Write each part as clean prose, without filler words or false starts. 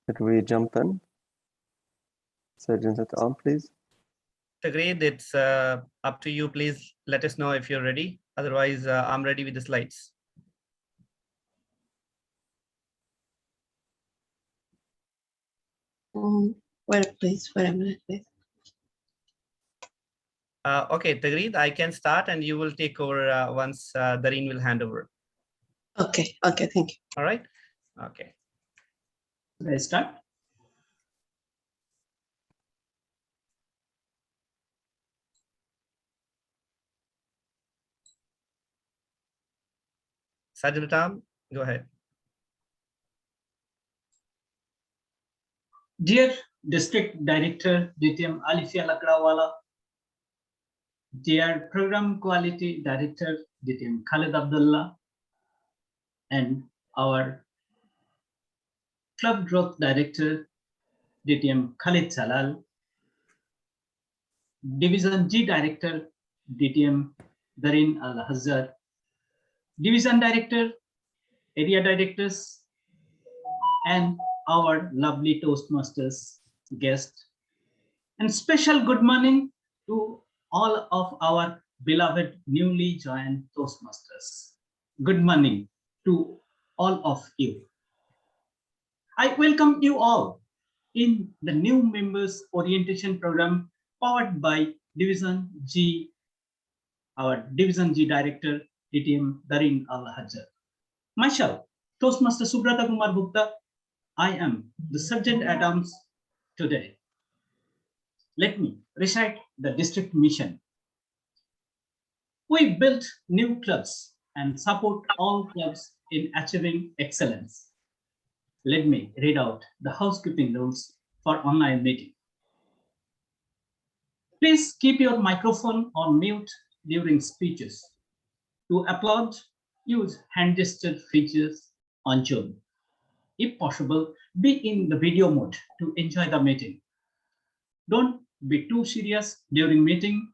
Should we jump in? Surgeons at arm, please. Agreed. It's up to you. Please let us know if you're ready. Otherwise, I'm ready with the slides. Wait a minute, please. Okay, Agreed. I can start and you will take over once Dareen will hand over. Okay, thank you. All right. Okay. Let's start. Sergeant Tom, go ahead. Dear District Director Dtm Alifia Lakrawala, dear Program Quality Director Dtm Khalid Abdullah, and our Club Growth Director Dtm Khalid Salal, Division G Director Dtm Dareen Al-Hajer, Division Director, Area Directors, and our lovely Toastmasters guest. And special good morning to all of our beloved newly joined Toastmasters. Good morning to all of you. I welcome you all in the new members orientation program powered by Division G, our Division G Director, Dtm Dareen Al-Hajer. Myself, Toastmaster Subrata Kumar Gupta, I am the Sergeant at Arms today. Let me recite the district mission. We built new clubs and support all clubs in achieving excellence. Let me read out the housekeeping rules for online meeting. Please keep your microphone on mute during speeches. To applaud, use hand gesture features on Zoom. If possible, be in the video mode to enjoy the meeting. Don't be too serious during meeting.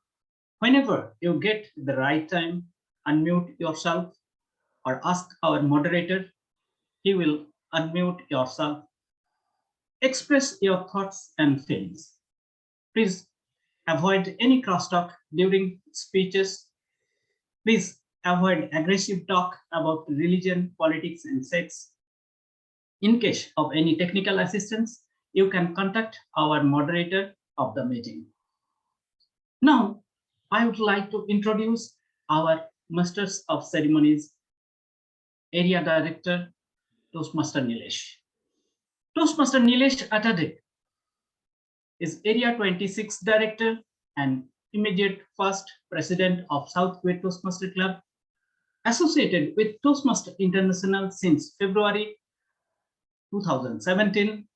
Whenever you get the right time, unmute yourself or ask our moderator. He will unmute yourself. Express your thoughts and feelings. Please avoid any crosstalk during speeches. Please avoid aggressive talk about religion, politics, and sex. In case of any technical assistance, you can contact our moderator of the meeting. Now, I would like to introduce our Masters of Ceremonies Area Director, Toastmaster Nilesh. Toastmaster Nilesh Atade is Area 26 Director and immediate first President of South Kuwait Toastmaster Club, associated with Toastmaster International since February 2017,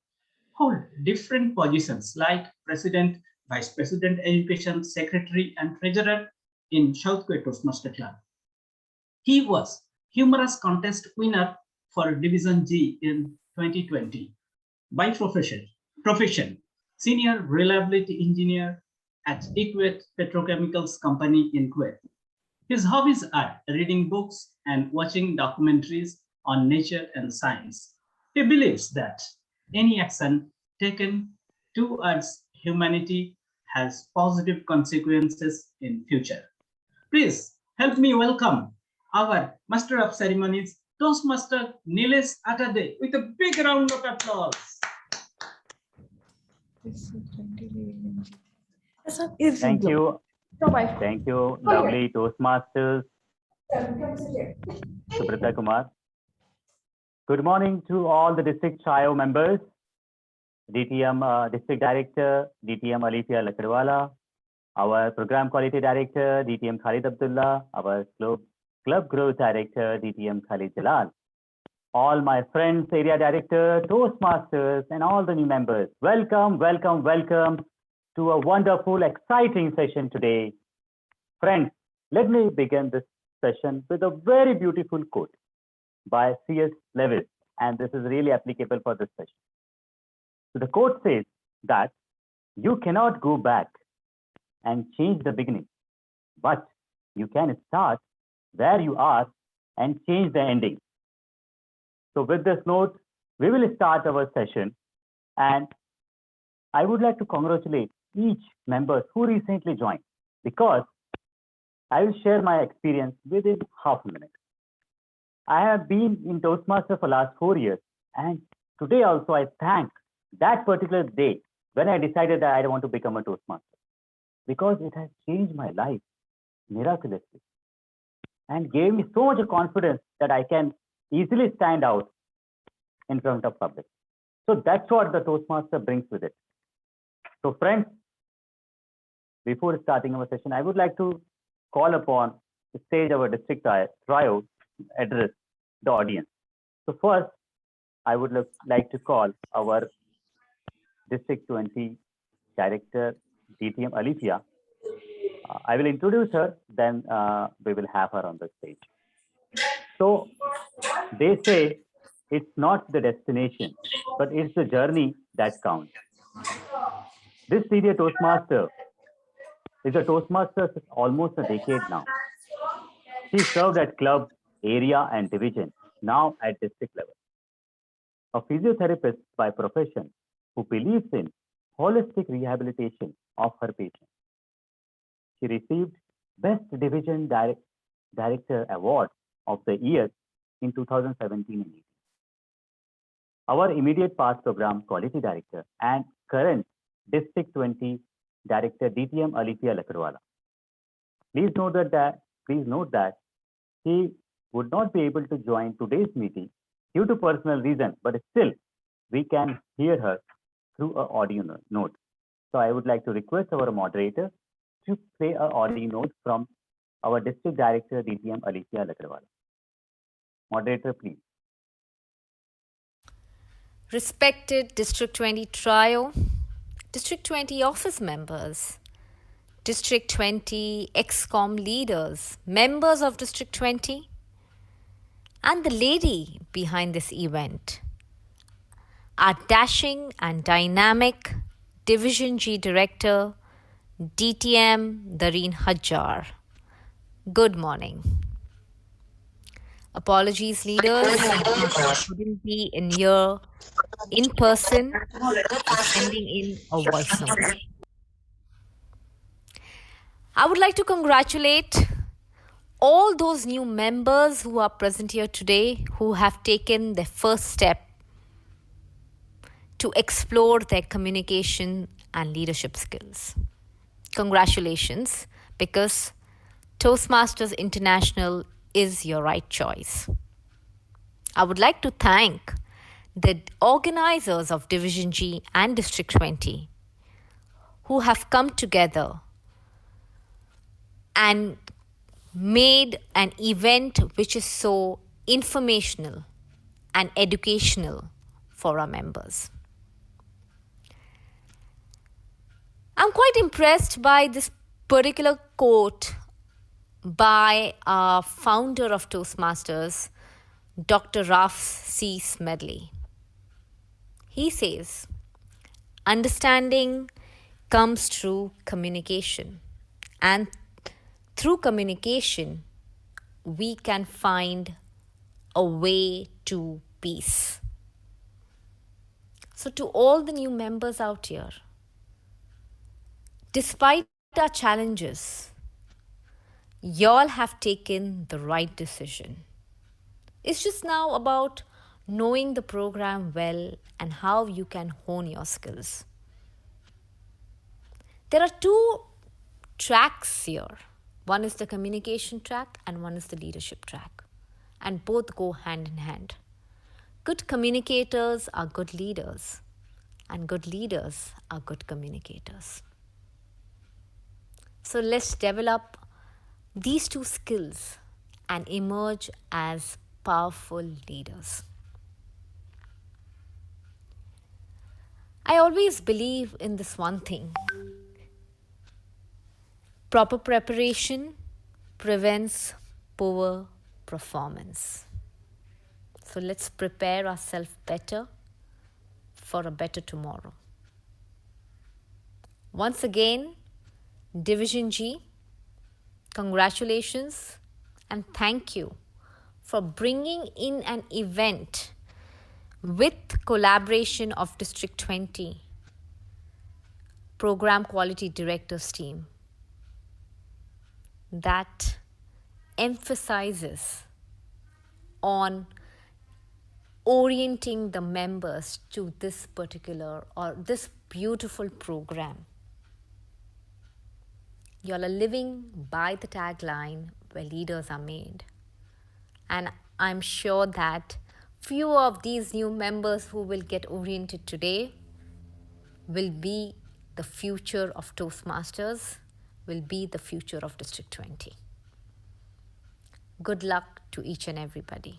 hold different positions like President, Vice President Education, Secretary, and Treasurer in South Kuwait Toastmaster Club. He was humorous contest winner for Division G in 2020. By profession, Senior Reliability Engineer at Kuwait Petrochemicals Company in Kuwait. His hobbies are reading books and watching documentaries on nature and science. He believes that any action taken towards humanity has positive consequences in future. Please help me welcome our Master of Ceremonies, Toastmaster Nilesh Atade, with a big round of applause. Thank you. Thank you, lovely Toastmasters, Subrata Kumar. Good morning to all the District CHIO members, DTM District Director, DTM Alifia Lakrawala, our Program Quality Director, DTM Khalid Abdullah, our Club Growth Director, DTM Khalid Jalal, all my friends, Area Director, Toastmasters, and all the new members. Welcome, welcome, welcome to a wonderful, exciting session today. Friends, let me begin this session with a very beautiful quote by C.S. Lewis, and this is really applicable for this session. So the quote says that you cannot go back and change the beginning, but you can start where you are and change the ending. So with this note, we will start our session And I would like to congratulate each member who recently joined, because I will share my experience within half a minute. I have been in Toastmasters for last 4 years, and today also I thank that particular day when I decided that I want to become a Toastmaster, because it has changed my life miraculously and gave me so much confidence that I can easily stand out in front of public. So that's what the Toastmaster brings with it. So friends, before starting our session, I would like to call upon the stage our district trio address the audience. So first, I would like to call our District 20 Director Dpm Alifia. I will introduce her, then we will have her on the stage. So they say it's not the destination, but it's the journey that counts. This senior Toastmaster is a Toastmaster for almost a decade now. She served at club, area, and division, now at district level. A physiotherapist by profession who believes in holistic rehabilitation of her patients. She received Best Division Director Award of the Year in 2017 and 18. Our immediate past program Quality Director and current District 20 Director Dtm Alifia Lakadwala. Please note that he would not be able to join today's meeting due to personal reason, but still we can hear her through an audio note. So I would like to request our moderator to play an audio note from our District Director Dtm Alifia Lakadwala. Moderator, please. Respected District 20 trio, District 20 office members, District 20 ExCom leaders, members of District 20, and the lady behind this event, our dashing and dynamic Division G Director, Dtm Dareen Hajer. Good morning. Apologies, leaders, couldn't be in here in person, sending in a voice note. I would like to congratulate all those new members who are present here today, who have taken their first step to explore their communication and leadership skills. Congratulations, because Toastmasters International is your right choice. I would like to thank the organizers of Division G and District 20 who have come together and made an event which is so informational and educational for our members. I'm quite impressed by this particular quote by our founder of Toastmasters, Dr. Ralph C. Smedley. He says, understanding comes through communication, and through communication, we can find a way to peace. So to all the new members out here, despite our challenges, y'all have taken the right decision. It's just now about knowing the program well and how you can hone your skills. There are two tracks here. One is the communication track and one is the leadership track. And both go hand in hand. Good communicators are good leaders, and good leaders are good communicators. So let's develop these two skills and emerge as powerful leaders. I always believe in this one thing. Proper preparation prevents poor performance. So let's prepare ourselves better for a better tomorrow. Once again, Division G, congratulations and thank you for bringing in an event with collaboration of District 20 Program Quality Directors team that emphasizes on orienting the members to this particular or this beautiful program. You all are living by the tagline where leaders are made. And I'm sure that few of these new members who will get oriented today will be the future of Toastmasters, will be the future of District 20. Good luck to each and everybody.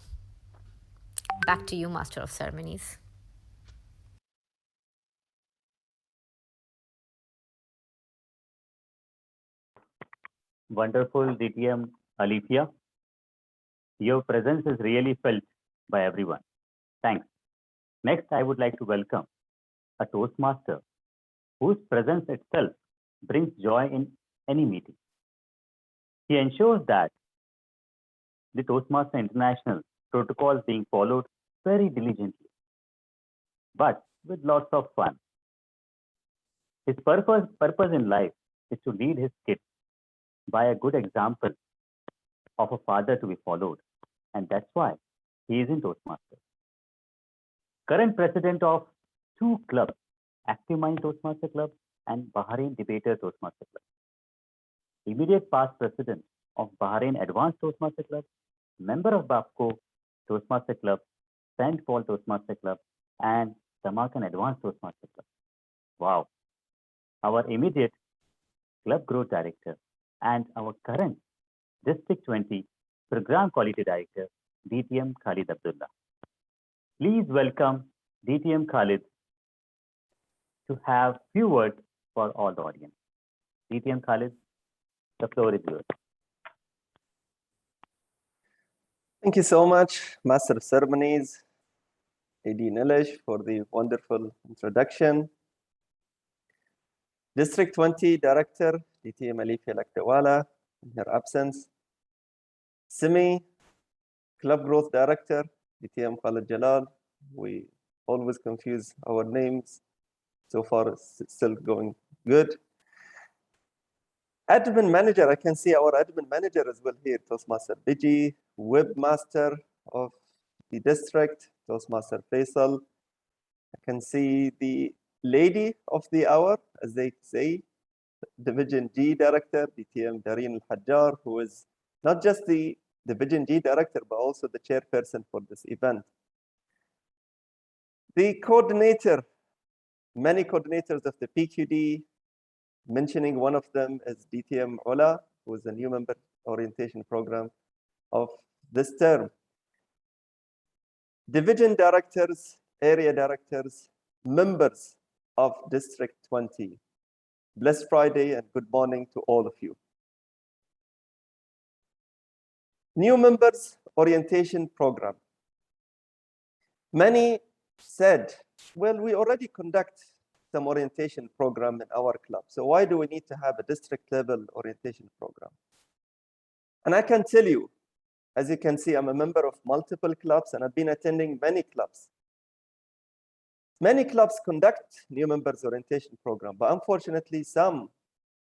Back to you, Master of Ceremonies. Wonderful, DTM Alethea. Your presence is really felt by everyone. Thanks. Next, I would like to welcome a Toastmaster whose presence itself brings joy in any meeting. He ensures that the Toastmaster International protocol is being followed very diligently, but with lots of fun. His purpose in life is to lead his kids by a good example of a father to be followed, and that's why he is in Toastmasters. Current president of two clubs, Active Mind Toastmaster Club and Bahrain Debater Toastmaster Club. Immediate past president of Bahrain Advanced Toastmaster Club, member of BAPCO Toastmaster Club, St. Paul Toastmaster Club, and Damakan Advanced Toastmaster Club. Wow. Our immediate club growth director and our current District 20 Program Quality Director, DTM Khalid Abdullah. Please welcome DTM Khalid to have few words for all the audience. DTM Khalid, the floor is yours. Thank you so much, Master of Ceremonies, AD Nilesh, for the wonderful introduction. District 20 Director, DTM Alethea Laktewala, in her absence. Simi, Club Growth Director, DTM Khalid Jalal. We always confuse our names. So far, it's still going good. Admin Manager, I can see our Admin Manager as well here, Toastmaster Biji, Webmaster of the district, Toastmaster Faisal. I can see the Lady of the Hour, as they say, Division G Director, DTM Dareen Hajer, who is not just the Division G Director, but also the chairperson for this event. The coordinator, many coordinators of the PQD, mentioning one of them is DTM Ola, who is the new member orientation program of this term. Division directors, area directors, members of District 20. Blessed Friday and good morning to all of you. New members orientation program. Many said, well, we already conduct some orientation program in our club. So why do we need to have a district level orientation program? And I can tell you, as you can see, I'm a member of multiple clubs and I've been attending many clubs. Many clubs conduct new members orientation program, but unfortunately some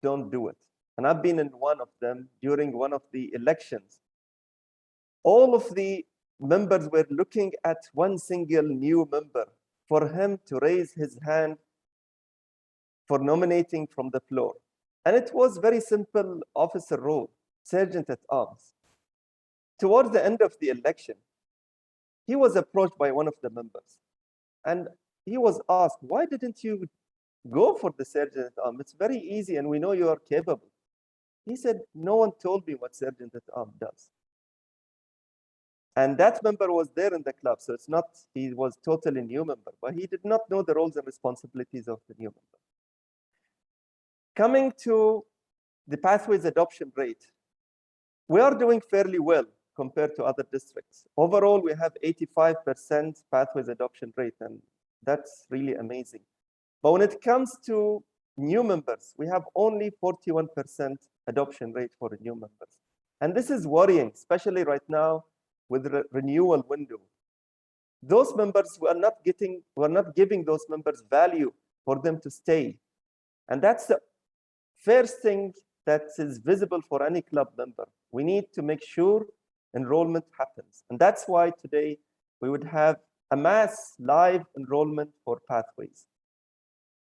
don't do it. And I've been in one of them during one of the elections. All of the members were looking at one single new member for him to raise his hand for nominating from the floor. And it was very simple officer role, sergeant at arms. Towards the end of the election, he was approached by one of the members. And he was asked, why didn't you go for the sergeant at arms? It's very easy and we know you are capable. He said, no one told me what sergeant at arms does. And that member was there in the club. So it's not, he was totally new member, but he did not know the roles and responsibilities of the new member. Coming to the pathways adoption rate, we are doing fairly well compared to other districts. Overall, we have 85% pathways adoption rate, and that's really amazing. But when it comes to new members, we have only 41% adoption rate for new members. And this is worrying, especially right now with the renewal window. those members we're not giving those members value for them to stay. And that's the first thing that is visible for any club member. We need to make sure enrollment happens. And that's why today we would have a mass live enrollment for Pathways.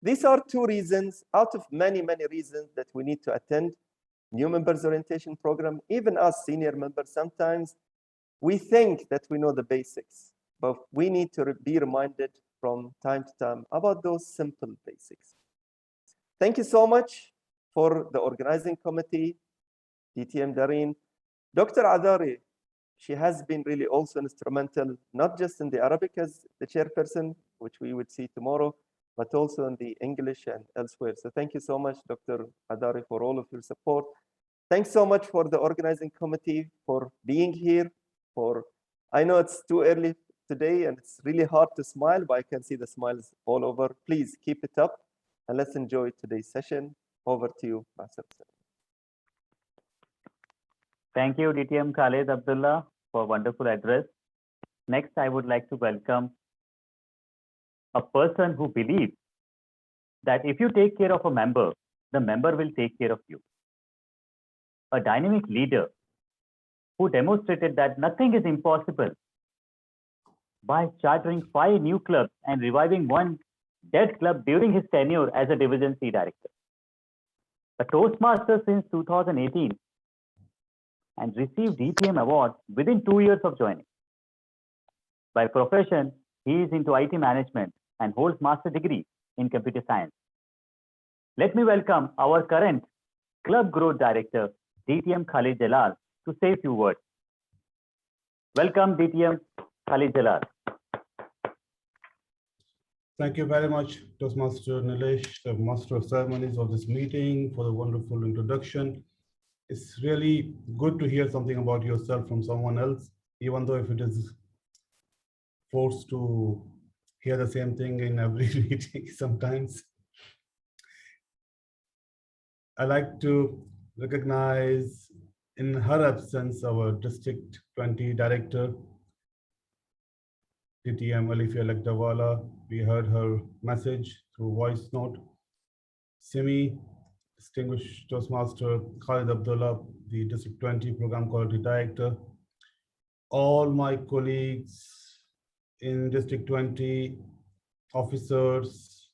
These are two reasons out of many, many reasons that we need to attend new members orientation program. Even us senior members, sometimes we think that we know the basics, but we need to be reminded from time to time about those simple basics. Thank you so much for the organizing committee, DTM Dareen. Dr. Adari, she has been really also instrumental, not just in the Arabic as the chairperson, which we would see tomorrow, but also in the English and elsewhere. So thank you so much, Dr. Adari, for all of your support. Thanks so much for the organizing committee for being here. I know it's too early today and it's really hard to smile, but I can see the smiles all over. Please keep it up and let's enjoy today's session. Over to you, Master. Thank you, DTM Khalid Abdullah, for a wonderful address. Next, I would like to welcome a person who believes that if you take care of a member, the member will take care of you. A dynamic leader who demonstrated that nothing is impossible by chartering 5 new clubs and reviving one dead club during his tenure as a Division C director. A Toastmaster since 2018 and received DPM award within 2 years of joining. By profession, he is into IT management and holds master degree in computer science. Let me welcome our current Club Growth Director, DTM Khalid Jalal, to say a few words. Welcome, DTM Khalid Jalal. Thank you very much, Toastmaster Nilesh, the Master of Ceremonies of this meeting, for the wonderful introduction. It's really good to hear something about yourself from someone else, even though if it is forced to hear the same thing in every meeting sometimes. I like to recognize in her absence our District 20 Director, Dtm Alifia Lakdawala. We heard her message through voice note. Simi, distinguished Toastmaster Khalid Abdullah, the District 20 Program Quality Director. All my colleagues in District 20, officers,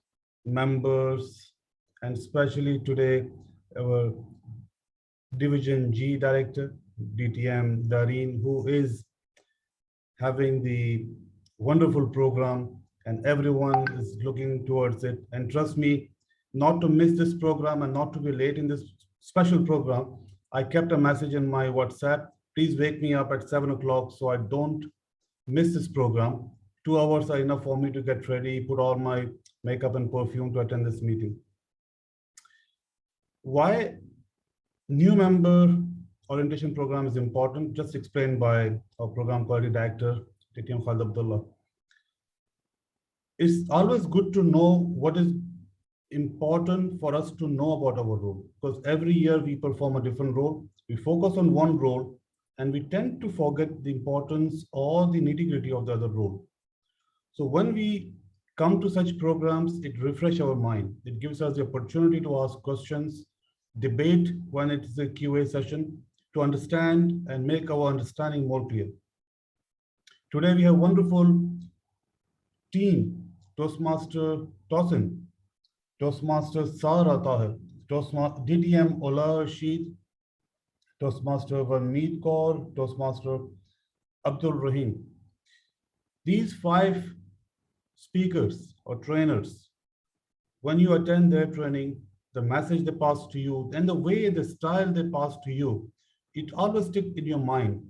members, and especially today, our Division G Director, DTM Dareen, who is having the wonderful program and everyone is looking towards it. And trust me, not to miss this program and not to be late in this special program, I kept a message in my WhatsApp, please wake me up at 7 o'clock so I don't miss this program. 2 hours are enough for me to get ready, put all my makeup and perfume to attend this meeting. Why new member orientation program is important, just explained by our program quality director, DTM Khalid Abdullah. It's always good to know what is important for us to know about our role, because every year we perform a different role. We focus on one role and we tend to forget the importance or the nitty-gritty of the other role. So when we come to such programs, it refreshes our mind. It gives us the opportunity to ask questions, debate when it is a QA session, to understand and make our understanding more clear. Today we have a wonderful team, Toastmaster Tosin, Toastmaster Sara Tahir, Toastmaster DTM Ola Rashid, Toastmaster Vanmeet Kaur, Toastmaster Abdul Rahim. These 5 speakers or trainers, when you attend their training, the message they pass to you and the way, the style they pass to you, it always sticks in your mind.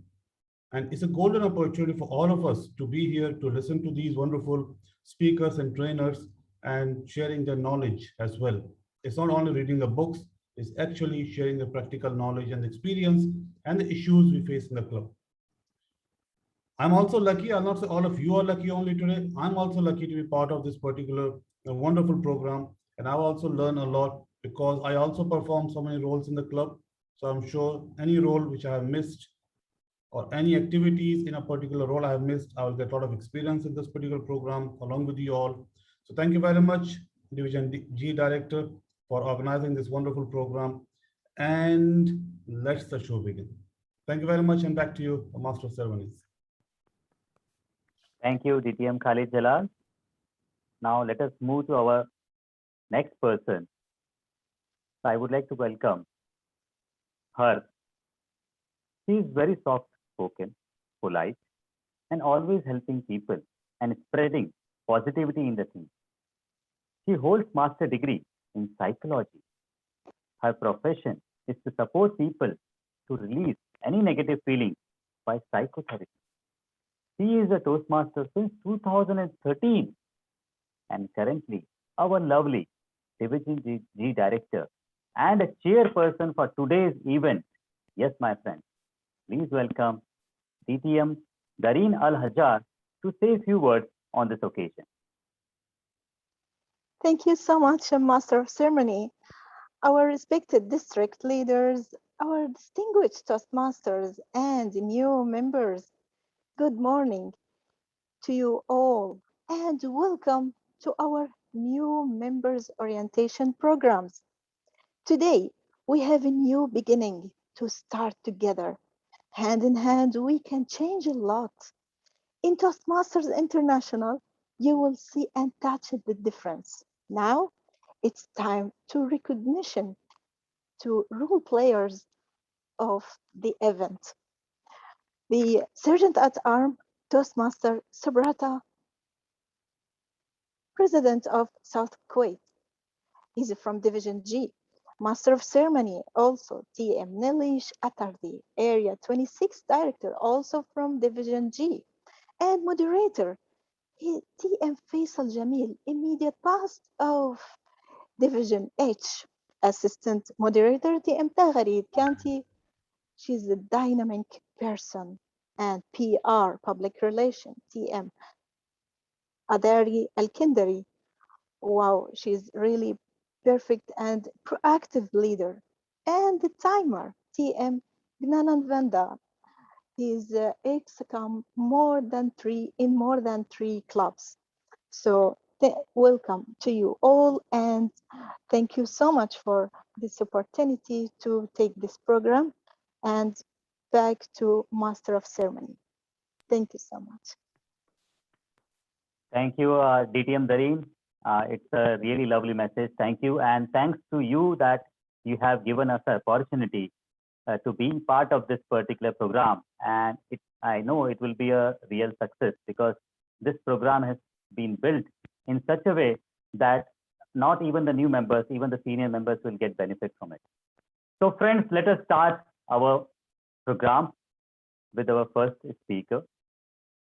And it's a golden opportunity for all of us to be here to listen to these wonderful speakers and trainers and sharing their knowledge as well. It's not only reading the books, it's actually sharing the practical knowledge and experience and the issues we face in the club. I'm also lucky, I'll not say all of you are lucky only today. I'm also lucky to be part of this particular wonderful program. And I've also learned a lot because I also perform so many roles in the club. So I'm sure any role which I have missed or any activities in a particular role I have missed, I will get a lot of experience in this particular program along with you all. So thank you very much, Division G Director, for organizing this wonderful program. And let's the show begin. Thank you very much, and back to you, Master of Ceremonies. Thank you, DTM Khalid Jalal. Now let us move to our next person. I would like to welcome her. She is very soft-spoken, polite, and always helping people and spreading positivity in the team. She holds master degree in psychology. Her profession is to support people to release any negative feelings by psychotherapy. She is a Toastmaster since 2013 and currently our lovely Division G Director and a chairperson for today's event. Yes, my friend, please welcome DTM Dareen Hajer to say a few words on this occasion. Thank you so much, Master of Ceremony, our respected district leaders, our distinguished Toastmasters, and new members. Good morning to you all, and welcome to our new members orientation programs. Today, we have a new beginning to start together. Hand in hand, we can change a lot. In Toastmasters International, you will see and touch the difference. Now, it's time to recognition to role players of the event. The Sergeant at Arms, Toastmaster Subrata, President of South Kuwait. He's from Division G. Master of Ceremony, also TM Nilish Attardi, Area 26 Director, also from Division G. And Moderator, TM Faisal Jamil, immediate past of Division H. Assistant Moderator, TM Tagharid Kanti. She's a dynamic person. And PR, Public Relation, TM Adari Al-Kindari. Wow, she's really perfect and proactive leader. And the timer, TM Gnanan Vanda. He's ex-com more than three clubs. So welcome to you all, and thank you so much for this opportunity to take this program. And back to Master of Ceremony. Thank you so much. Thank you, DTM Dareen. It's a really lovely message. Thank you. And thanks to you that you have given us an opportunity to be part of this particular program. And I know it will be a real success because this program has been built in such a way that not even the new members, even the senior members will get benefit from it. So friends, let us start our program with our first speaker.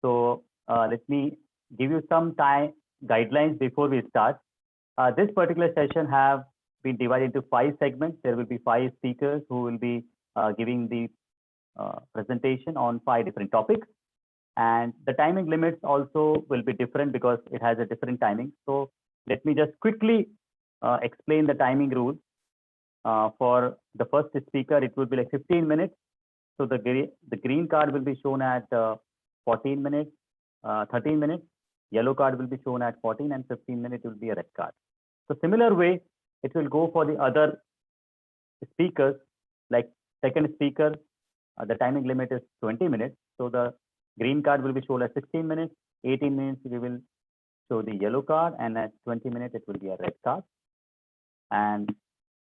So let me give you some time guidelines before we start. This particular session have been divided into 5 segments. There will be 5 speakers who will be giving the presentation on 5 different topics. And the timing limits also will be different because it has a different timing. So let me just quickly explain the timing rules. For the first speaker, it will be like 15 minutes. So the green card will be shown at 14 minutes, 13 minutes. Yellow card will be shown at 14 and 15 minutes will be a red card. So similar way, it will go for the other speakers. Like second speaker, the timing limit is 20 minutes. So the green card will be shown at 16 minutes, 18 minutes we will show the yellow card, and at 20 minutes it will be a red card. And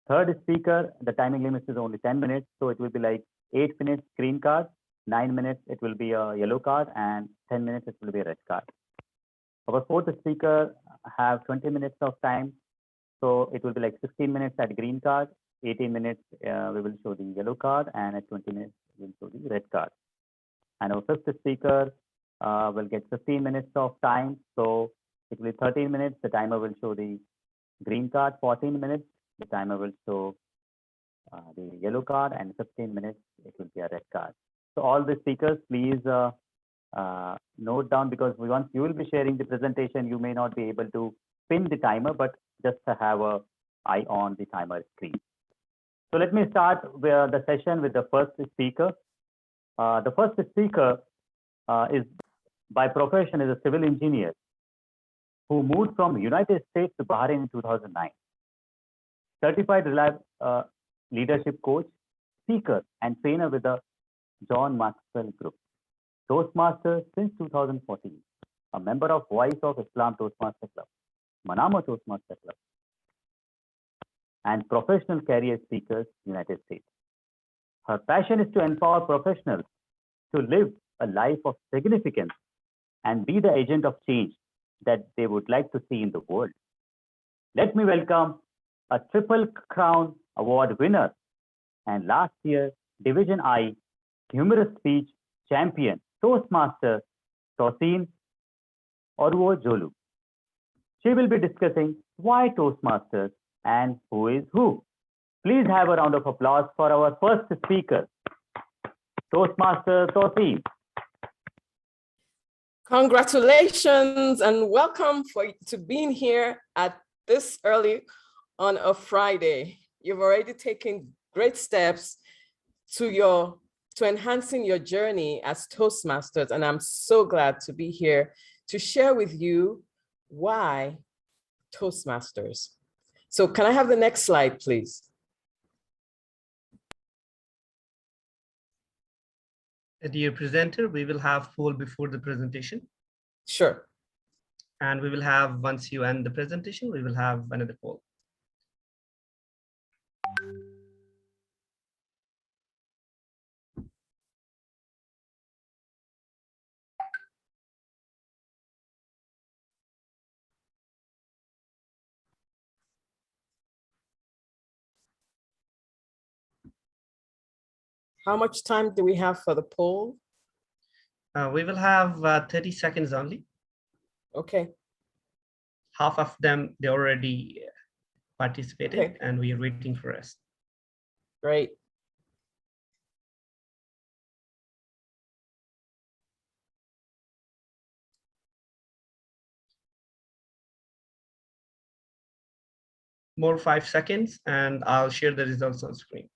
third speaker, the timing limit is only 10 minutes. So it will be like 8 minutes green card, 9 minutes it will be a yellow card, and 10 minutes it will be a red card. Our fourth speaker have 20 minutes of time. So it will be like 16 minutes at green card, 18 minutes we will show the yellow card, and at 20 minutes we will show the red card. And our fifth speaker will get 15 minutes of time. So it will be 13 minutes. The timer will show the green card, 14 minutes. The timer will show the yellow card, and 15 minutes it will be a red card. So all the speakers, please note down, because once you will be sharing the presentation, you may not be able to pin the timer, but just to have an eye on the timer screen. So let me start with the session with the first speaker. The first speaker is by profession is a civil engineer who moved from United States to Bahrain in 2009. Certified leadership coach, speaker, and trainer with the John Maxwell Group. Toastmaster since 2014. A member of Voice of Islam Toastmaster Club, Manama Toastmaster Club, and professional career speakers, United States. Her passion is to empower professionals to live a life of significance and be the agent of change that they would like to see in the world. Let me welcome a Triple Crown Award winner and last year Division I Humorous Speech Champion, Toastmaster Tosin Orwo-Jolu. She will be discussing why Toastmasters and who is who. Please have a round of applause for our first speaker, Toastmaster Tosin. Congratulations and welcome to being here at this early on a Friday. You've already taken great steps to enhancing your journey as Toastmasters, and I'm so glad to be here to share with you why Toastmasters. So can I have the next slide, please? Dear presenter, we will have poll before the presentation. Sure. And we will have, once you end the presentation, we will have another poll. How much time do we have for the poll? We will have 30 seconds only. Okay. Half of them, they already participated, Okay. and we are waiting for us. Great. More 5 seconds, and I'll share the results on screen.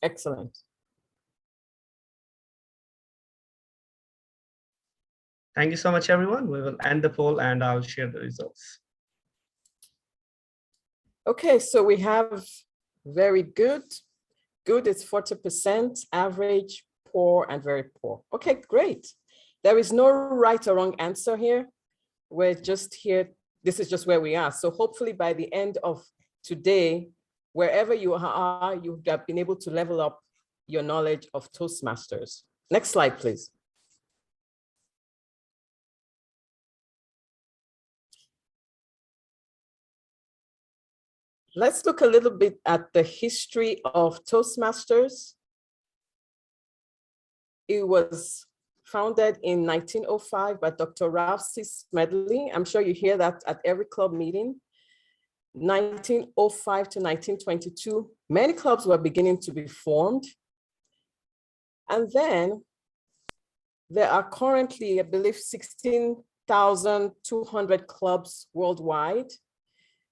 Excellent. Thank you so much, everyone. We will end the poll and I'll share the results. Okay, so we have very good. Good is 40%, average, poor, and very poor. Okay, great. There is no right or wrong answer here. We're just here. This is just where we are. So hopefully by the end of today, wherever you are, you have been able to level up your knowledge of Toastmasters. Next slide, please. Let's look a little bit at the history of Toastmasters. It was founded in 1905 by Dr. Ralph C. Smedley. I'm sure you hear that at every club meeting. 1905 to 1922, many clubs were beginning to be formed. And then there are currently, I believe, 16,200 clubs worldwide.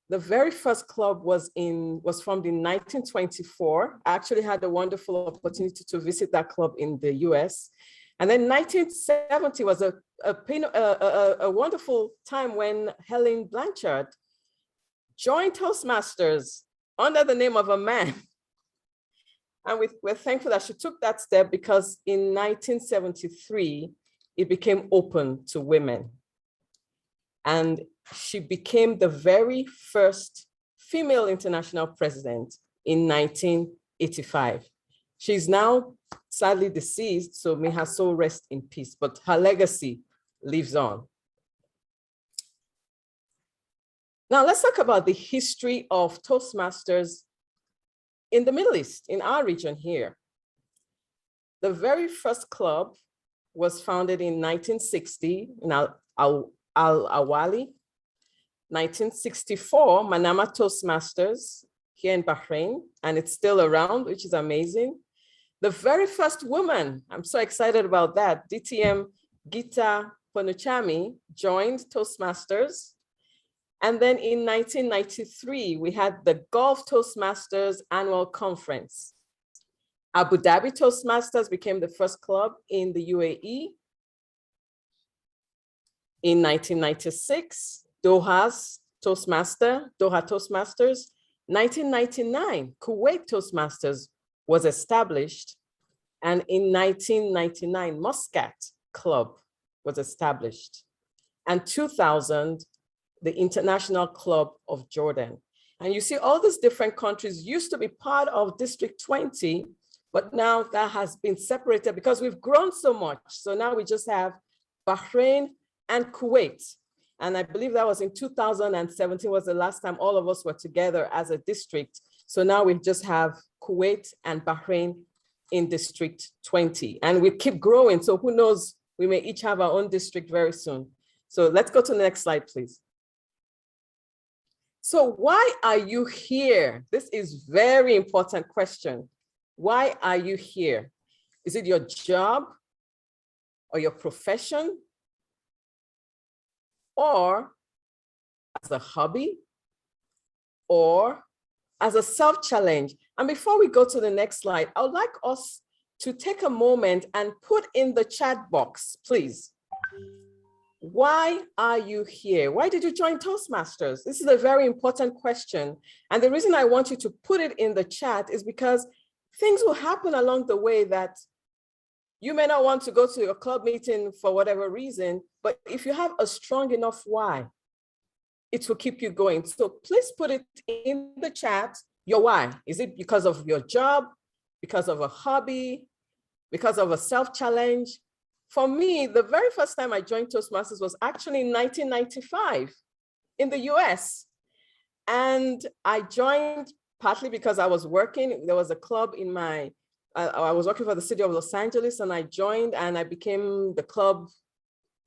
The very first club was formed in 1924. I actually had a wonderful opportunity to visit that club in the US. And then 1970 was a wonderful time when Helen Blanchard joined Toastmasters under the name of a man. And we're thankful that she took that step because in 1973, it became open to women. And she became the very first female international president in 1985. She's now sadly deceased, so may her soul rest in peace, but her legacy lives on. Now let's talk about the history of Toastmasters in the Middle East, in our region here. The very first club was founded in 1960 in Al-Awali. 1964, Manama Toastmasters here in Bahrain, and it's still around, which is amazing. The very first woman, I'm so excited about that, Dtm Gita Ponuchami joined Toastmasters. And then in 1993, we had the Gulf Toastmasters Annual Conference. Abu Dhabi Toastmasters became the first club in the UAE. In 1996, Doha Toastmasters. 1999, Kuwait Toastmasters was established. And in 1999, Muscat Club was established. And 2000, the International Club of Jordan. And you see all these different countries used to be part of District 20, but now that has been separated because we've grown so much. So now we just have Bahrain and Kuwait. And I believe that was in 2017 was the last time all of us were together as a district. So now we just have Kuwait and Bahrain in District 20. And we keep growing. So who knows, we may each have our own district very soon. So let's go to the next slide, please. So why are you here? This is very important question. Why are you here? Is it your job or your profession? Or as a hobby, or as a self-challenge? And before we go to the next slide, I would like us to take a moment and put in the chat box, please. Why are you here? Why did you join Toastmasters? This is a very important question. And the reason I want you to put it in the chat is because things will happen along the way that you may not want to go to a club meeting for whatever reason, but if you have a strong enough why, it will keep you going. So please put it in the chat, your why. Is it because of your job, because of a hobby, because of a self-challenge? For me, the very first time I joined Toastmasters was actually in 1995 in the US. And I joined partly because I was working. There was a club in my I was working for the city of Los Angeles, and I joined and I became the club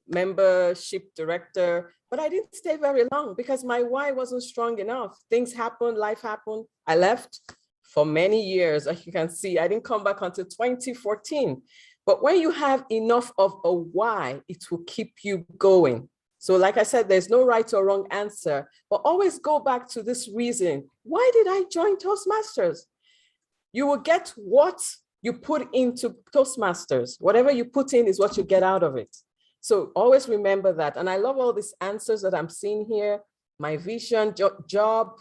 membership director, but I didn't stay very long because my why wasn't strong enough. Things happened, life happened. I left for many years. As you can see, I didn't come back until 2014. But when you have enough of a why, it will keep you going. So like I said, there's no right or wrong answer, but always go back to this reason. Why did I join Toastmasters? You will get what you put into Toastmasters. Whatever you put in is what you get out of it. So always remember that. And I love all these answers that I'm seeing here. My vision, job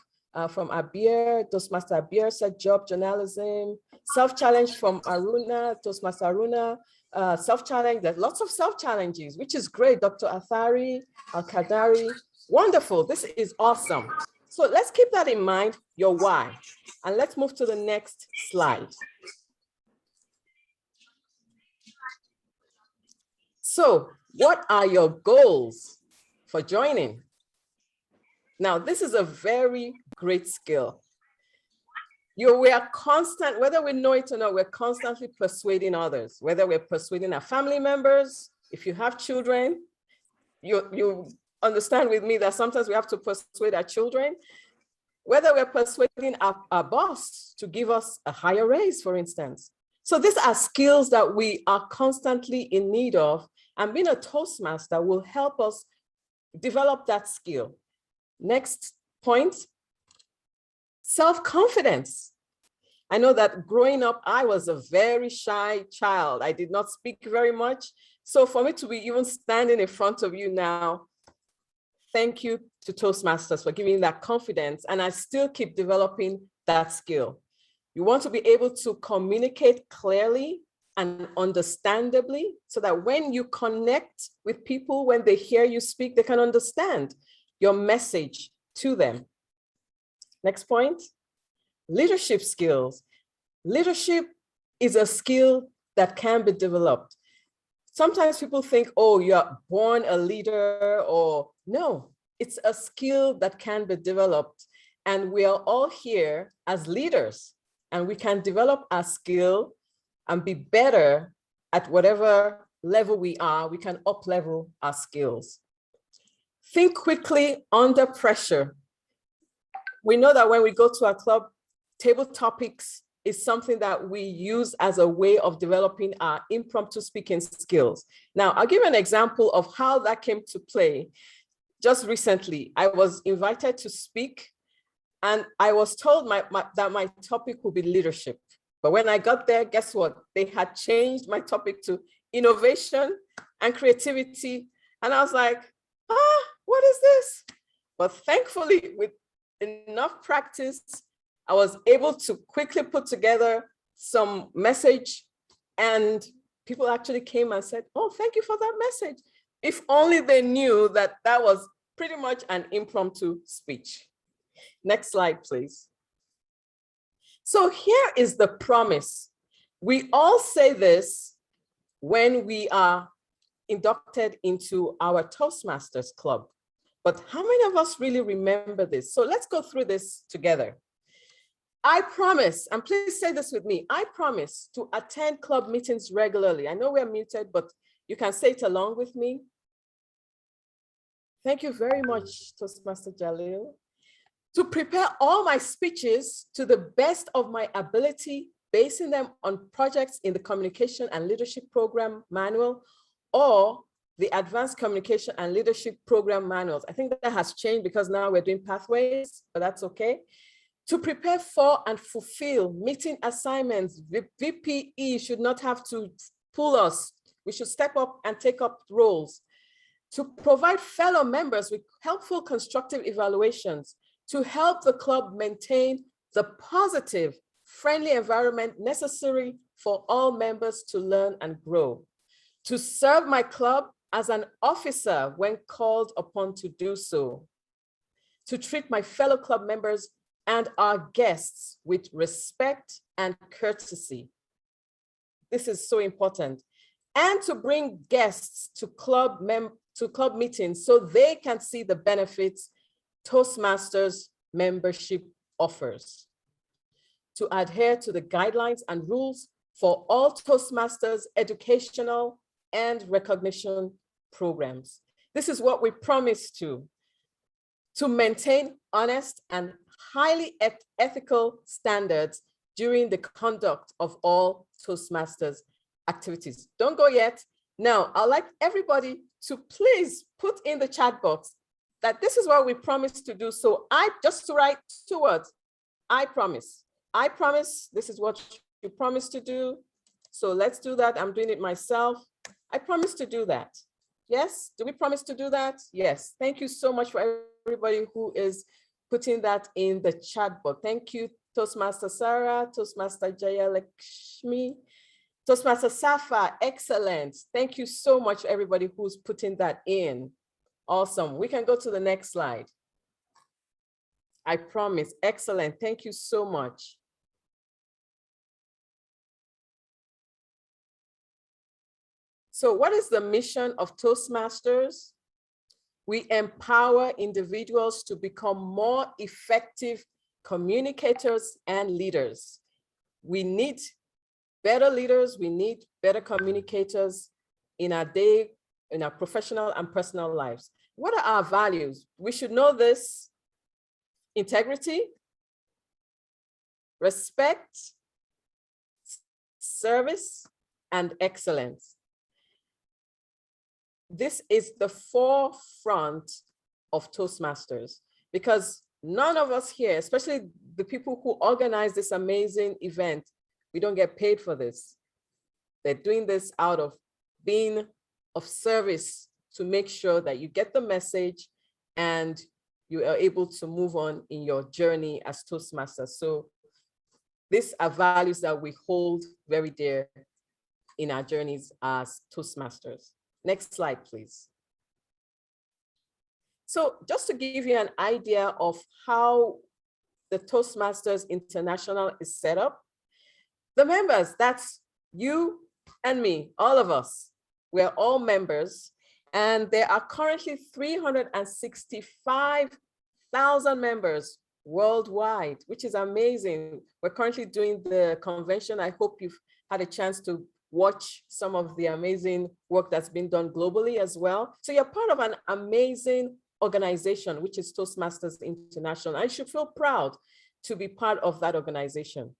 from Abir, Toastmaster Abir said job, journalism, self-challenge from Aruna, Toastmaster Aruna, self-challenge, there's lots of self-challenges, which is great. Dr. Athari, Al-Kadari, wonderful, this is awesome. So let's keep that in mind, your why. And let's move to the next slide. So what are your goals for joining? Now, this is a very great skill. We are constant, whether we know it or not, we're constantly persuading others, whether we're persuading our family members. If you have children, you understand with me that sometimes we have to persuade our children, whether we're persuading our boss to give us a higher raise, for instance. So these are skills that we are constantly in need of, and being a Toastmaster will help us develop that skill. Next point, self-confidence. I know that growing up, I was a very shy child. I did not speak very much. So for me to be even standing in front of you now, thank you to Toastmasters for giving me that confidence. And I still keep developing that skill. You want to be able to communicate clearly and understandably so that when you connect with people, when they hear you speak, they can understand your message to them. Next point, leadership skills. Leadership is a skill that can be developed. Sometimes people think, oh, you're born a leader, or no, it's a skill that can be developed. And we are all here as leaders, and we can develop our skill and be better at whatever level we are. We can up-level our skills. Think quickly under pressure. We know that when we go to our club, table topics is something that we use as a way of developing our impromptu speaking skills. Now, I'll give you an example of how that came to play. Just recently, I was invited to speak, and I was told that my topic would be leadership. But when I got there, guess what? They had changed my topic to innovation and creativity. And I was like, what is this? But thankfully, with enough practice, I was able to quickly put together some message, and people actually came and said, oh, thank you for that message. If only they knew that that was pretty much an impromptu speech. Next slide, please. So here is the promise. We all say this when we are inducted into our Toastmasters Club. But how many of us really remember this? So let's go through this together. I promise, and please say this with me, I promise to attend club meetings regularly. I know we're muted, but you can say it along with me. Thank you very much, Toastmaster Jalil. To prepare all my speeches to the best of my ability, basing them on projects in the Communication and Leadership Program Manual or the Advanced Communication and Leadership Program Manuals. I think that has changed because now we're doing pathways, but that's okay. To prepare for and fulfill meeting assignments, VPE should not have to pull us. We should step up and take up roles. To provide fellow members with helpful constructive evaluations, to help the club maintain the positive, friendly environment necessary for all members to learn and grow. To serve my club as an officer when called upon to do so. To treat my fellow club members and our guests with respect and courtesy. This is so important. And to bring guests to club meetings so they can see the benefits Toastmasters membership offers. To adhere to the guidelines and rules for all Toastmasters educational and recognition programs. This is what we promise to maintain honest and highly ethical standards during the conduct of all Toastmasters activities. Don't go yet. Now, I'd like everybody to please put in the chat box that this is what we promise to do. So just to write 2 words, I promise. I promise this is what you promise to do. So let's do that. I'm doing it myself. I promise to do that. Yes, do we promise to do that? Yes, thank you so much for everybody who is putting that in the chat box. Thank you, Toastmaster Sarah, Toastmaster Jaya Lakshmi, Toastmaster Safa, excellent. Thank you so much, everybody who's putting that in. Awesome. We can go to the next slide. I promise. Excellent. Thank you so much. So what is the mission of Toastmasters? We empower individuals to become more effective communicators and leaders. We need better leaders. We need better communicators in our day, in our professional and personal lives. What are our values? We should know this: integrity, respect, service, and excellence. This is the forefront of Toastmasters, because none of us here, especially the people who organize this amazing event, we don't get paid for this. They're doing this out of being of service to make sure that you get the message and you are able to move on in your journey as Toastmasters. So these are values that we hold very dear in our journeys as Toastmasters. Next slide, please. So just to give you an idea of how the Toastmasters International is set up, the members, that's you and me, all of us, we're all members, and there are currently 365,000 members worldwide, which is amazing. We're currently doing the convention. I hope you've had a chance to watch some of the amazing work that's been done globally as well. So you're part of an amazing organization, which is Toastmasters International. I should feel proud to be part of that organization.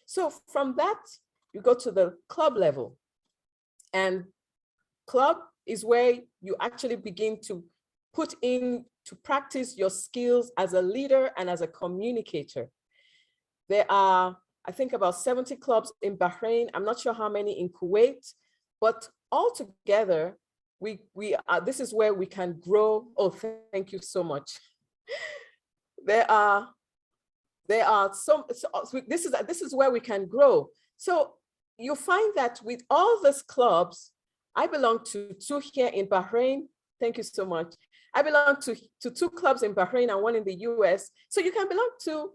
So from that, you go to the club level. And club is where you actually begin to put in, to practice your skills as a leader and as a communicator. There are I think about 70 clubs in Bahrain. I'm not sure how many in Kuwait, but altogether, this is where we can grow. Oh, thank you so much. There are some, this is where we can grow. So you find that with all these clubs, I belong to 2 here in Bahrain. Thank you so much. I belong to 2 clubs in Bahrain and 1 in the US. So you can belong to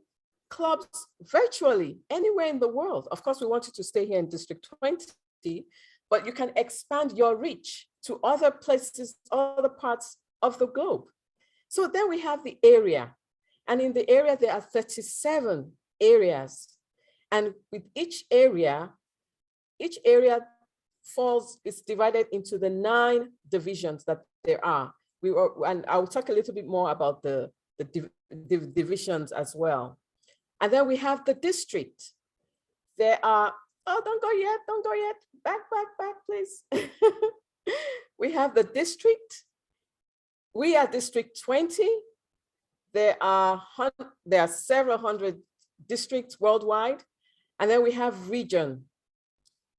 clubs virtually anywhere in the world. Of course, we want you to stay here in District 20, but you can expand your reach to other places, other parts of the globe. So then we have the area. And in the area, there are 37 areas. And with each area is divided into the 9 divisions that there are. And I'll talk a little bit more about the divisions as well. And then we have the district. There are, oh, don't go yet. Back, please. We have the district. We are District 20. There are several hundred districts worldwide. And then we have region.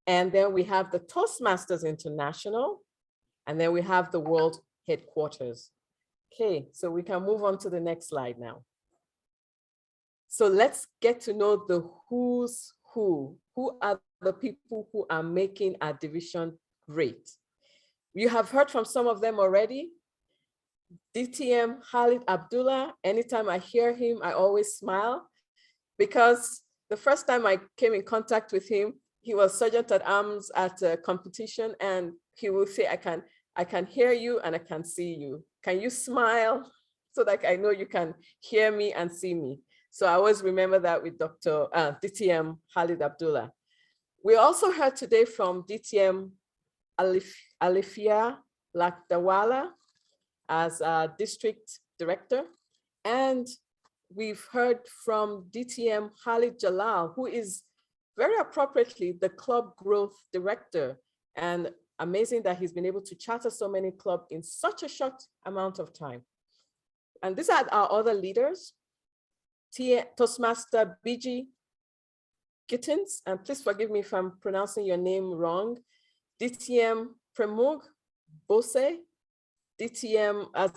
And then we have the Toastmasters International. And then we have the world headquarters. Okay, so we can move on to the next slide now. So let's get to know the who's who. Who are the people who are making our division great? You have heard from some of them already. Dtm Khalid Abdullah, anytime I hear him, I always smile, because the first time I came in contact with him, he was Sergeant at Arms at a competition, and he will say, I can hear you and I can see you. Can you smile so that I know you can hear me and see me? So I always remember that with Dr. Dtm Khalid Abdullah. We also heard today from Dtm Alifia Lakdawala as a district director. And we've heard from Dtm Khalid Jalal, who is very appropriately the club growth director. And amazing that he's been able to charter so many clubs in such a short amount of time. And these are our other leaders. Toastmaster Biji Gittins, and please forgive me if I'm pronouncing your name wrong. Dtm Premug Bose, Dtm as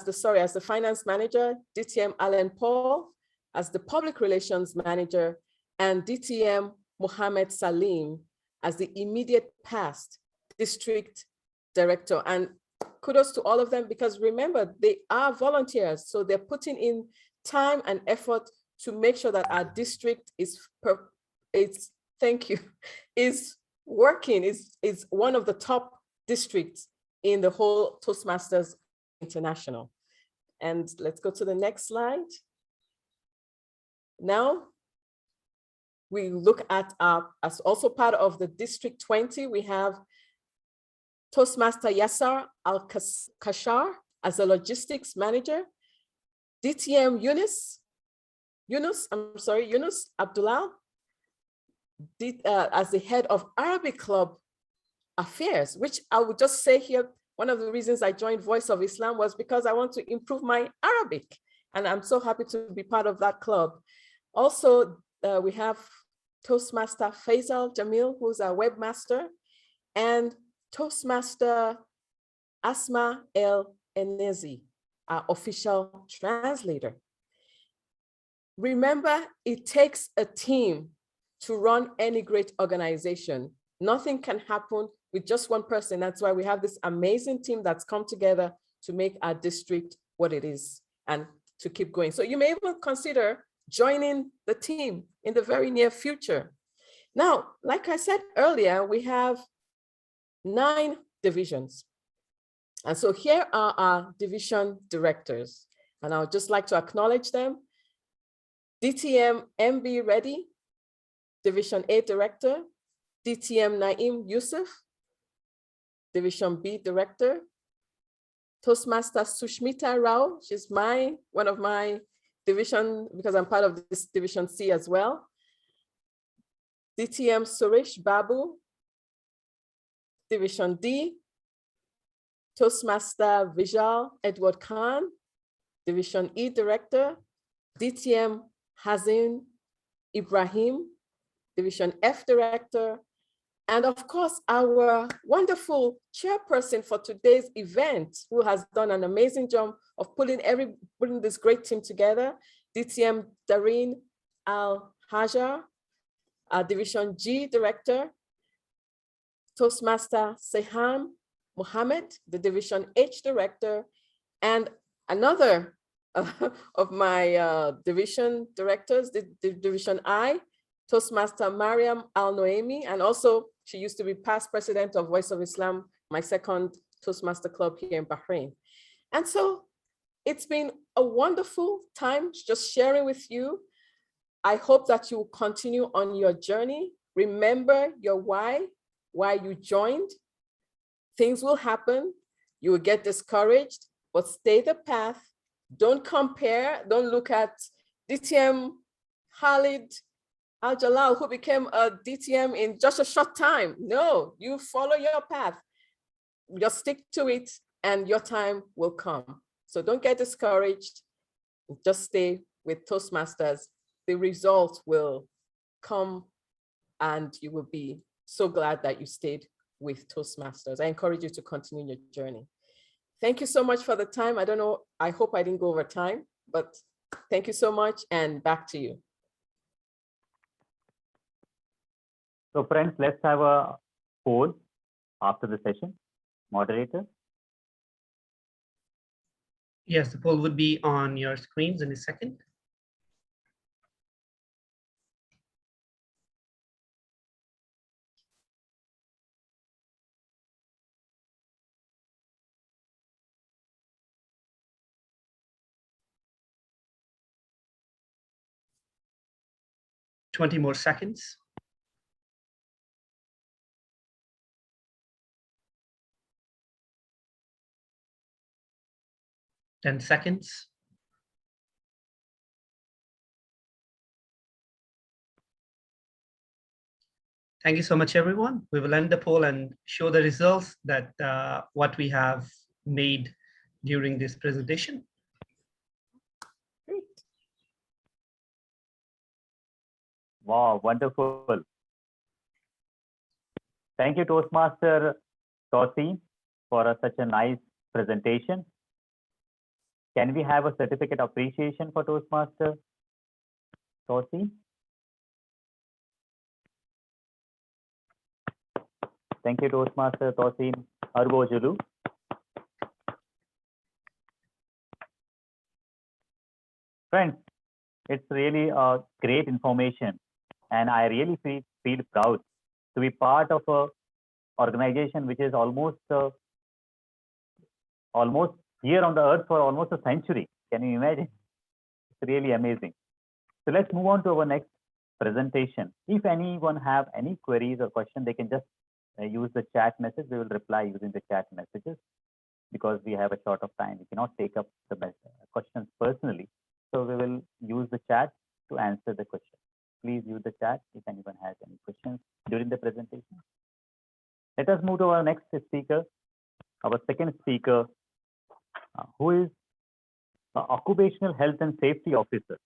the finance manager, Dtm Alan Paul as the public relations manager, and Dtm Mohammed Salim as the immediate past district director. And kudos to all of them, because remember, they are volunteers, so they're putting in time and effort to make sure that our district is working, is one of the top districts in the whole Toastmasters International. And let's go to the next slide. Now, we look at as also part of the District 20, we have Toastmaster Yasser Al-Kashar as a logistics manager, Dtm Yunus Abdullah as the head of Arabic Club Affairs, which I would just say here, one of the reasons I joined Voice of Islam was because I want to improve my Arabic. And I'm so happy to be part of that club. Also, we have Toastmaster Faisal Jamil, who's our webmaster, and Toastmaster Asma El Enezi, our official translator. Remember, it takes a team to run any great organization. Nothing can happen with just one person. That's why we have this amazing team that's come together to make our district what it is and to keep going. So you may even consider joining the team in the very near future. Now, like I said earlier, we have 9 divisions. And so here are our division directors. And I would just like to acknowledge them. Dtm MB Reddy, Division A Director. Dtm Naim Yusuf, Division B Director. Toastmaster Sushmita Rao, she's one of my division, because I'm part of this Division C as well. Dtm Suresh Babu, Division D. Toastmaster Vijal Edward Khan, Division E Director. Dtm Hazin Ibrahim, Division F Director, and of course, our wonderful chairperson for today's event, who has done an amazing job of putting this great team together, DTM Dareen Hajer, our Division G Director, Toastmaster Seham Mohammed, the Division H Director, and another of my division directors, the Division I, Toastmaster Mariam Al-Noemi, and also she used to be past president of Voice of Islam, my second Toastmaster club here in Bahrain. And so it's been a wonderful time just sharing with you. I hope that you will continue on your journey. Remember your why you joined. Things will happen. You will get discouraged, but stay the path. Don't compare. Don't look at DTM Khalid Al-Jalal, who became a DTM in just a short time. No, you follow your path. Just stick to it and your time will come. So don't get discouraged. Just stay with Toastmasters. The result will come and you will be so glad that you stayed with Toastmasters. I encourage you to continue your journey. Thank you so much for the time. I don't know, I hope I didn't go over time, but thank you so much and back to you. So friends, let's have a poll after the session. Moderator. Yes, the poll would be on your screens in a second. Twenty more seconds. 10 seconds. Thank you so much, everyone. We will end the poll and show the results that what we have made during this presentation. Wow, wonderful. Thank you, Toastmaster Tosi, for such a nice presentation. Can we have a certificate appreciation for Toastmaster Tosi? Thank you, Toastmaster Tosi Arbojulu. Friends, it's really a great information, and I really feel proud to be part of a organization which is almost here on the earth for almost a century. Can you imagine? It's really amazing. So let's move on to our next presentation. If anyone have any queries or questions, they can just use the chat message. We will reply using the chat messages because we have a short of time. We cannot take up the questions personally. So we will use the chat to answer the question. Please use the chat if anyone has any questions during the presentation. Let us move to our next speaker, our second speaker, who is an occupational health and safety officer.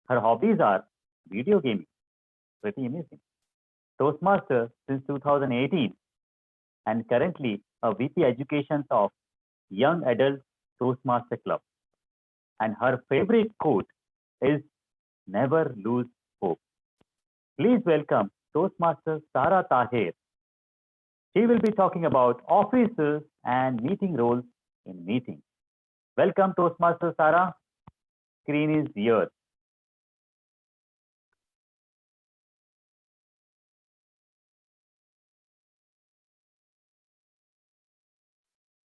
Her hobbies are video gaming. Pretty amazing. Toastmaster since 2018 and currently a VP Education of Young Adult Toastmaster Club. And her favorite quote is never lose hope. Please welcome Toastmaster Sara Taher. She will be talking about officers and meeting roles in meetings. Welcome, Toastmaster Sara. Screen is yours.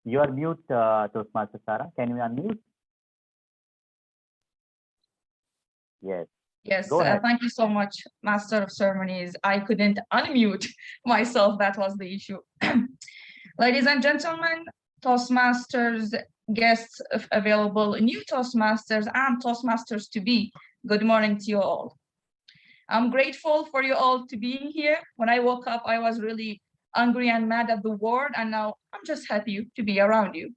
You are mute, Toastmaster Sara. Can you unmute? Yes. Yes, Go ahead. thank you so much, Master of Ceremonies. I couldn't unmute myself. That was the issue. Ladies and gentlemen, Toastmasters, guests available, new Toastmasters and Toastmasters to be, good morning to you all. I'm grateful for you all to being here. When I woke up, I was really angry and mad at the world, and now I'm just happy to be around you.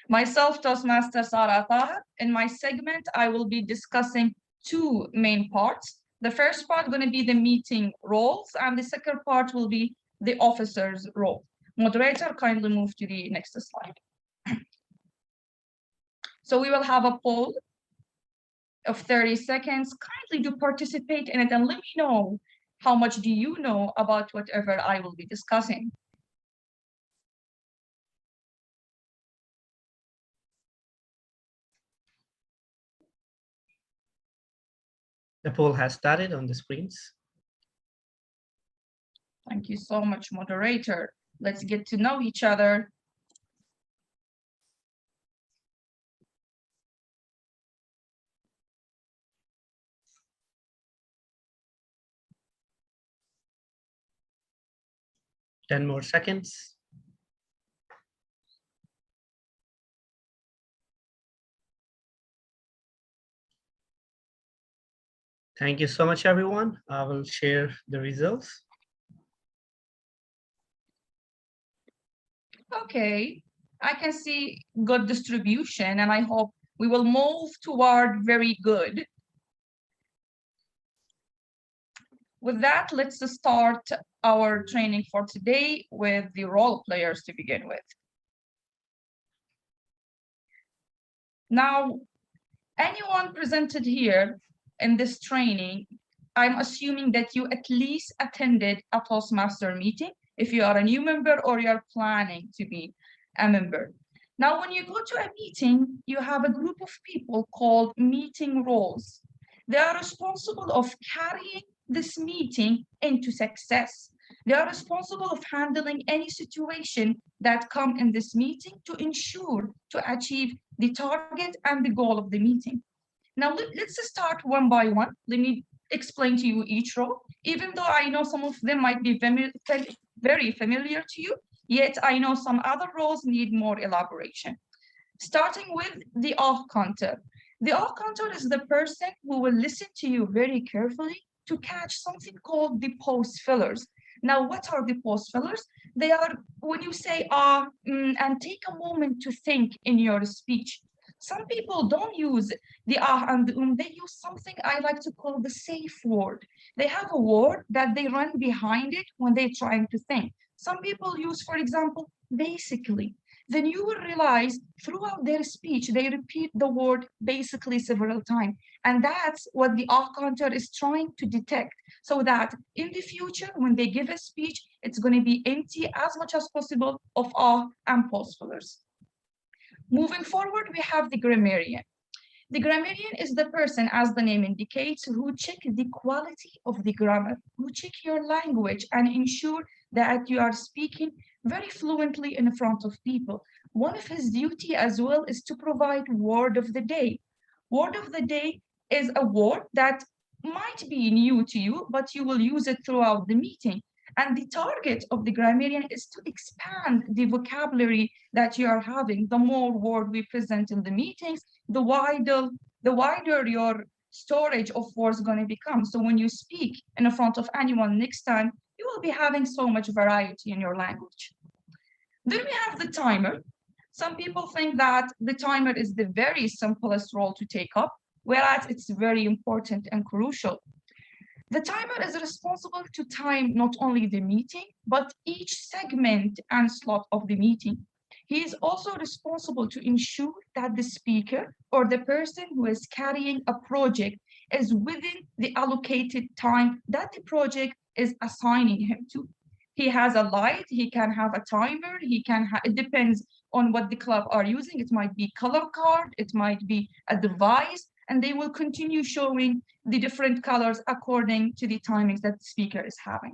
Myself, Toastmaster Sara Taher. In my segment, I will be discussing two main parts. The first part going to be the meeting roles, and the second part will be the officer's role. Moderator, kindly move to the next slide. So we will have a poll of 30 seconds. Kindly do participate in it and let me know how much do you know about whatever I will be discussing. The poll has started on the screens. Thank you so much, moderator. Let's get to know each other. Ten more seconds. Thank you so much, everyone. I will share the results. Okay, I can see good distribution, and I hope we will move toward very good. With that, let's start our training for today with the role players to begin with. Now, anyone presented here in this training, I'm assuming that you at least attended a Toastmaster meeting if you are a new member or you're planning to be a member. Now, when you go to a meeting, you have a group of people called meeting roles. They are responsible of carrying this meeting into success. They are responsible of handling any situation that come in this meeting to ensure to achieve the target and the goal of the meeting. Now, let's start one by one. Let me explain to you each role. Even though I know some of them might be very familiar to you, yet I know some other roles need more elaboration. Starting with the off counter. The off counter is the person who will listen to you very carefully to catch something called the pause fillers. Now, what are the pause fillers? They are when you say and take a moment to think in your speech. Some people don't use the and the they use something I like to call the safe word. They have a word that they run behind it when they're trying to think. Some people use, for example, basically. Then you will realize throughout their speech, they repeat the word basically several times. And that's what the off counter is trying to detect, so that in the future, when they give a speech, it's going to be empty as much as possible of off and pause fillers. Moving forward, we have the grammarian. The grammarian is the person, as the name indicates, who check the quality of the grammar, who check your language and ensure that you are speaking very fluently in front of people. One of his duty as well is to provide word of the day. Word of the day is a word that might be new to you, but you will use it throughout the meeting. And the target of the grammarian is to expand the vocabulary that you are having. The more word we present in the meetings, the wider your storage of words going to become. So when you speak in front of anyone next time, you will be having so much variety in your language. Then we have the timer. Some people think that the timer is the very simplest role to take up, whereas it's very important and crucial. The timer is responsible to time not only the meeting, but each segment and slot of the meeting. He is also responsible to ensure that the speaker or the person who is carrying a project is within the allocated time that the project is assigning him to. He has a light, he can have a timer, it depends on what the club are using. It might be color card, it might be a device, and they will continue showing the different colors according to the timings that the speaker is having.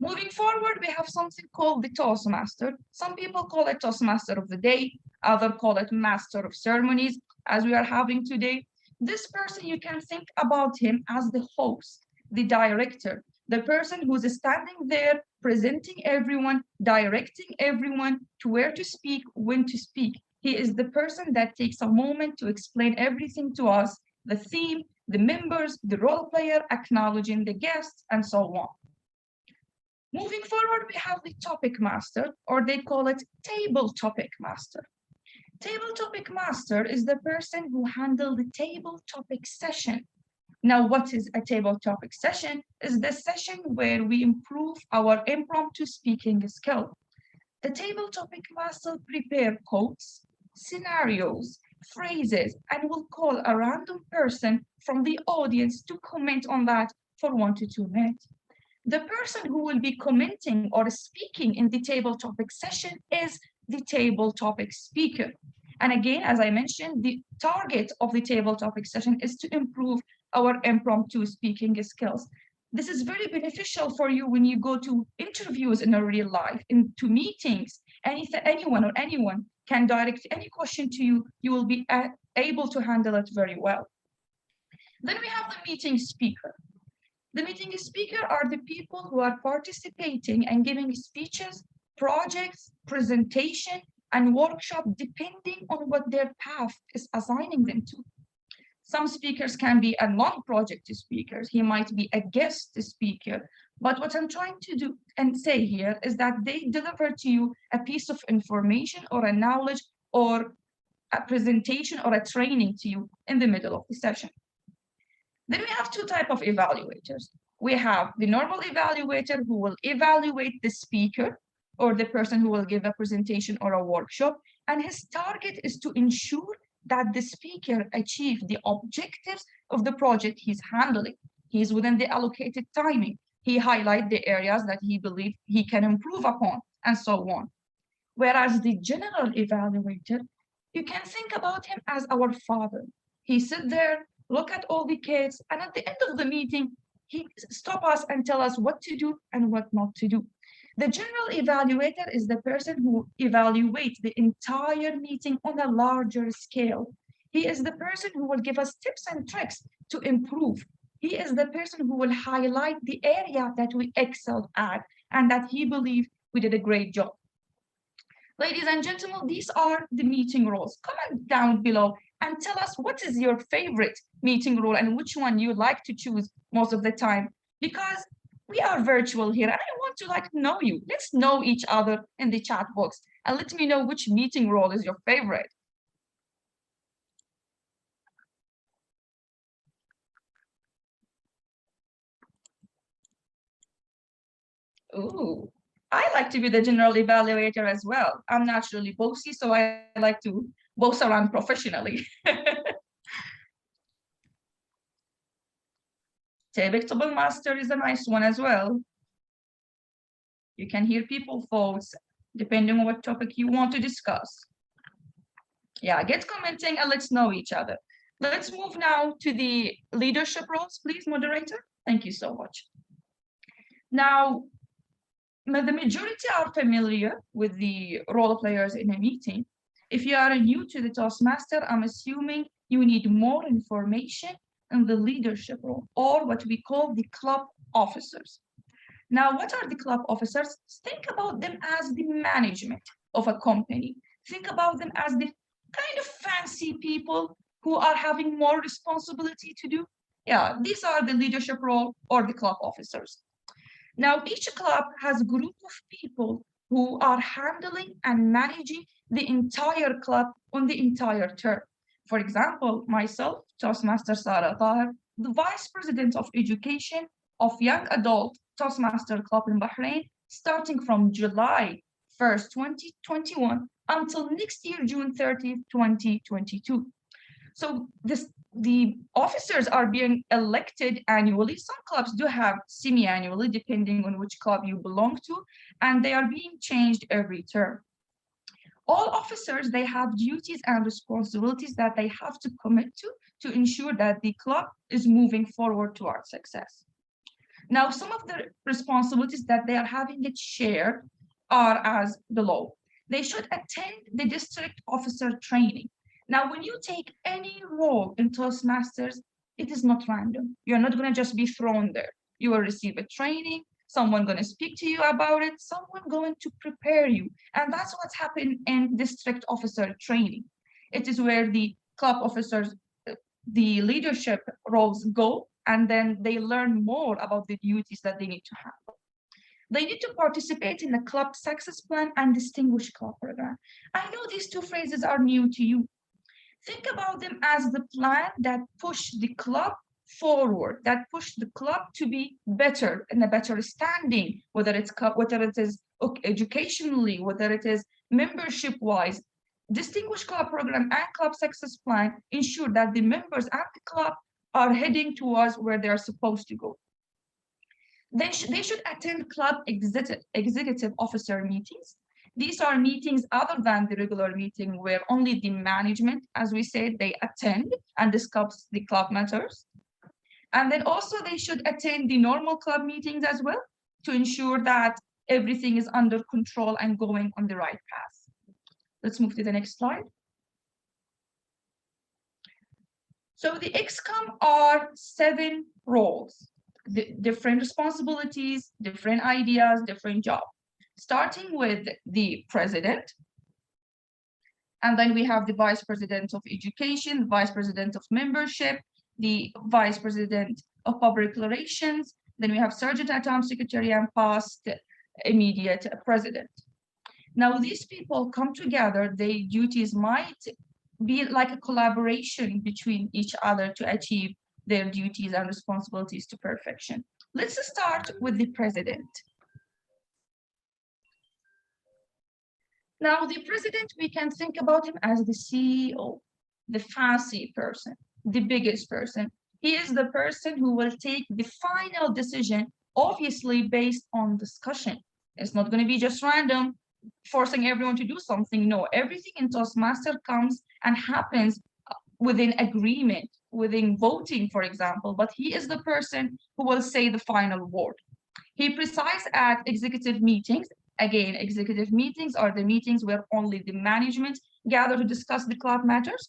Moving forward, we have something called the Toastmaster. Some people call it Toastmaster of the Day, others call it Master of Ceremonies, as we are having today. This person, you can think about him as the host, the director, the person who's standing there, presenting everyone, directing everyone to where to speak, when to speak. He is the person that takes a moment to explain everything to us, the theme, the members, the role player, acknowledging the guests, and so on. Moving forward, we have the topic master, or they call it table topic master. Table topic master is the person who handles the table topic session. Now, what is a table topic session? Is the session where we improve our impromptu speaking skill. The table topic master prepare quotes, scenarios, phrases, and will call a random person from the audience to comment on that for 1 to 2 minutes. The person who will be commenting or speaking in the table topic session is the table topic speaker. And again, as I mentioned, the target of the table topic session is to improve our impromptu speaking skills. This is very beneficial for you when you go to interviews in a real life, into meetings. Anyone can direct any question to you. You will be able to handle it very well. Then we have the meeting speaker. The meeting speaker are the people who are participating and giving speeches, projects, presentation, and workshop depending on what their path is assigning them to. Some speakers can be a non-project speakers. He might be a guest speaker. But what I'm trying to do and say here is that they deliver to you a piece of information or a knowledge or a presentation or a training to you in the middle of the session. Then we have 2 types of evaluators. We have the normal evaluator who will evaluate the speaker or the person who will give a presentation or a workshop. And his target is to ensure that the speaker achieve the objectives of the project he's handling. He's within the allocated timing. He highlights the areas that he believes he can improve upon, and so on. Whereas the general evaluator, you can think about him as our father. He sit there, look at all the kids, and at the end of the meeting, he stop us and tell us what to do and what not to do. The general evaluator is the person who evaluates the entire meeting on a larger scale. He is the person who will give us tips and tricks to improve. He is the person who will highlight the area that we excelled at and that he believes we did a great job. Ladies and gentlemen, these are the meeting roles. Comment down below and tell us what is your favorite meeting role and which one you like to choose most of the time, because we are virtual here and I want to know you. Let's know each other in the chat box and let me know which meeting role is your favorite. Ooh, I like to be the general evaluator as well. I'm naturally bossy, so I like to boss around professionally. Table master is a nice one as well. You can hear people's thoughts depending on what topic you want to discuss. Yeah, get commenting and let's know each other. Let's move now to the leadership roles, please, moderator. Thank you so much. Now, the majority are familiar with the role players in a meeting. If you are new to the Toastmaster, I'm assuming you need more information in the leadership role, or what we call the club officers. Now, what are the club officers? Think about them as the management of a company. Think about them as the kind of fancy people who are having more responsibility to do. Yeah, these are the leadership role or the club officers. Now, each club has a group of people who are handling and managing the entire club on the entire term. For example, myself, Toastmaster Sara Hajer, the Vice President of Education of Young Adult Toastmaster Club in Bahrain, starting from July 1st, 2021 until next year, June 30th, 2022. So the officers are being elected annually. Some clubs do have semi-annually, depending on which club you belong to, and they are being changed every term. All officers, they have duties and responsibilities that they have to commit to ensure that the club is moving forward towards success. Now, some of the responsibilities that they are having it shared are as below. They should attend the district officer training. Now, when you take any role in Toastmasters, it is not random. You're not going to just be thrown there. You will receive a training, someone going to speak to you about it, someone going to prepare you. And that's what's happened in district officer training. It is where the club officers, the leadership roles go, and then they learn more about the duties that they need to handle. They need to participate in the club success plan and distinguished club program. I know these two phrases are new to you. Think about them as the plan that push the club forward, that push the club to be better, in a better standing, whether it is educationally, whether it is membership wise. Distinguished club program and club success plan ensure that the members and the club are heading towards where they are supposed to go. They should attend club executive officer meetings. These are meetings other than the regular meeting where only the management, as we said, they attend and discuss the club matters. And then also they should attend the normal club meetings as well to ensure that everything is under control and going on the right path. Let's move to the next slide. So the XCOM are 7 roles, different responsibilities, different ideas, different jobs, starting with the president. And then we have the vice president of education, vice president of membership, the vice president of public relations. Then we have sergeant at arms secretary and past immediate president. Now, these people come together, their duties might be like a collaboration between each other to achieve their duties and responsibilities to perfection. Let's start with the president. Now, the president, we can think about him as the CEO, the fancy person, the biggest person. He is the person who will take the final decision, obviously based on discussion. It's not going to be just random, forcing everyone to do something. No, everything in Toastmaster comes and happens within agreement, within voting, for example, but he is the person who will say the final word. He presides at executive meetings. Again, executive meetings are the meetings where only the management gather to discuss the club matters.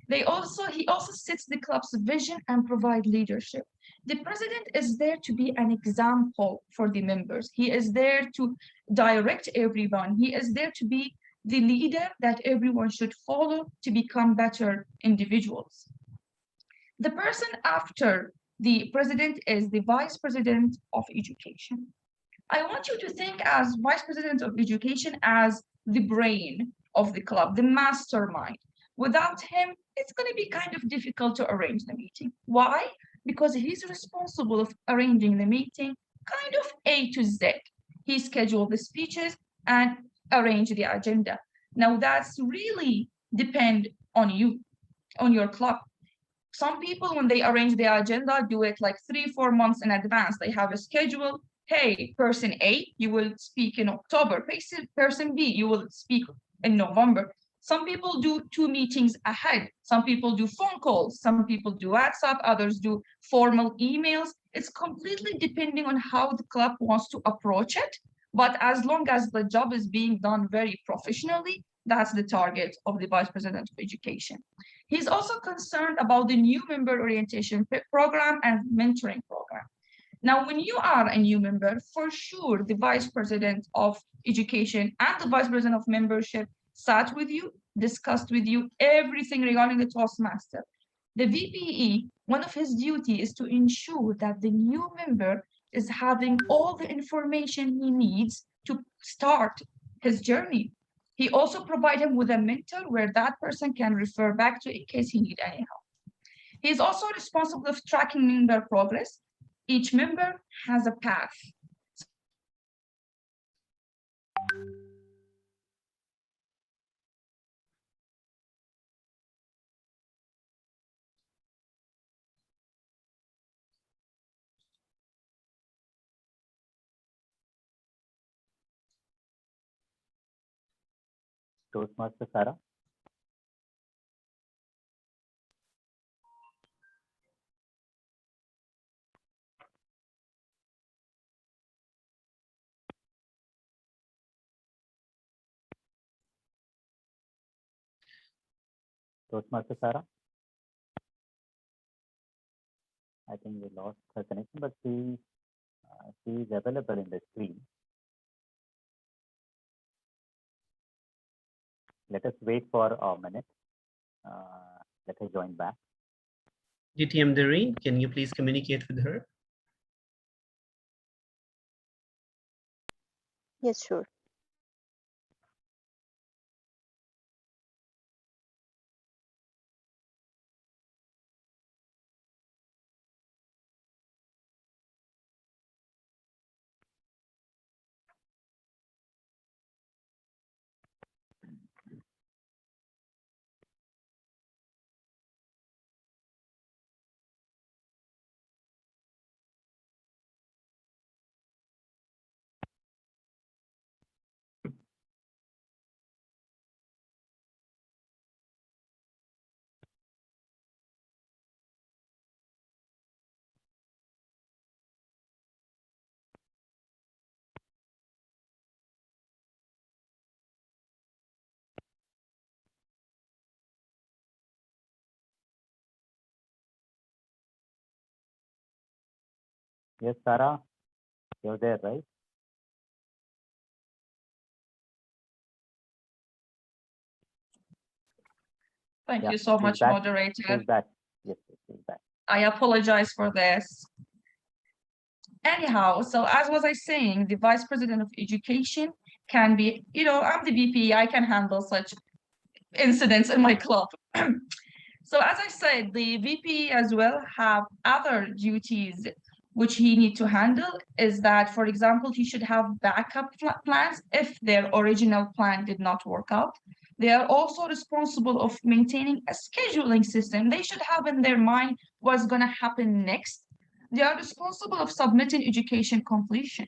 He also sets the club's vision and provide leadership. The president is there to be an example for the members. He is there to direct everyone. He is there to be the leader that everyone should follow to become better individuals. The person after the president is the vice president of education. I want you to think as vice president of education as the brain of the club, the mastermind. Without him, it's going to be kind of difficult to arrange the meeting. Why? Because he's responsible of arranging the meeting kind of A to Z. He scheduled the speeches and arrange the agenda. Now that's really depend on you, on your club. Some people, when they arrange the agenda, do it like 3-4 months in advance. They have a schedule. Hey, person A, you will speak in October. Person B, you will speak in November. Some people do 2 meetings ahead. Some people do phone calls. Some people do WhatsApp. Others do formal emails. It's completely depending on how the club wants to approach it. But as long as the job is being done very professionally, that's the target of the vice president of education. He's also concerned about the new member orientation program and mentoring program. Now, when you are a new member, for sure, the vice president of education and the vice president of membership sat with you, discussed with you everything regarding the Toastmaster. The VPE, one of his duties is to ensure that the new member is having all the information he needs to start his journey. He also provides him with a mentor where that person can refer back to in case he needs any help. He is also responsible of tracking member progress. Each member has a path. Toastmaster Sarah. Toastmaster Sarah. I think we lost her connection, but she is available in the screen. Let us wait for a minute. Let her join back. Dtm Dareen, can you please communicate with her? Yes, sure. Yes, Sarah, you're there, right? Thank Yeah, you so she's much, back. moderator. She's back. Yes, she's back. I apologize for this. Anyhow, so as was I saying, the Vice President of Education can be, I'm the VP, I can handle such incidents in my club. So as I said, the VP as well have other duties which he need to handle is that, for example, he should have backup plans if their original plan did not work out. They are also responsible of maintaining a scheduling system. They should have in their mind what's going to happen next. They are responsible of submitting education completion.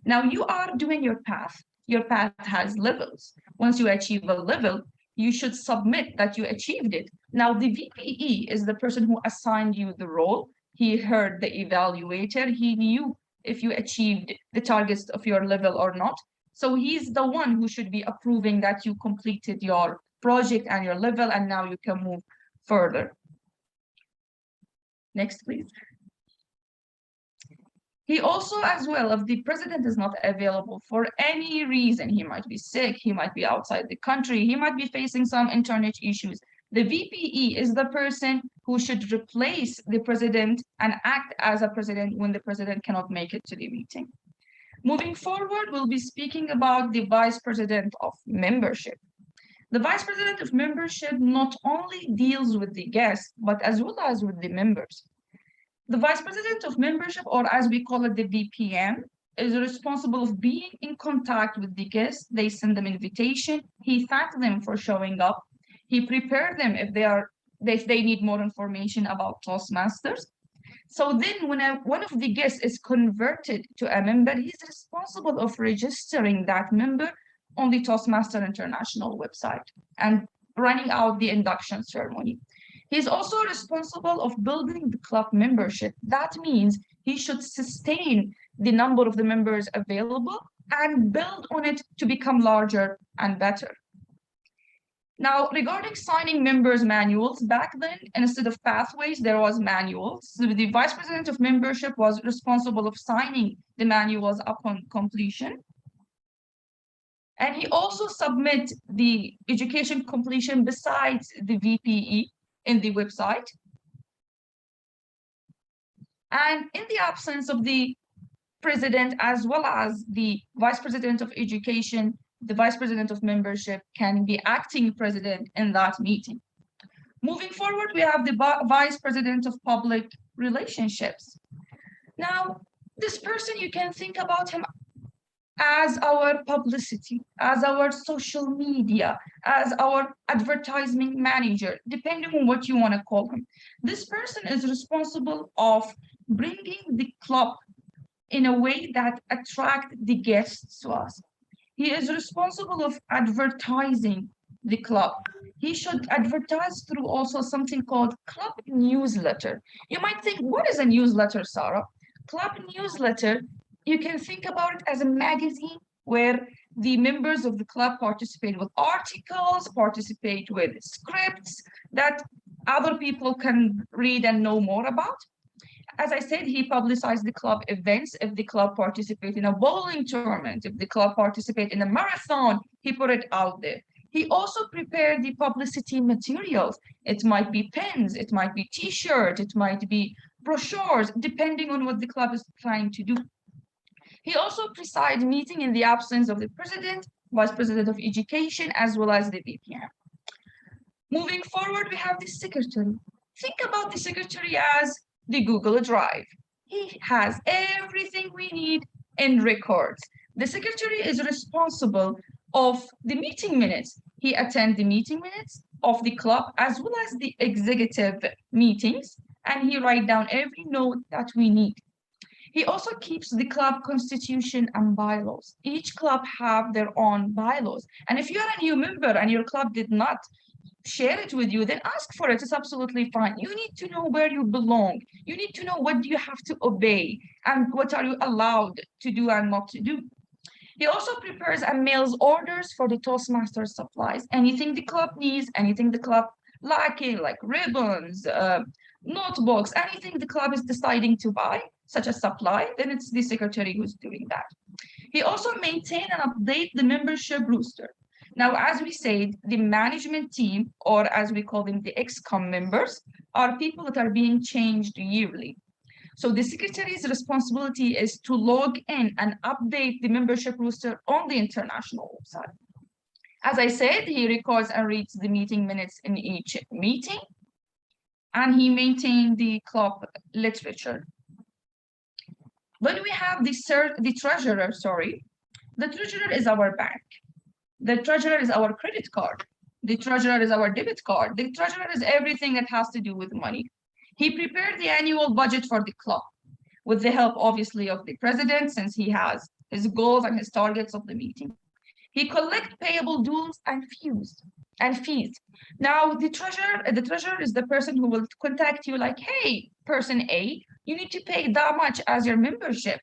Now you are doing your path. Your path has levels. Once you achieve a level, you should submit that you achieved it. Now the VPE is the person who assigned you the role. He heard the evaluator. He knew if you achieved the targets of your level or not. So he's the one who should be approving that you completed your project and your level, and now you can move further. Next, please. He also, as well, if the president is not available for any reason, he might be sick, he might be outside the country, he might be facing some internet issues. The VPE is the person who should replace the president and act as a president when the president cannot make it to the meeting. Moving forward, we'll be speaking about the vice president of membership. The vice president of membership not only deals with the guests, but as well as with the members. The vice president of membership, or as we call it, the Dpm, is responsible of being in contact with the guests. They send them invitation. He thanks them for showing up. He prepared them if they need more information about Toastmasters. So then when one of the guests is converted to a member, he's responsible of registering that member on the Toastmaster International website and running out the induction ceremony. He's also responsible of building the club membership. That means he should sustain the number of the members available and build on it to become larger and better. Now, regarding signing members' manuals, back then, instead of pathways, there was manuals. So the vice president of membership was responsible of signing the manuals upon completion. And he also submit the education completion besides the VPE in the website. And in the absence of the president, as well as the vice president of education, the vice president of membership can be acting president in that meeting. Moving forward, we have the vice president of public relationships. Now, this person, you can think about him as our publicity, as our social media, as our advertising manager, depending on what you want to call him. This person is responsible of bringing the club in a way that attract the guests to us. He is responsible of advertising the club. He should advertise through also something called club newsletter. You might think, what is a newsletter, Sarah? Club newsletter, you can think about it as a magazine where the members of the club participate with articles, participate with scripts that other people can read and know more about. As I said, he publicized the club events. If the club participate in a bowling tournament, if the club participate in a marathon, he put it out there. He also prepared the publicity materials. It might be pens, it might be t-shirts, it might be brochures, depending on what the club is trying to do. He also presides meeting in the absence of the president, vice president of education, as well as the Dpm. Moving forward, we have the secretary. Think about the secretary as the Google Drive. He has everything we need in records. The secretary is responsible of the meeting minutes. He attends the meeting minutes of the club as well as the executive meetings, and he writes down every note that we need. He also keeps the club constitution and bylaws. Each club have their own bylaws. And if you're a new member and your club did not share it with you, then ask for it. It's absolutely fine. You need to know where you belong. You need to know what do you have to obey and what are you allowed to do and not to do. He also prepares and mails orders for the Toastmasters supplies. Anything the club needs, anything the club lacking, like ribbons, notebooks, anything the club is deciding to buy. such as supply, then it's the secretary who's doing that. He also maintain and update the membership roster. Now, as we said, the management team, or as we call them, the XCOM members, are people that are being changed yearly. So the secretary's responsibility is to log in and update the membership roster on the international website. As I said, he records and reads the meeting minutes in each meeting, and he maintains the club literature. When we have the treasurer, the treasurer is our bank. The treasurer is our credit card. The treasurer is our debit card. The treasurer is everything that has to do with money. He prepared the annual budget for the club with the help, obviously, of the president, since he has his goals and his targets of the meeting. He collects payable dues and fees. Now, the treasurer is the person who will contact you like, hey, person A, you need to pay that much as your membership.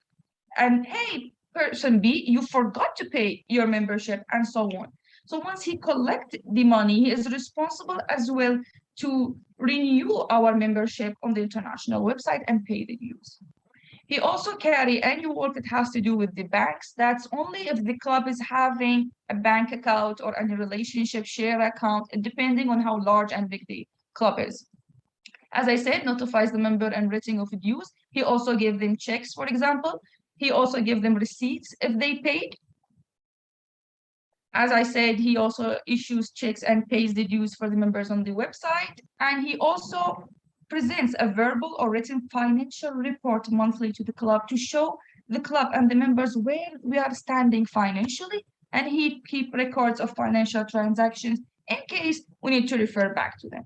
And hey, person B, you forgot to pay your membership, and so on. So once he collects the money, he is responsible as well to renew our membership on the international website and pay the dues. He also carry any work that has to do with the banks. That's only if the club is having a bank account or any relationship share account, depending on how large and big the club is. As I said, notifies the member and writing of dues. He also gives them checks, for example. He also gives them receipts if they paid. As I said, he also issues checks and pays the dues for the members on the website. And he also presents a verbal or written financial report monthly to the club to show the club and the members where we are standing financially. And he keeps records of financial transactions in case we need to refer back to them.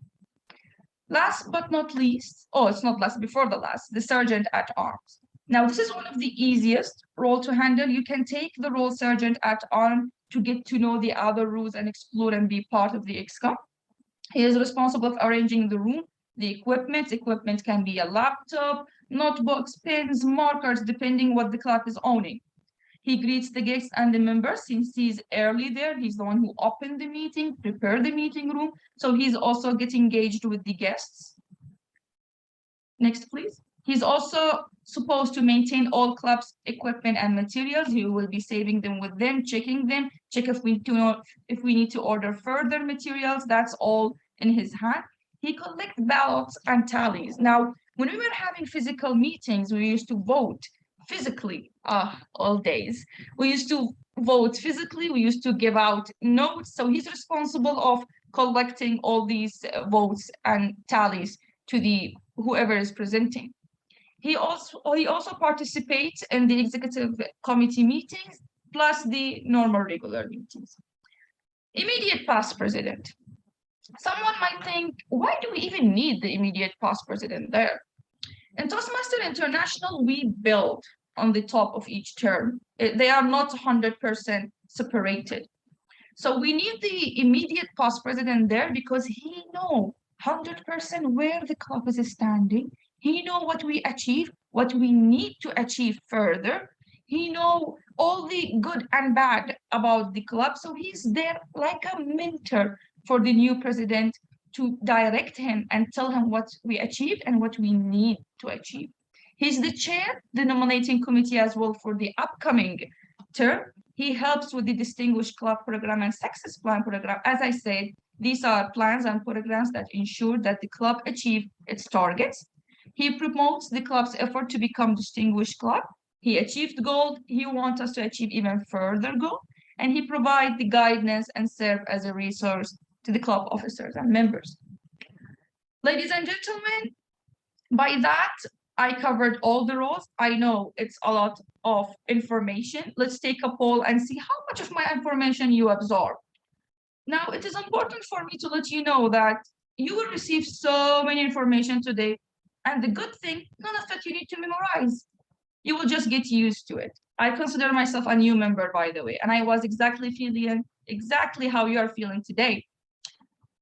Last but not least, it's not last, before the last, the sergeant at arms. Now, this is one of the easiest role to handle. You can take the role sergeant at arms to get to know the other rules and explore and be part of the XCOM. He is responsible for arranging the room, the equipment. Equipment can be a laptop, notebooks, pens, markers, depending what the club is owning. He greets the guests and the members. Since he's early there, he's the one who opened the meeting, prepared the meeting room. So he's also getting engaged with the guests. Next, please. He's also supposed to maintain all club's equipment and materials. He will be saving them with them, checking them, check if we need to order further materials. That's all in his hand. He collects ballots and tallies. Now, when we were having physical meetings, we used to vote physically all days. We used to vote physically. We used to give out notes. So he's responsible of collecting all these votes and tallies to the whoever is presenting. He also participates in the executive committee meetings, plus the normal regular meetings. Immediate past president. Someone might think, why do we even need the immediate past president there? In Toastmaster International, we build on the top of each term. They are not 100% separated. So we need the immediate past president there because he knows 100% where the club is standing. He knows what we achieve, what we need to achieve further. He knows all the good and bad about the club. So he's there like a mentor for the new president to direct him and tell him what we achieved and what we need to achieve. He's the chair, the nominating committee as well for the upcoming term. He helps with the Distinguished Club Program and Success Plan Program. As I said, these are plans and programs that ensure that the club achieves its targets. He promotes the club's effort to become Distinguished Club. He achieved gold. He wants us to achieve even further goal. And he provides the guidance and serve as a resource to the club officers and members. Ladies and gentlemen, by that, I covered all the roles. I know it's a lot of information. Let's take a poll and see how much of my information you absorb. Now, it is important for me to let you know that you will receive so many information today. And the good thing, none of it you need to memorize. You will just get used to it. I consider myself a new member, by the way, and I was feeling exactly how you are feeling today.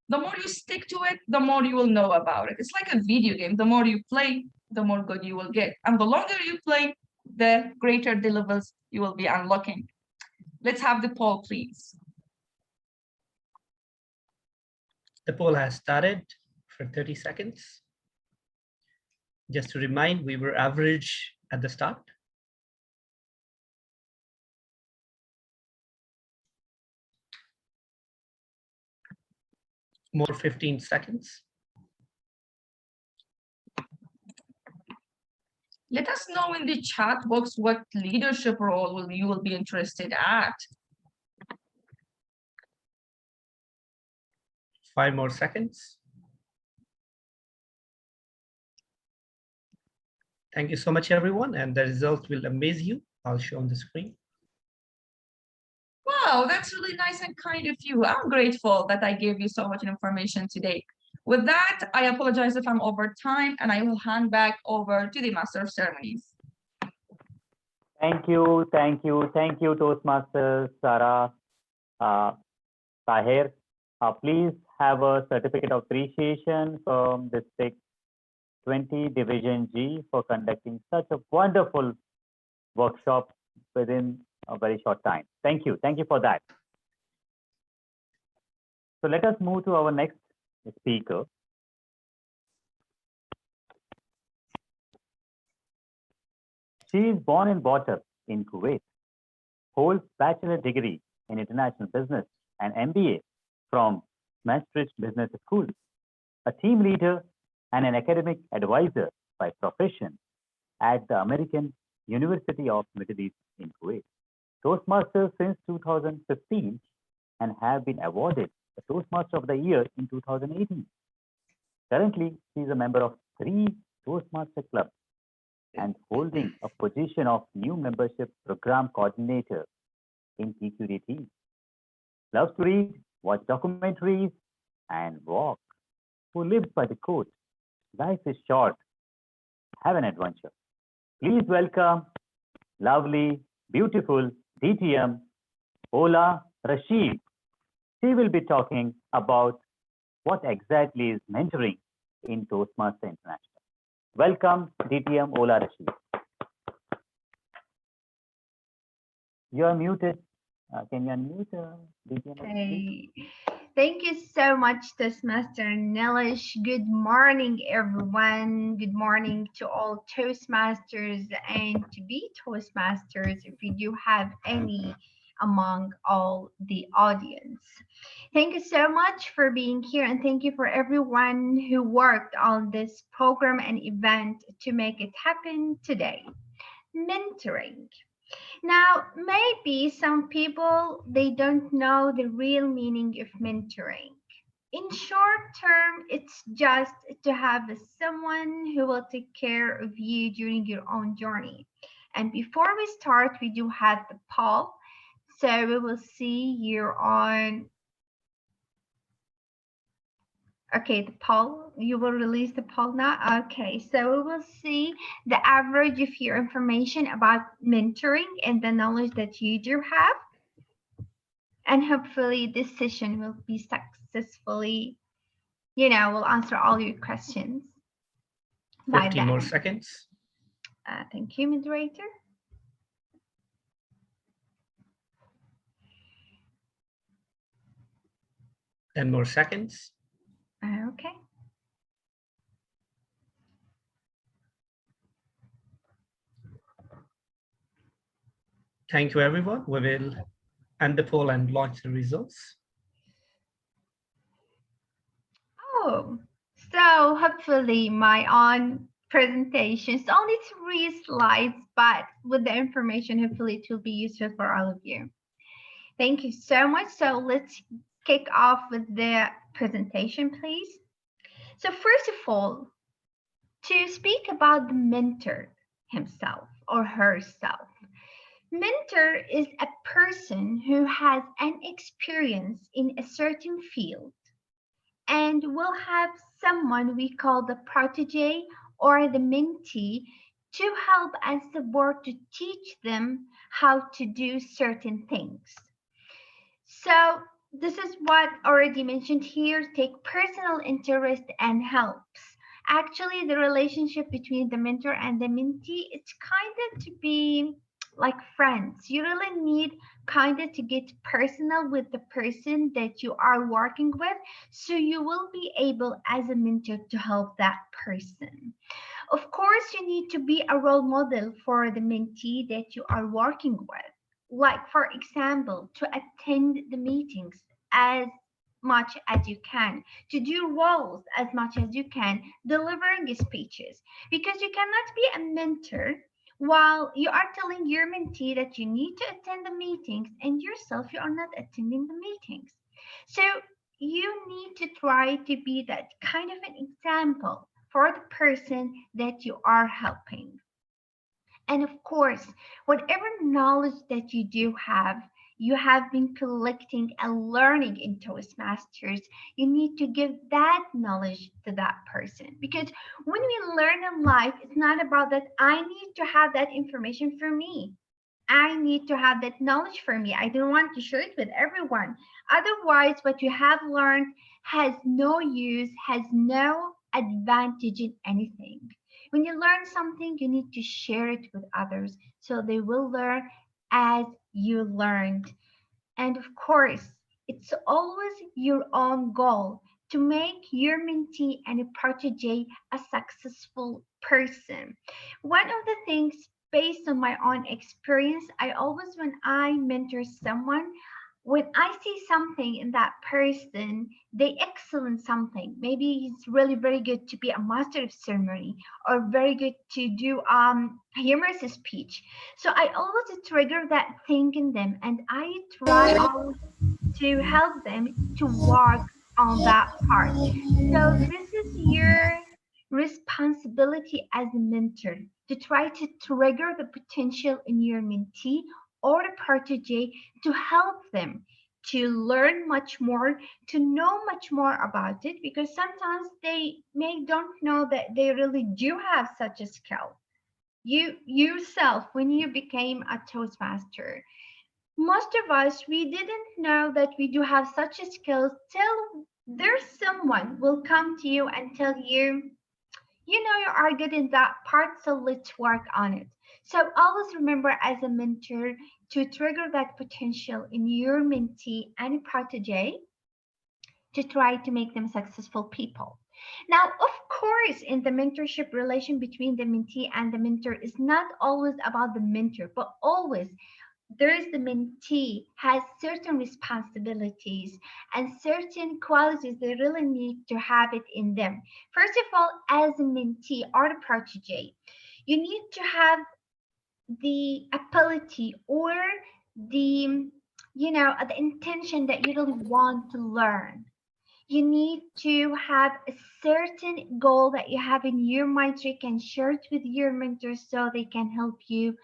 The more you stick to it, the more you will know about it. It's like a video game. The more you play, the more good you will get. And the longer you play, the greater the levels you will be unlocking. Let's have the poll, please. The poll has started for 30 seconds. Just to remind, we were average at the start. More 15 seconds. Let us know in the chat box what leadership role you will be interested at. 5 more seconds. Thank you so much, everyone, and the results will amaze you. I'll show on the screen. Wow, that's really nice and kind of you. I'm grateful that I gave you so much information today. With that, I apologize if I'm over time, and I will hand back over to the Master of Ceremonies. Thank you, Toastmasters, Sarah, Hajer. Please have a certificate of appreciation from District 20 Division G for conducting such a wonderful workshop within a very short time. Thank you for that. So let us move to our next speaker. She is born and brought up in Kuwait, holds bachelor degree in international business and MBA from Maastricht Business School, a team leader and an academic advisor by profession at the American University of Middle East in Kuwait. Toastmasters since 2015 and have been awarded the Toastmaster of the Year in 2018. Currently, she is a member of 3 Toastmaster clubs and holding a position of new membership program coordinator in TQDT. Loves to read, watch documentaries, and walk. Who lives by the quote, life is short, have an adventure. Please welcome lovely, beautiful DTM, Ola Rashid. She will be talking about what exactly is mentoring in Toastmaster International. Welcome, DTM Ola Rashid. You are muted. Can you unmute, DTM? Hey, thank you so much, Toastmaster Nelish. Good morning, everyone. Good morning to all Toastmasters and to be Toastmasters if you do have any among all the audience. Thank you so much for being here, and thank you for everyone who worked on this program and event to make it happen today. Mentoring. Now, maybe some people, they don't know the real meaning of mentoring. In short term, it's just to have someone who will take care of you during your own journey. And before we start, we do have the poll. So we will see here on, okay, the poll, you will release the poll now. Okay, so we will see the average of your information about mentoring and the knowledge that you do have. And hopefully this session will be successfully, we'll answer all your questions. 50 more seconds. Thank you, moderator. Ten more seconds. Okay. Thank you, everyone. We will end the poll and launch the results. Oh, so hopefully my own presentation is only 3 slides, but with the information, hopefully it will be useful for all of you. Thank you so much. So let's kick off with the presentation, please. So first of all, to speak about the mentor himself or herself. Mentor is a person who has an experience in a certain field and will have someone we call the protege or the mentee to help and support to teach them how to do certain things. So this is what already mentioned here, take personal interest and helps. Actually, the relationship between the mentor and the mentee, it's kind of to be like friends. You really need kind of to get personal with the person that you are working with, so you will be able as a mentor to help that person. Of course, you need to be a role model for the mentee that you are working with. Like, for example, to attend the meetings as much as you can, to do roles as much as you can, delivering speeches, because you cannot be a mentor while you are telling your mentee that you need to attend the meetings and yourself you are not attending the meetings. So you need to try to be that kind of an example for the person that you are helping. And of course, whatever knowledge that you have been collecting and learning in Toastmasters, you need to give that knowledge to that person. Because when we learn in life, it's not about that I need to have that information for me. I need to have that knowledge for me. I don't want to share it with everyone. Otherwise, what you have learned has no use, has no advantage in anything. When you learn something, you need to share it with others so they will learn as you learned. And of course, it's always your own goal to make your mentee and a protege a successful person. One of the things based on my own experience, I always, when I mentor someone, when I see something in that person, they excel in something. Maybe he's really very good to be a master of ceremony or very good to do humorous speech. So I always trigger that thing in them, and I try always to help them to work on that part. So this is your responsibility as a mentor, to try to trigger the potential in your mentee or the protege, to help them to learn much more, to know much more about it, because sometimes they don't know that they really do have such a skill. You yourself, when you became a Toastmaster, most of us, we didn't know that we do have such a skill till there's someone will come to you and tell you, you know, you are good in that part, so let's work on it. So always remember as a mentor to trigger that potential in your mentee and protege to try to make them successful people. Now, of course, in the mentorship relation between the mentee and the mentor is not always about the mentor, but always there's the mentee has certain responsibilities and certain qualities they really need to have it in them. First of all, as a mentee or a protege, you need to have the ability or the, the intention that you really want to learn. You need to have a certain goal that you have in your mind so you can share it with your mentor so they can help you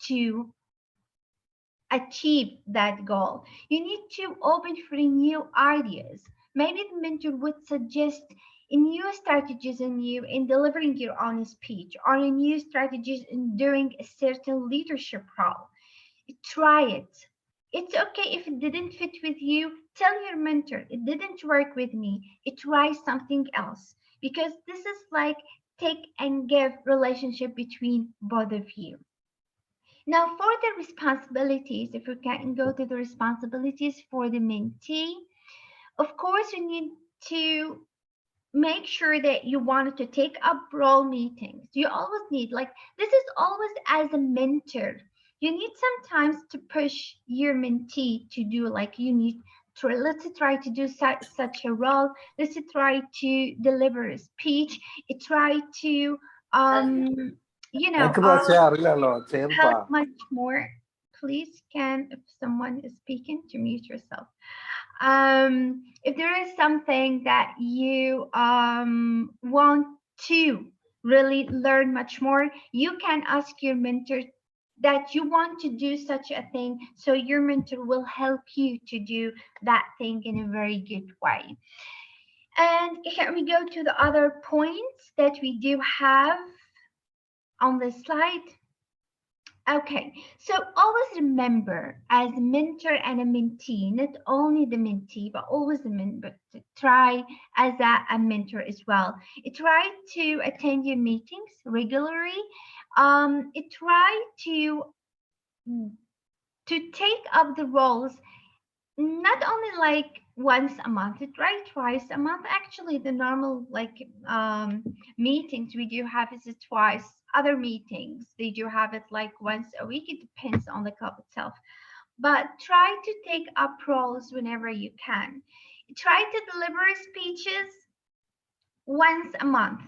to achieve that goal. You need to open for new ideas. Maybe the mentor would suggest new strategies in delivering your own speech or new strategies in doing a certain leadership role. Try it. It's okay if it didn't fit with you. Tell your mentor, it didn't work with me. Try something else, because this is like take and give relationship between both of you. Now, for the responsibilities, if we can go to the responsibilities for the mentee, of course, you need to make sure that you want to take up role meetings. You always need, like, this is always as a mentor. You need sometimes to push your mentee to do, like, you need to, let's try to do such a role. Let's try to deliver a speech. Try to, help much more. Please, if someone is speaking, to mute yourself. If there is something that you want to really learn much more, you can ask your mentor that you want to do such a thing, so your mentor will help you to do that thing in a very good way. And here we go to the other points that we do have on the slide. Okay, so always remember, as a mentor and a mentee, not only the mentee, but always the mentor, try as a mentor as well. Try to attend your meetings regularly. Try to to take up the roles, not only like once a month, try twice a month. Actually, the normal like meetings we do have is twice. Other meetings they do have it like once a week. It depends on the club itself. But try to take up roles whenever you can. Try to deliver speeches once a month.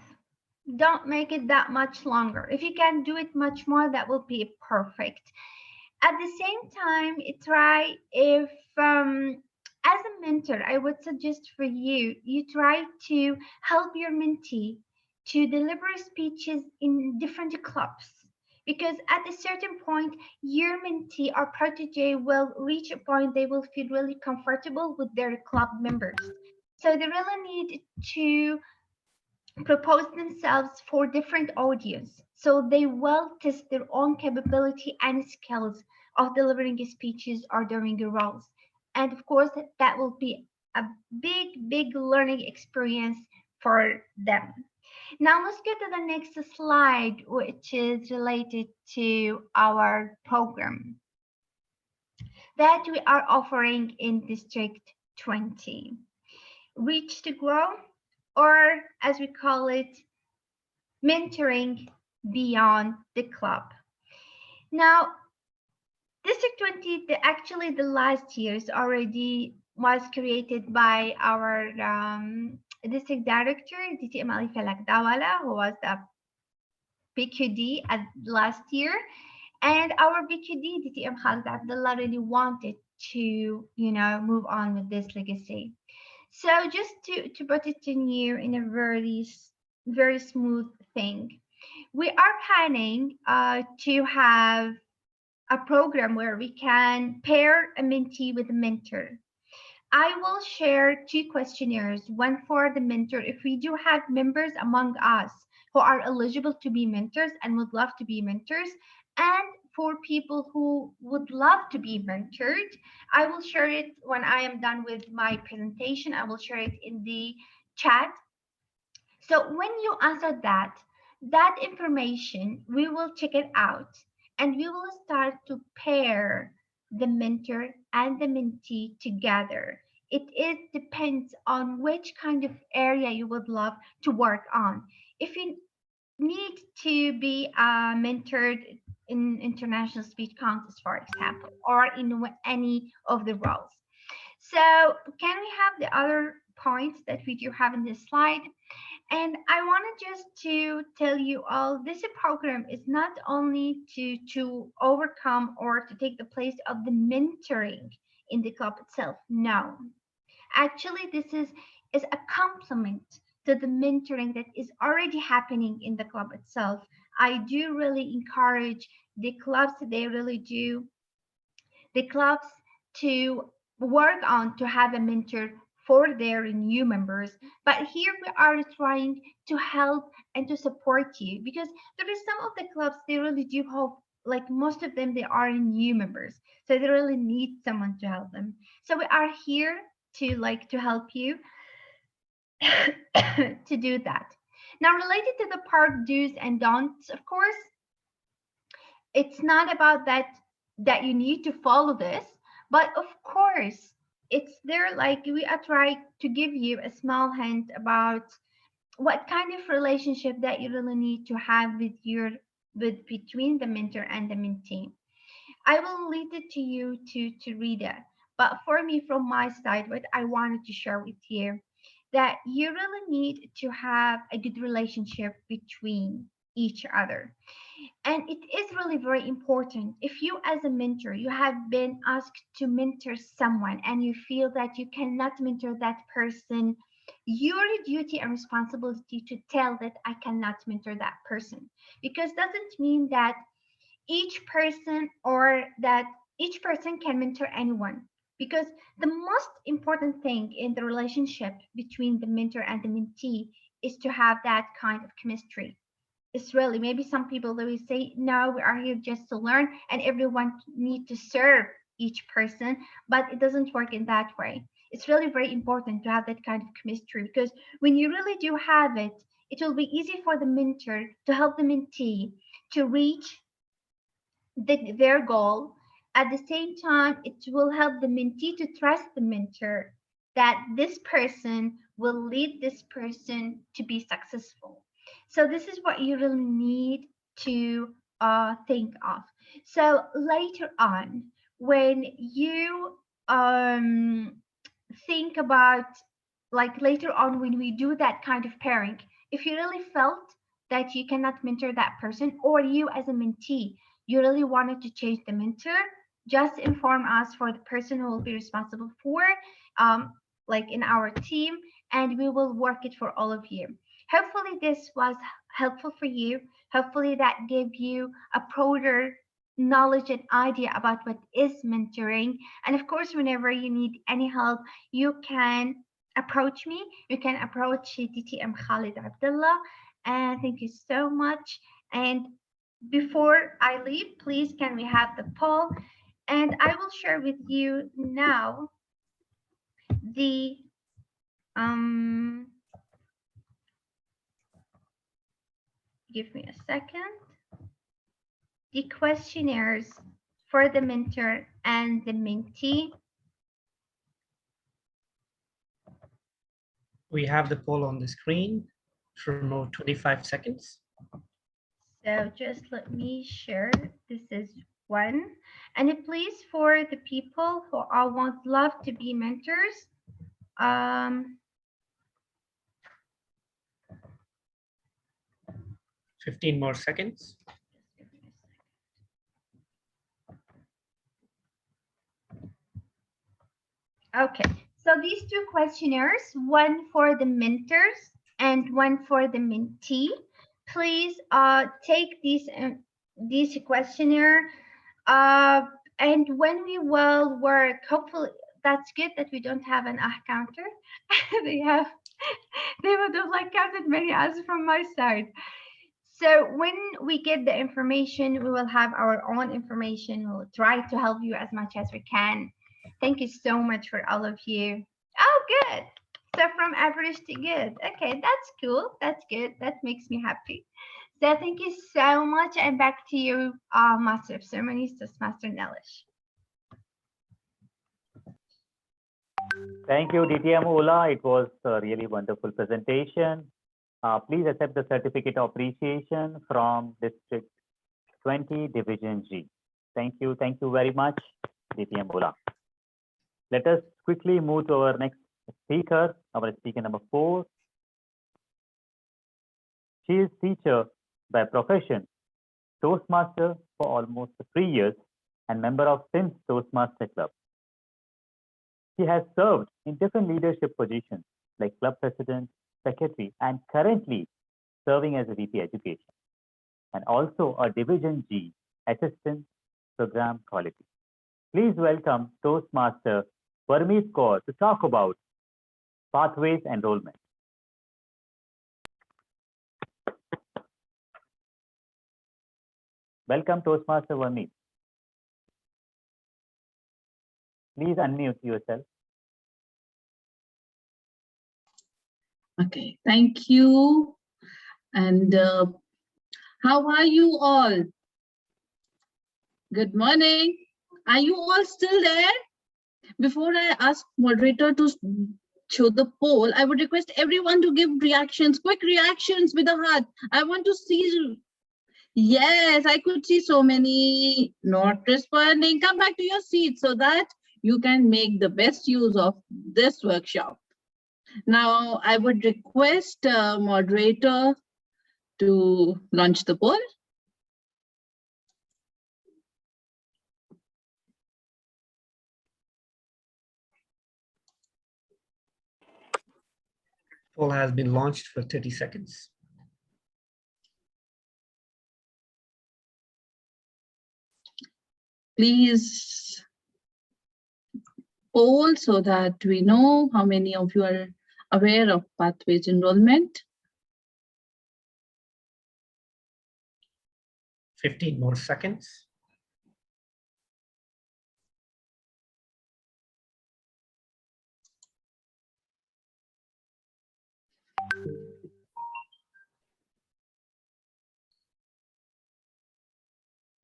Don't make it that much longer. If you can do it much more, that will be perfect. At the same time, try if as a mentor, I would suggest for you, you try to help your mentee to deliver speeches in different clubs. Because at a certain point, your mentee or protege will reach a point they will feel really comfortable with their club members. So they really need to propose themselves for different audience. So they will test their own capability and skills of delivering speeches or doing roles. And of course, that will be a big learning experience for them. Now let's go to the next slide, which is related to our program that we are offering in District 20. Reach to Grow, or as we call it, mentoring beyond the club. Now, District 20, actually the last year's already was created by our District Director, Dtm Alifia, who was the BQD at last year. And our BQD, Dtm Khalid Abdullah, really wanted to, move on with this legacy. So just to put it in you in a very smooth thing, we are planning to have a program where we can pair a mentee with a mentor. I will share 2 questionnaires, one for the mentor. If we do have members among us who are eligible to be mentors and would love to be mentors, and for people who would love to be mentored, I will share it when I am done with my presentation. I will share it in the chat. So when you answer that information, we will check it out and we will start to pair the mentor and the mentee together. It depends on which kind of area you would love to work on. If you need to be mentored in international speech contests, for example, or in any of the roles. So can we have the other points that we do have in this slide? And I wanted just to tell you all, this program is not only to overcome or to take the place of the mentoring in the club itself. No, actually this is a complement to the mentoring that is already happening in the club itself. I do really encourage the clubs, they really do, the clubs to work on to have a mentor for their new members. But here we are trying to help and to support you, because there is some of the clubs, they really do hope, like most of them, they are new members. So they really need someone to help them. So we are here to help you to do that. Now, related to the part do's and don'ts, of course, it's not about that you need to follow this, but of course, it's there, like we are trying to give you a small hint about what kind of relationship that you really need to have with between the mentor and the mentee. I will leave it to you to read it. But for me, from my side, what I wanted to share with you, that you really need to have a good relationship between each other. And it is really very important. If you as a mentor, you have been asked to mentor someone and you feel that you cannot mentor that person, your duty and responsibility to tell that I cannot mentor that person. Because doesn't mean that each person can mentor anyone. Because the most important thing in the relationship between the mentor and the mentee is to have that kind of chemistry. It's really, maybe some people, they will say, no, we are here just to learn and everyone need to serve each person, but it doesn't work in that way. It's really very important to have that kind of chemistry, because when you really do have it, it will be easy for the mentor to help the mentee to reach their goal. At the same time, it will help the mentee to trust the mentor that this person will lead this person to be successful. So this is what you really need to think of. So later on, when you think about, like later on when we do that kind of pairing, if you really felt that you cannot mentor that person, or you as a mentee, you really wanted to change the mentor, just inform us for the person who will be responsible for, like in our team, and we will work it for all of you. Hopefully this was helpful for you. Hopefully that gave you a broader knowledge and idea about what is mentoring. And of course, whenever you need any help, you can approach me. You can approach DTM Khalid Abdullah. And thank you so much. And before I leave, please can we have the poll? And I will share with you now the give me a second. The questionnaires for the mentor and the mentee. We have the poll on the screen for more 25 seconds. So just let me share. This is one. And please, for the people who would love to be mentors, 15 more seconds. Okay, so these two questionnaires, one for the mentors and one for the mentee. Please take these questionnaire, and when we will work, hopefully that's good that we don't have an counter. they would have like counted many answers from my side. So when we get the information, we will have our own information. We'll try to help you as much as we can. Thank you so much for all of you. Oh, good. So from average to good. Okay, that's cool. That's good. That makes me happy. So thank you so much. And back to you, Master of Ceremonies, Toastmaster Nellish. Thank you, DTM Ola. It was a really wonderful presentation. Please accept the certificate of appreciation from District 20, Division G. Thank you. Thank you very much, DTM Ola. Let us quickly move to our next speaker, our speaker number 4. She is teacher by profession, Toastmaster for almost 3 years, and member of Sims Toastmaster Club. She has served in different leadership positions like club president, secretary, and currently serving as a VP Education, and also a Division G Assistant Program Quality. Please welcome Toastmaster Parmeet Kaur to talk about pathways enrollment. Welcome, Toastmaster Parmeet. Please unmute yourself. Okay, thank you. And how are you all? Good morning. Are you all still there? Before I ask moderator to show the poll, I would request everyone to give reactions, quick reactions with a heart. I want to see. Yes, I could see so many not responding. Come back to your seat so that you can make the best use of this workshop. Now, I would request moderator to launch the poll. Poll has been launched for 30 seconds. Please poll so that we know how many of you are aware of pathways enrollment. 15 more seconds.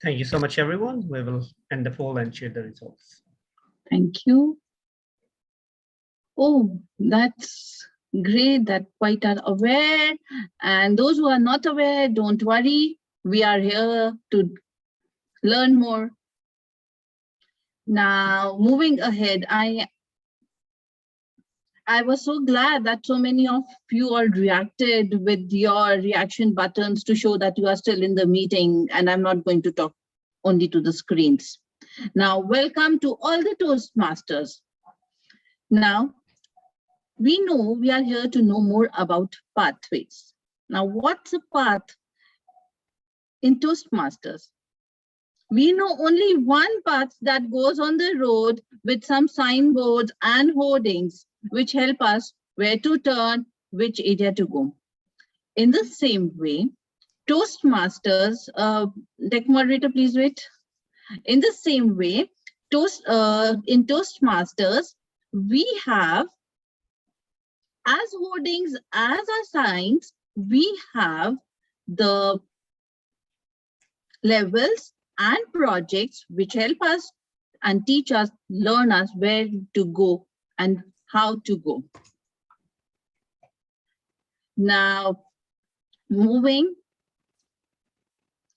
Thank you so much, everyone. We will end the poll and share the results. Thank you. Oh, that's great that quite are aware. And those who are not aware, don't worry. We are here to learn more. Now, moving ahead, I was so glad that so many of you all reacted with your reaction buttons to show that you are still in the meeting, and I'm not going to talk only to the screens. Now, welcome to all the Toastmasters. Now, we know we are here to know more about pathways. Now, what's a path in Toastmasters? We know only one path that goes on the road with some signboards and hoardings, which help us where to turn, which area to go. In the same way, Toastmasters, deck moderator, please wait. In the same way, in Toastmasters, we have, as hoardings, as our signs, we have the levels and projects which help us and teach us, learn us where to go and how to go. Now, moving,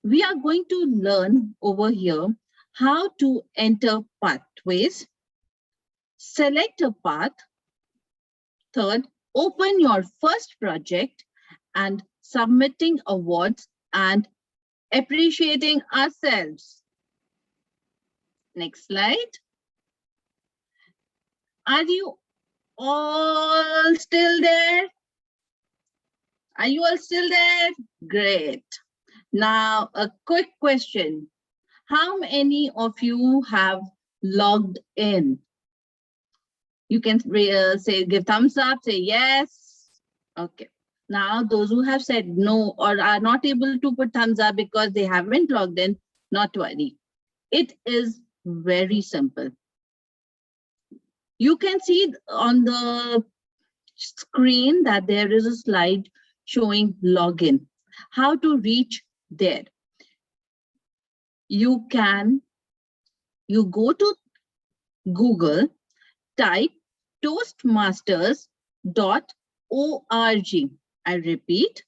we are going to learn over here how to enter pathways, select a path, third, open your first project, and submitting awards and appreciating ourselves. Next slide. Are you all still there? Are you all still there? Great. Now, a quick question. How many of you have logged in? You can say, give thumbs up, say yes. Okay. Now, those who have said no or are not able to put thumbs up because they haven't logged in, not worry. It is very simple. You can see on the screen that there is a slide showing login, how to reach there. You go to Google, type toastmasters.org. I repeat,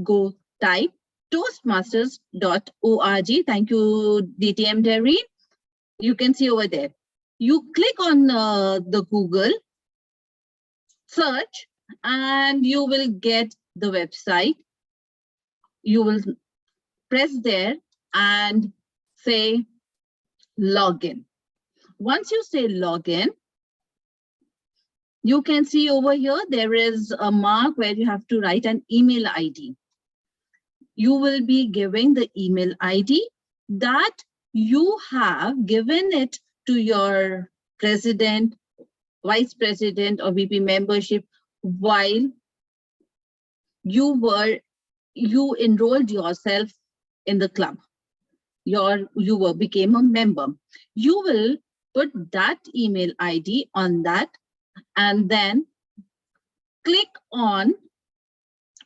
go type toastmasters.org. Thank you, Dtm Dareen. You can see over there. You click on the Google search and you will get the website. You will press there and say login. Once you say login, you can see over here, there is a mark where you have to write an email ID. You will be giving the email ID that you have given it to your president, vice president, or VP membership while you enrolled yourself in the club. You became a member. You will put that email ID on that and then click on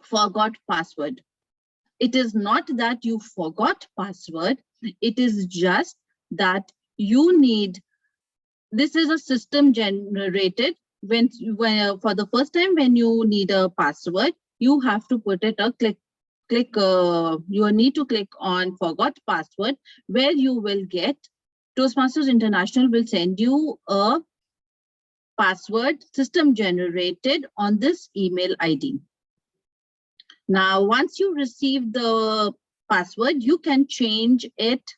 forgot password. It is not that you forgot password. It is just that you need, this is a system generated when for the first time when you need a password, you have to put it a you need to click on forgot password, where you will get, Toastmasters International will send you a password system generated on this email ID. Now, once you receive the password, you can change it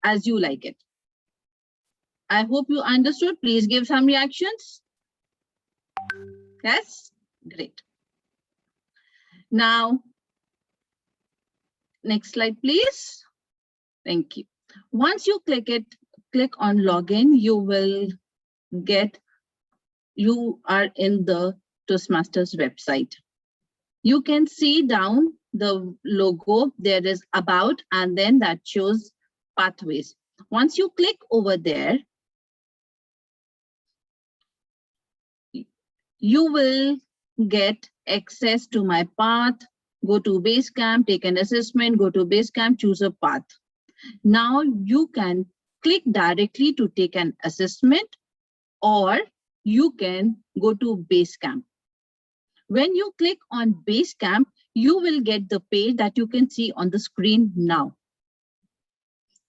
as you like it. I hope you understood. Please give some reactions. Yes, great. Now, next slide, please. Thank you. Once you click on login, you will get, you are in the Toastmasters website. You can see down the logo, there is about, and then that shows pathways. Once you click over there, you will get access to my path, go to Basecamp, take an assessment, go to Basecamp, choose a path. Now you can click directly to take an assessment, or you can go to Basecamp. When you click on Basecamp, you will get the page that you can see on the screen now.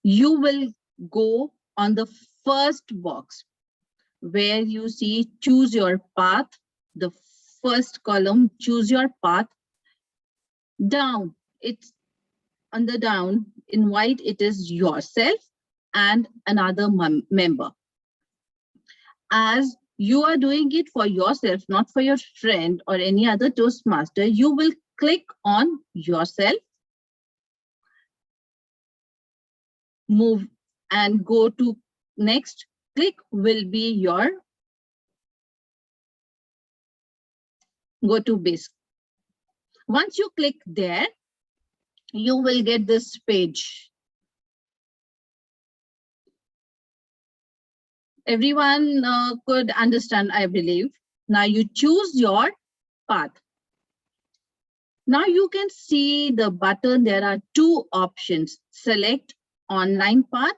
You will go on the first box where you see choose your path, the first column, choose your path. Down, it's on the down in white, it is yourself and another member. As you are doing it for yourself, not for your friend or any other Toastmaster, you will click on yourself, move and go to next. Click will be your go to base. Once you click there, you will get this page. Everyone could understand, I believe. Now you choose your path. Now you can see the button. There are two options: select online path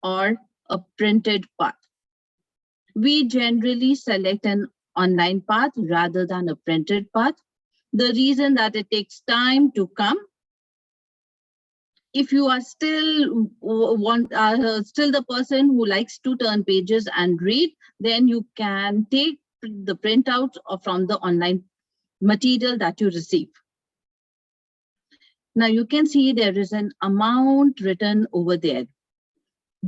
or a printed path. We generally select an online path rather than a printed path. The reason that it takes time to come. If you are still still the person who likes to turn pages and read, then you can take the printout from the online material that you receive. Now you can see there is an amount written over there.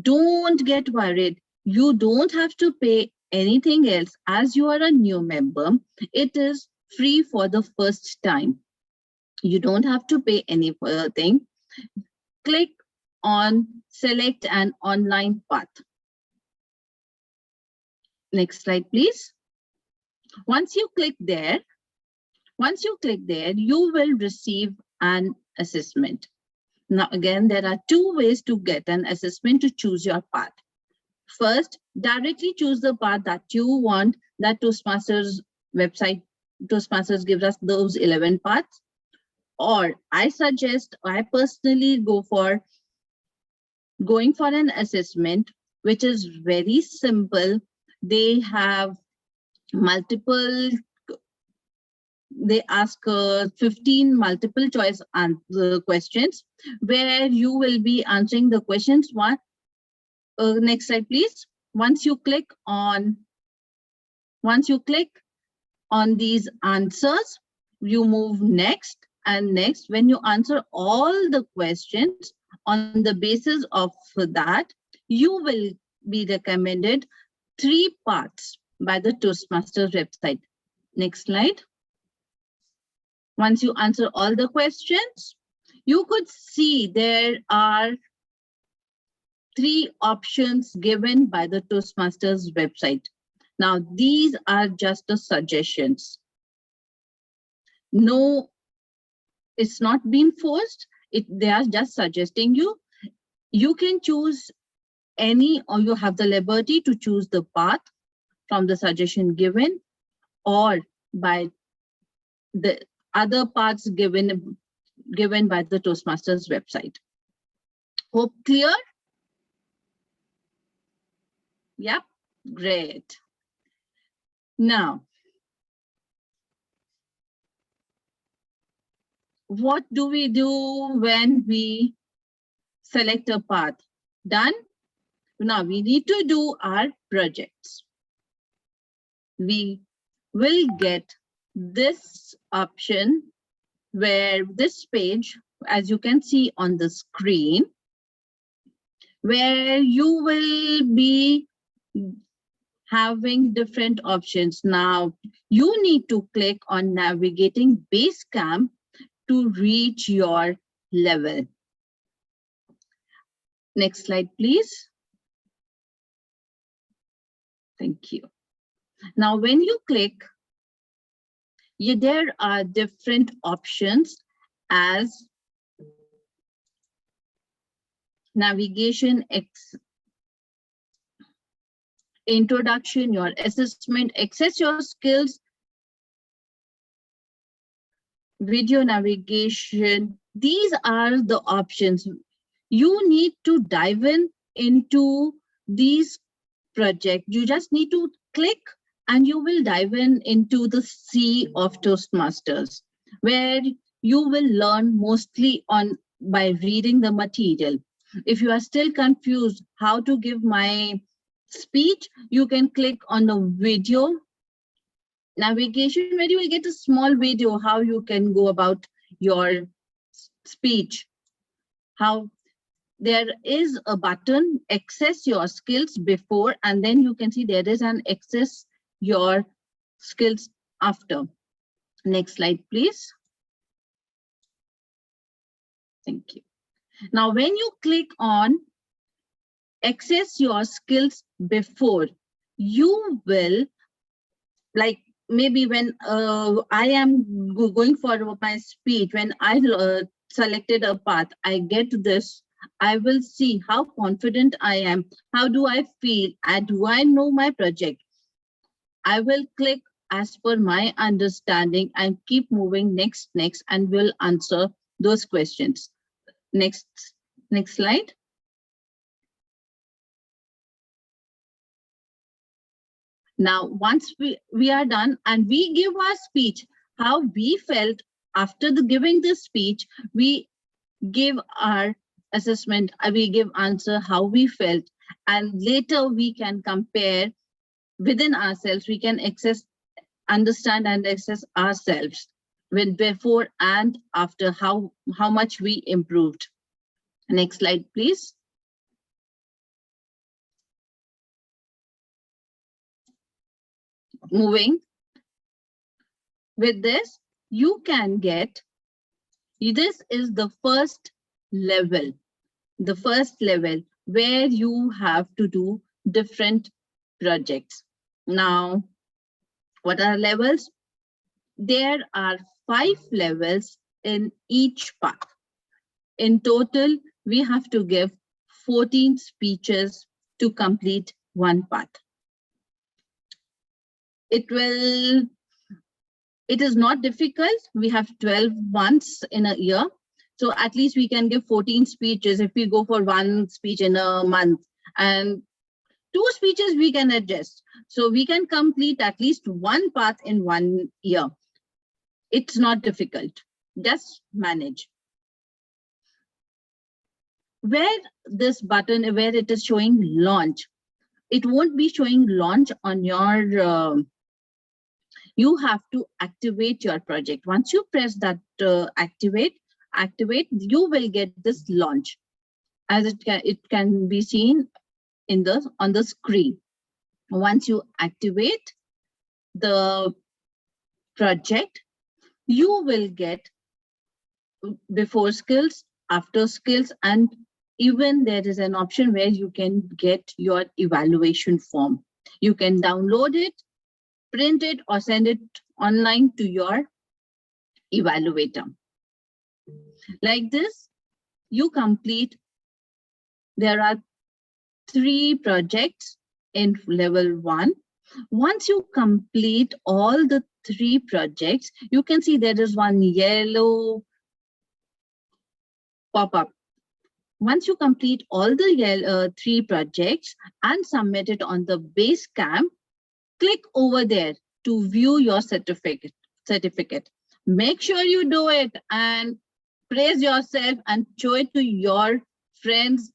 Don't get worried. You don't have to pay anything else. As you are a new member, it is free for the first time. You don't have to pay any further thing. Click on select an online path. Next slide, please. Once you click there, you will receive an assessment. Now, again, there are two ways to get an assessment to choose your path. First, directly choose the path that you want. That Toastmasters website, Toastmasters gives us those 11 paths. Or I personally go for going for an assessment, which is very simple. They have multiple, they ask 15 multiple choice questions where you will be answering the questions. Next slide, please. Once you click on these answers, you move next and next. When you answer all the questions, on the basis of that, you will be recommended 3 paths by the Toastmasters website. Next slide. Once you answer all the questions, you could see there are 3 options given by the Toastmasters website. Now, these are just the suggestions. No, it's not being forced. They are just suggesting you. You can choose any, or you have the liberty to choose the path from the suggestion given, or by the other paths given by the Toastmasters website. Hope clear? Yep, great. Now, what do we do when we select a path? Done? Now we need to do our projects. We will get this option where this page, as you can see on the screen, where you will be having different options. Now you need to click on navigating Basecamp to reach your level. Next slide, please. Thank you. Now, when you click, there are different options as navigation, introduction, your assessment, access your skills, video navigation. These are the options. You need to dive into these projects. You just need to click and you will dive into the sea of Toastmasters, where you will learn mostly by reading the material. If you are still confused how to give my speech, you can click on the video navigation, where you will get a small video how you can go about your speech. How there is a button, access your skills before, and then you can see there is an access your skills after. Next slide, please. Thank you. Now, when you click on access your skills before, you will, like maybe when I am going for my speech, when I selected a path, I get this, I will see how confident I am, how do I feel, and do I know my project. I will click as per my understanding and keep moving next, and will answer those questions. Next slide. Now, once we are done and we give our speech, how we felt after giving the speech, we give our assessment, we give answer how we felt, and later we can compare within ourselves. We can understand and assess ourselves with before and after, how much we improved. Next slide, please. Moving with this, you can get, this is the first level where you have to do different projects. Now, what are levels? There are 5 levels in each path. In total, we have to give 14 speeches to complete one path. It is not difficult. We have 12 months in a year. So at least we can give 14 speeches if we go for one speech in a month, and 2 speeches we can adjust. So we can complete at least one path in 1 year. It's not difficult. Just manage. Where this button, where it is showing launch, it won't be showing launch on your, you have to activate your project. Once you press that activate, you will get this launch, as it can be seen on the screen. Once you activate the project, you will get before skills, after skills, and even there is an option where you can get your evaluation form. You can download it, print it, or send it online to your evaluator. Like this, you complete. There are 3 projects in level 1. Once you complete all the 3 projects, you can see there is one yellow pop-up. Once you complete all the 3 projects and submit it on the Basecamp, click over there to view your certificate. Make sure you do it and praise yourself and show it to your friends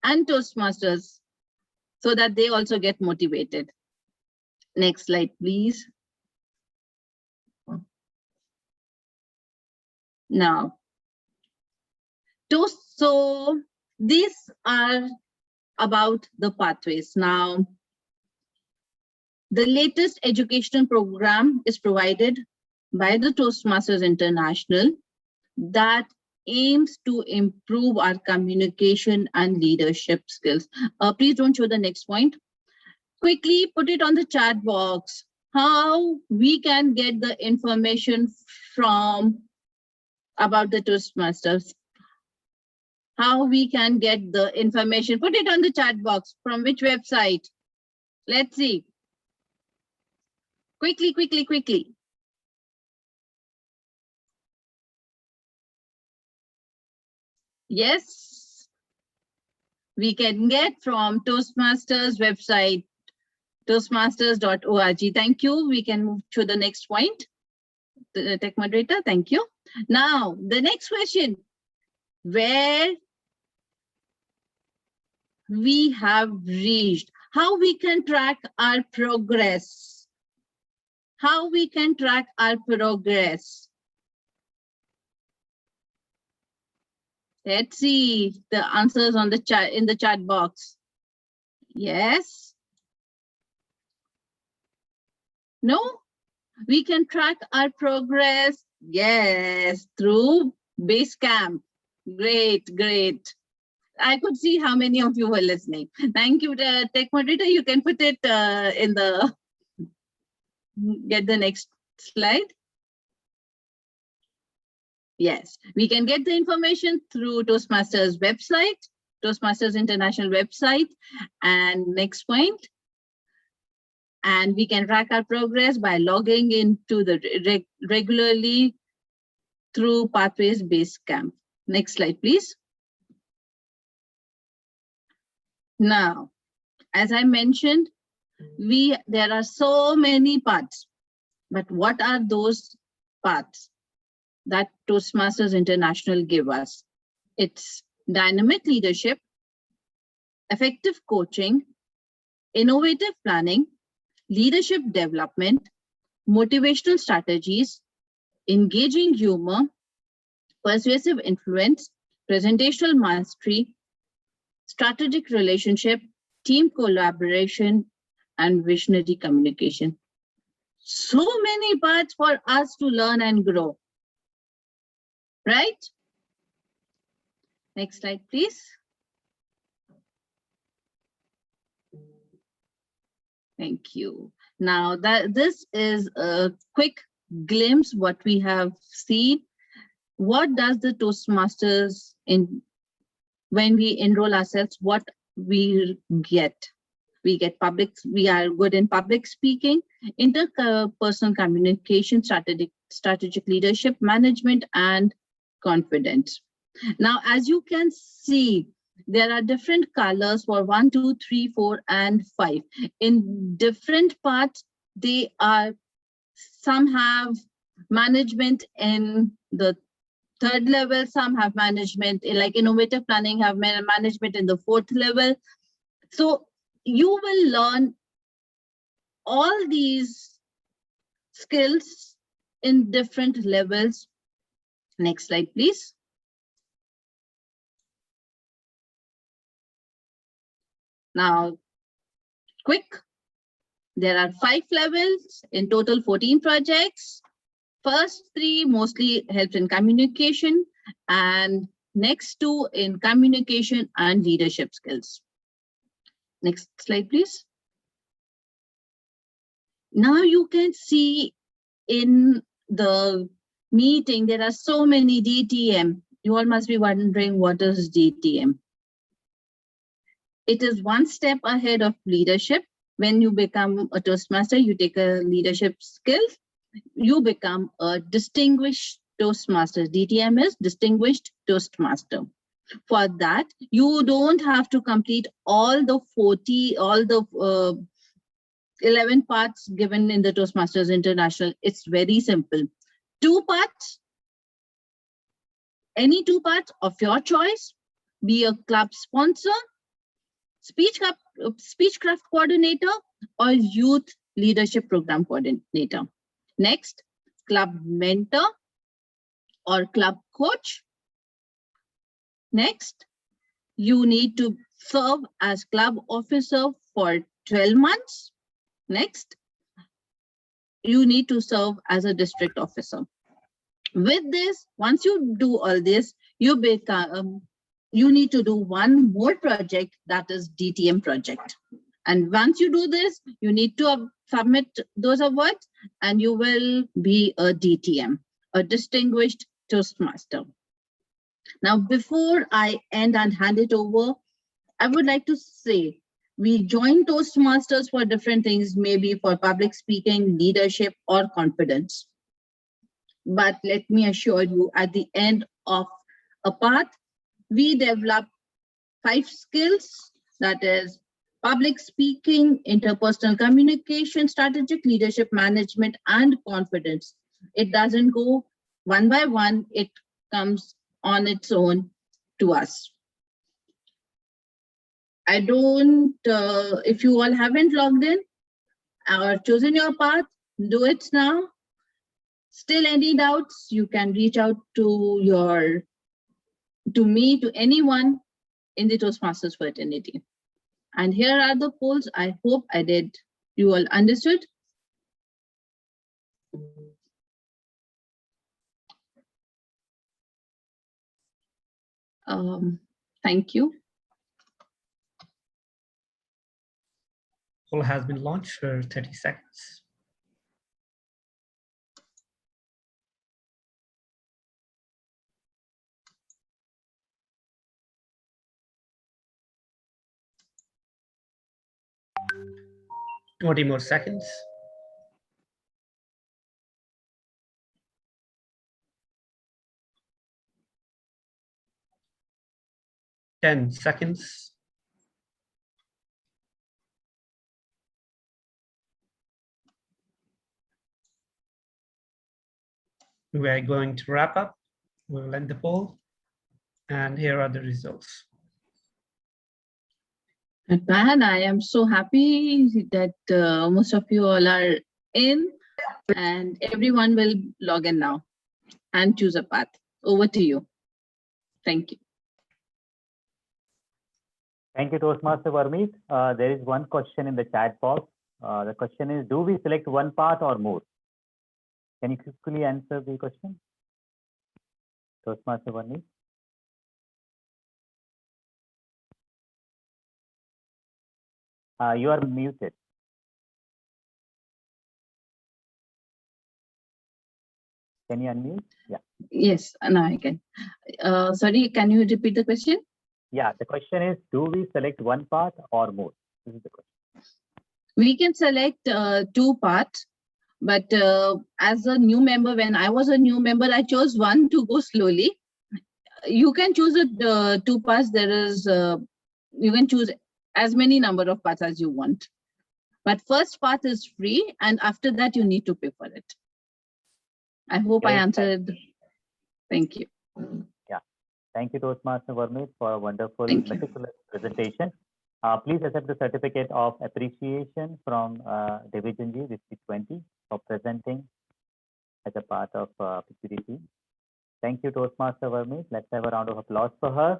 and Toastmasters so that they also get motivated. Next slide, please. Now, so these are about the pathways. Now, the latest educational program is provided by the Toastmasters International that aims to improve our communication and leadership skills. Please don't show the next point. Quickly put it on the chat box, how we can get the information about the Toastmasters. How we can get the information. Put it on the chat box. From which website? Let's see. Quickly. Yes, we can get from Toastmasters website, toastmasters.org. Thank you. We can move to the next point. The tech moderator, thank you. Now, the next question, where we have reached, how we can track our progress. How we can track our progress. Let's see the answers on the chat, in the chat box. Yes. No, we can track our progress. Yes, through Basecamp. Great, great. I could see how many of you were listening. Thank you, tech moderator. You can put it in the, get the next slide. Yes, we can get the information through Toastmasters website, Toastmasters International website, and next point. And we can track our progress by logging into the regularly through Pathways Basecamp. Next slide, please. Now, as I mentioned, there are so many paths, but what are those paths that Toastmasters International give us? It's dynamic leadership, effective coaching, innovative planning, leadership development, motivational strategies, engaging humor, persuasive influence, presentational mastery, strategic relationship, team collaboration, and visionary communication. So many paths for us to learn and grow, right? Next slide, please. Thank you. Now this is a quick glimpse what we have seen. What does the Toastmasters when we enroll ourselves, what we get? We get we are good in public speaking, interpersonal communication, strategic leadership, management, and confidence. Now, as you can see, there are different colors for 1, 2, 3, 4, and 5. In different parts, some have management in the 3rd level, some have management, like innovative planning have management in the 4th level. So you will learn all these skills in different levels. Next slide, please. Now, quick, there are 5 levels, in total 14 projects. First 3 mostly helps in communication, and next 2 in communication and leadership skills. Next slide, please. Now you can see in the meeting, there are so many DTM. You all must be wondering, what is DTM? It is one step ahead of leadership. When you become a Toastmaster, you take a leadership skill, you become a distinguished Toastmaster. DTM is Distinguished Toastmaster. For that, you don't have to complete all the 11 parts given in the Toastmasters International. It's very simple. 2 parts, any 2 parts of your choice, be a club sponsor, speechcraft coordinator, or youth leadership program coordinator. Next, club mentor or club coach. Next, you need to serve as club officer for 12 months. Next, you need to serve as a district officer. With this, once you do all this, you need to do one more project, that is DTM project. And once you do this, you need to submit those awards and you will be a DTM, a Distinguished Toastmaster. Now, before I end and hand it over, I would like to say, we join Toastmasters for different things, maybe for public speaking, leadership, or confidence. But let me assure you, at the end of a path, we develop 5 skills, that is public speaking, interpersonal communication, strategic leadership management, and confidence. It doesn't go one by one, it comes on its own to us. I don't, if you all haven't logged in or chosen your path, do it now. Still any doubts, you can reach out to me, to anyone in the Toastmasters fraternity. And here are the polls. I hope you all understood. Thank you. Poll has been launched for 30 seconds. Twenty more seconds. Ten seconds. We are going to wrap up. We will end the poll. And here are the results. Man, I am so happy that most of you all are in, and everyone will log in now and choose a path. Over to you. Thank you. Thank you, Toastmaster Varmeet. There is one question in the chat box. The question is, do we select one path or more? Can you quickly answer the question? Toastmaster Varmeet. You are muted. Can you unmute? Yeah. Yes, now I can. Sorry, can you repeat the question? Yeah, the question is, do we select one path or more? This is the question. We can select 2 paths, but as a new member, when I was a new member, I chose one to go slowly. You can choose 2 paths. There is, you can choose as many number of paths as you want. But first path is free, and after that, you need to pay for it. I hope I answered. Thank you. Yeah. Thank you, Toastmaster Varmeet, for a wonderful, meticulous presentation. Please accept the certificate of appreciation from Division G, District 20, for presenting as a part of PQDT. Thank you, Toastmaster Varmeet. Let's have a round of applause for her.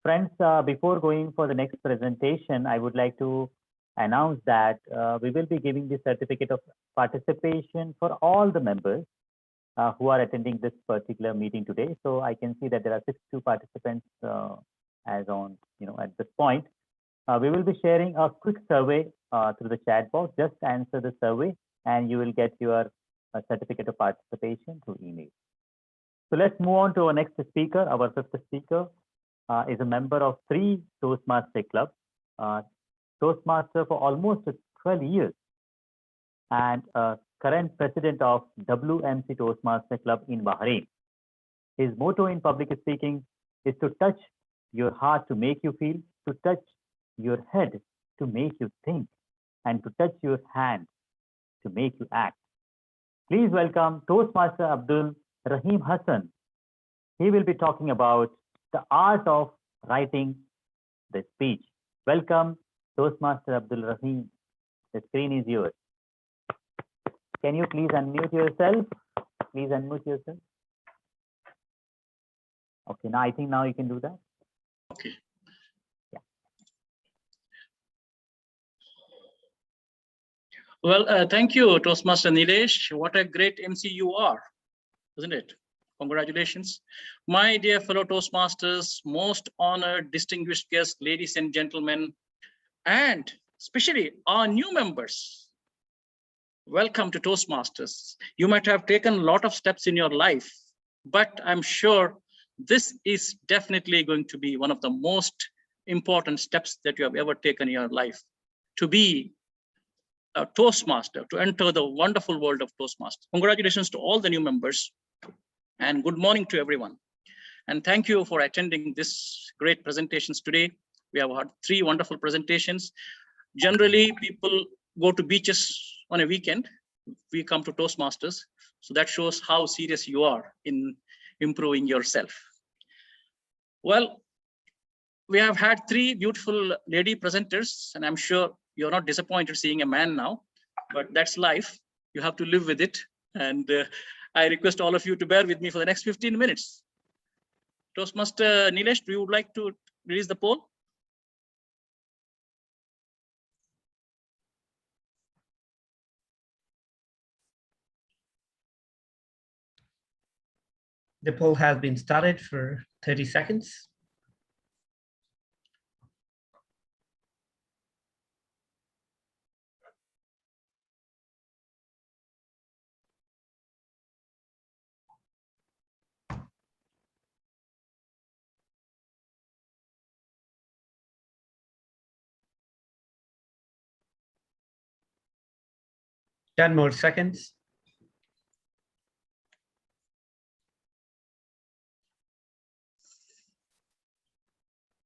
Friends, before going for the next presentation, I would like to announce that we will be giving the certificate of participation for all the members who are attending this particular meeting today. So I can see that there are 62 participants as on, at this point. We will be sharing a quick survey through the chat box. Just answer the survey and you will get your certificate of participation through email. So let's move on to our next speaker. Our fifth speaker is a member of 3 Toastmaster clubs, Toastmaster for almost 12 years, and current president of WMC Toastmaster Club in Bahrain. His motto in public speaking is to touch your heart to make you feel, to touch your head to make you think, and to touch your hand to make you act. Please welcome Toastmaster Abdul Rahim Hassan. He will be talking about the art of writing the speech. Welcome, Toastmaster Abdul Rahim. The screen is yours. Can you please unmute yourself? Please unmute yourself. Okay, now I think now you can do that. Okay. Yeah. Well, thank you, Toastmaster Nilesh. What a great MC you are, isn't it? Congratulations. My dear fellow Toastmasters, most honored, distinguished guests, ladies and gentlemen, and especially our new members. Welcome to Toastmasters. You might have taken a lot of steps in your life, but I'm sure this is definitely going to be one of the most important steps that you have ever taken in your life, to be a Toastmaster, to enter the wonderful world of Toastmasters. Congratulations to all the new members and good morning to everyone. And thank you for attending this great presentations today. We have had 3 wonderful presentations. Generally, people go to beaches on a weekend. We come to Toastmasters. So that shows how serious you are in improving yourself. Well, we have had 3 beautiful lady presenters, and I'm sure you're not disappointed seeing a man now, but that's life. You have to live with it. And I request all of you to bear with me for the next 15 minutes. Toastmaster Nilesh, do you would like to release the poll? The poll has been started for 30 seconds. Ten more seconds.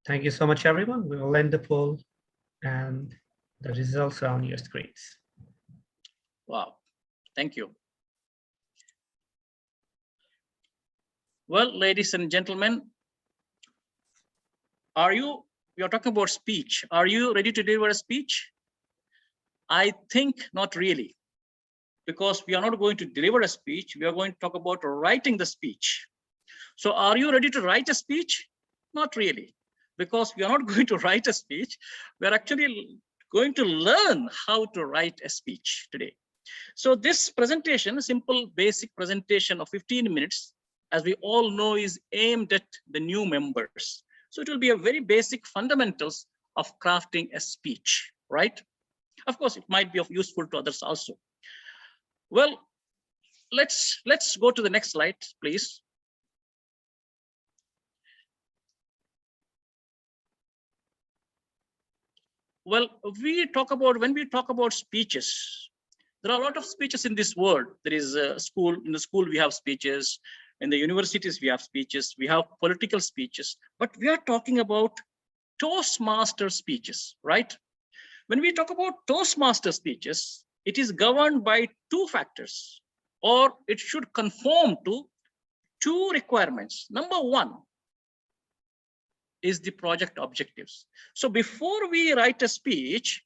Thank you so much, everyone. We will end the poll and the results are on your screens. Wow, thank you. Well, ladies and gentlemen, you're talking about speech. Are you ready to deliver a speech? I think not really, because we are not going to deliver a speech. We are going to talk about writing the speech. So are you ready to write a speech? Not really, because we are not going to write a speech. We're actually going to learn how to write a speech today. So this presentation, a simple basic presentation of 15 minutes, as we all know, is aimed at the new members. So it will be a very basic fundamentals of crafting a speech, right? Of course, it might be of useful to others also. Well, let's go to the next slide, please. Well, when we talk about speeches, there are a lot of speeches in this world. There is a school, in the school we have speeches, in the universities we have speeches, we have political speeches, but we are talking about Toastmaster speeches, right? When we talk about Toastmaster speeches, it is governed by 2 factors, or it should conform to 2 requirements. Number 1 is the project objectives. So before we write a speech,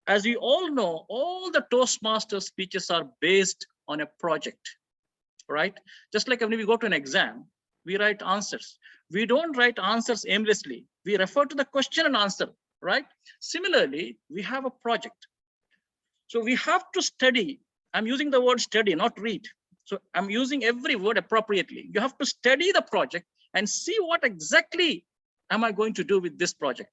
as we all know, all the Toastmaster speeches are based on a project, right? Just like when we go to an exam, we write answers. We don't write answers aimlessly. We refer to the question and answer, right? Similarly, we have a project. So we have to study. I'm using the word study, not read. So I'm using every word appropriately. You have to study the project and see what exactly am I going to do with this project?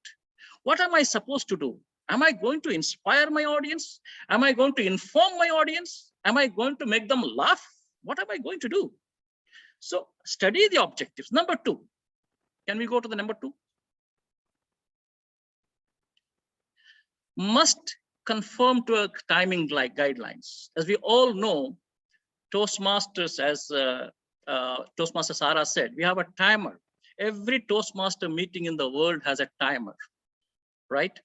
What am I supposed to do? Am I going to inspire my audience? Am I going to inform my audience? Am I going to make them laugh? What am I going to do? So study the objectives. Number 2, can we go to the number 2? Must conform to a timing guidelines. As we all know, Toastmasters, as Toastmaster Sarah said, we have a timer. Every Toastmaster meeting in the world has a timer, right?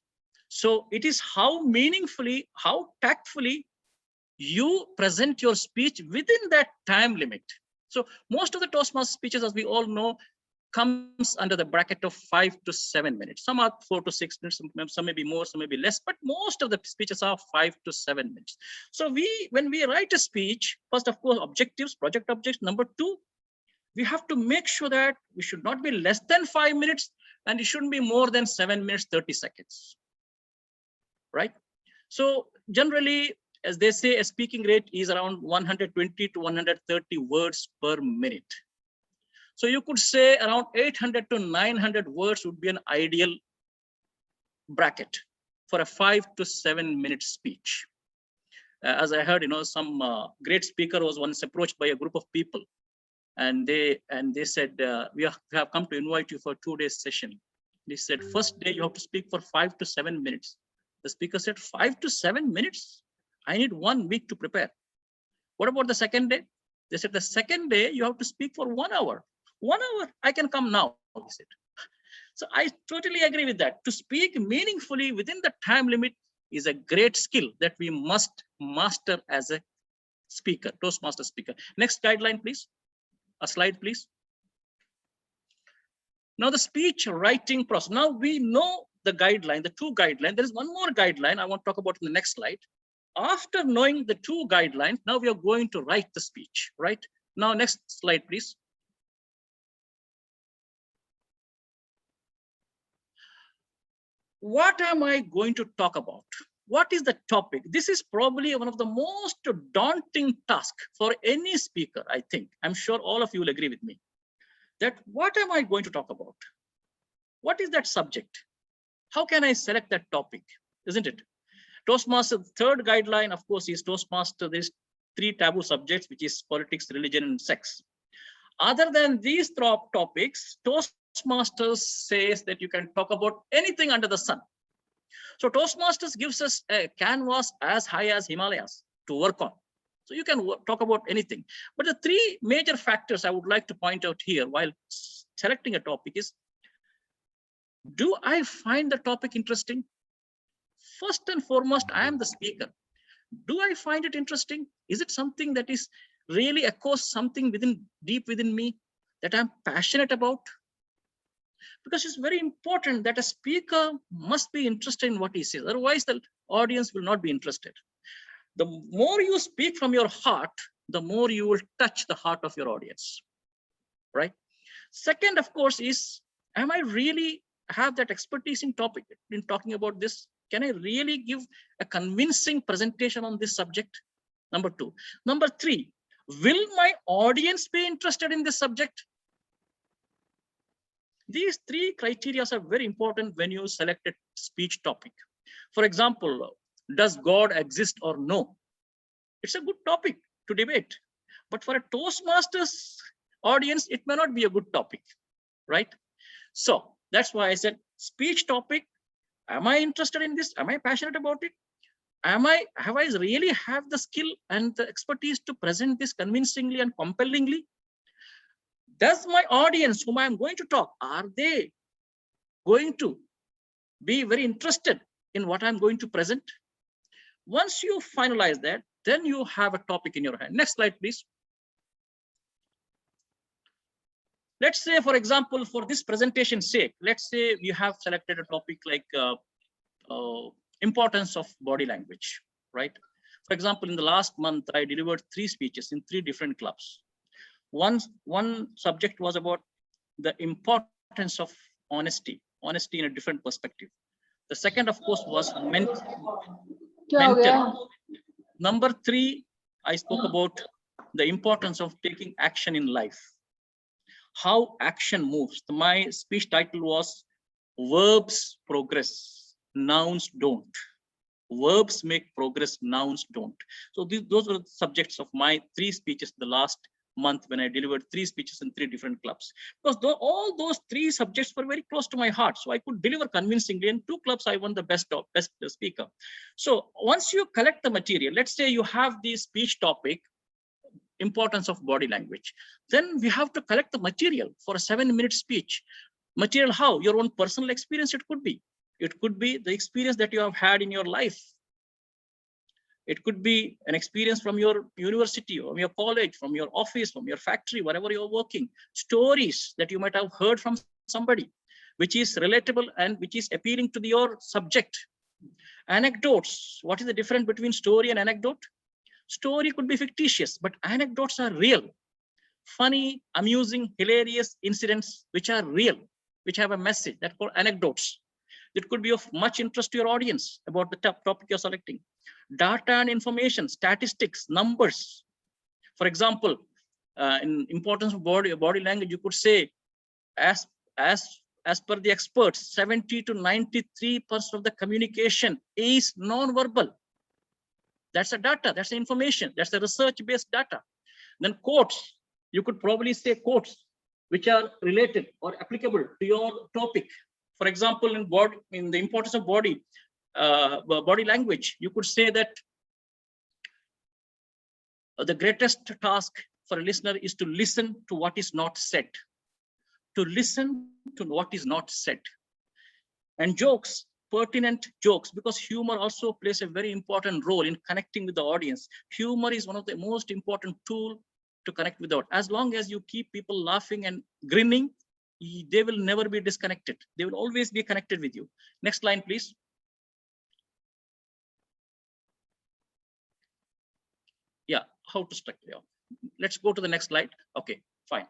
So it is how meaningfully, how tactfully you present your speech within that time limit. So most of the Toastmaster speeches, as we all know, comes under the bracket of 5 to 7 minutes. Some are 4 to 6 minutes, some may be more, some may be less, but most of the speeches are 5 to 7 minutes. So when we write a speech, first, of course, objectives, project objectives. Number 2, we have to make sure that we should not be less than 5 minutes and it shouldn't be more than 7 minutes, 30 seconds, right? So generally, as they say, a speaking rate is around 120 to 130 words per minute. So you could say around 800 to 900 words would be an ideal bracket for a 5 to 7 minute speech. As I heard, some great speaker was once approached by a group of people, and they said, we have come to invite you for a 2-day session. They said, first day you have to speak for 5 to 7 minutes. The speaker said, 5 to 7 minutes? I need 1 week to prepare. What about the second day? They said, the second day you have to speak for 1 hour. 1 hour, I can come now, he said. So I totally agree with that. To speak meaningfully within the time limit is a great skill that we must master as a speaker, Toastmaster speaker. Next guideline, please. A slide, please. Now the speech writing process. Now we know the guideline, the 2 guidelines. There is one more guideline I want to talk about in the next slide. After knowing the 2 guidelines, now we are going to write the speech, right? Now, next slide, please. What am I going to talk about? What is the topic? This is probably one of the most daunting tasks for any speaker, I think. I'm sure all of you will agree with me. That what am I going to talk about? What is that subject? How can I select that topic? Isn't it? Toastmaster, the 3rd guideline, of course, is Toastmaster. There's 3 taboo subjects, which is politics, religion, and sex. Other than these topics, Toastmasters says that you can talk about anything under the sun. So Toastmasters gives us a canvas as high as Himalayas to work on. So you can talk about anything. But the 3 major factors I would like to point out here while selecting a topic is, do I find the topic interesting? First and foremost, I am the speaker. Do I find it interesting? Is it something that is really echoes something deep within me that I'm passionate about? Because it's very important that a speaker must be interested in what he says. Otherwise, the audience will not be interested. The more you speak from your heart, the more you will touch the heart of your audience, right? Second, of course, is, am I really have that expertise in talking about this? Can I really give a convincing presentation on this subject? Number 2. Number 3, will my audience be interested in this subject? These 3 criteria are very important when you select a speech topic. For example, does God exist or no? It's a good topic to debate. But for a Toastmasters audience, it may not be a good topic, right? So that's why I said speech topic. Am I interested in this? Am I passionate about it? Have I really have the skill and the expertise to present this convincingly and compellingly? Does my audience whom I'm going to talk, are they going to be very interested in what I'm going to present? Once you finalize that, then you have a topic in your hand. Next slide, please. Let's say, for example, for this presentation's sake, let's say you have selected a topic like importance of body language, right? For example, in the last month, I delivered 3 speeches in 3 different clubs. One subject was about the importance of honesty in a different perspective. The second, of course, was mental. Number 3, I spoke about the importance of taking action in life. How action moves. My speech title was Verbs Progress, Nouns Don't. Verbs make progress, nouns don't. So those were the subjects of my 3 speeches the last month when I delivered 3 speeches in 3 different clubs. Because all those 3 subjects were very close to my heart. So I could deliver convincingly. In 2 clubs, I won the best speaker. So once you collect the material, let's say you have the speech topic, importance of body language. Then we have to collect the material for a 7-minute speech. Material how? Your own personal experience it could be. It could be the experience that you have had in your life. It could be an experience from your university, from your college, from your office, from your factory, wherever you're working. Stories that you might have heard from somebody, which is relatable and which is appealing to your subject. Anecdotes. What is the difference between story and anecdote? Story could be fictitious, but anecdotes are real. Funny, amusing, hilarious incidents which are real, which have a message. That's called anecdotes. That could be of much interest to your audience about the topic you're selecting. Data and information, statistics, numbers. For example, in importance of body language, you could say, as per the experts, 70 to 93% of the communication is non-verbal. That's the data, that's the information, that's the research-based data. Then quotes, you could probably say quotes which are related or applicable to your topic. For example, in the importance of body language, you could say that the greatest task for a listener is to listen to what is not said. to listen to what is not said. And jokes, pertinent jokes, because humor also plays a very important role in connecting with the audience. Humor is one of the most important tools to connect with the audience. As long as you keep people laughing and grinning, they will never be disconnected. They will always be connected with you. Next line, please. Yeah, how to structure. Let's go to the next slide. Okay, fine.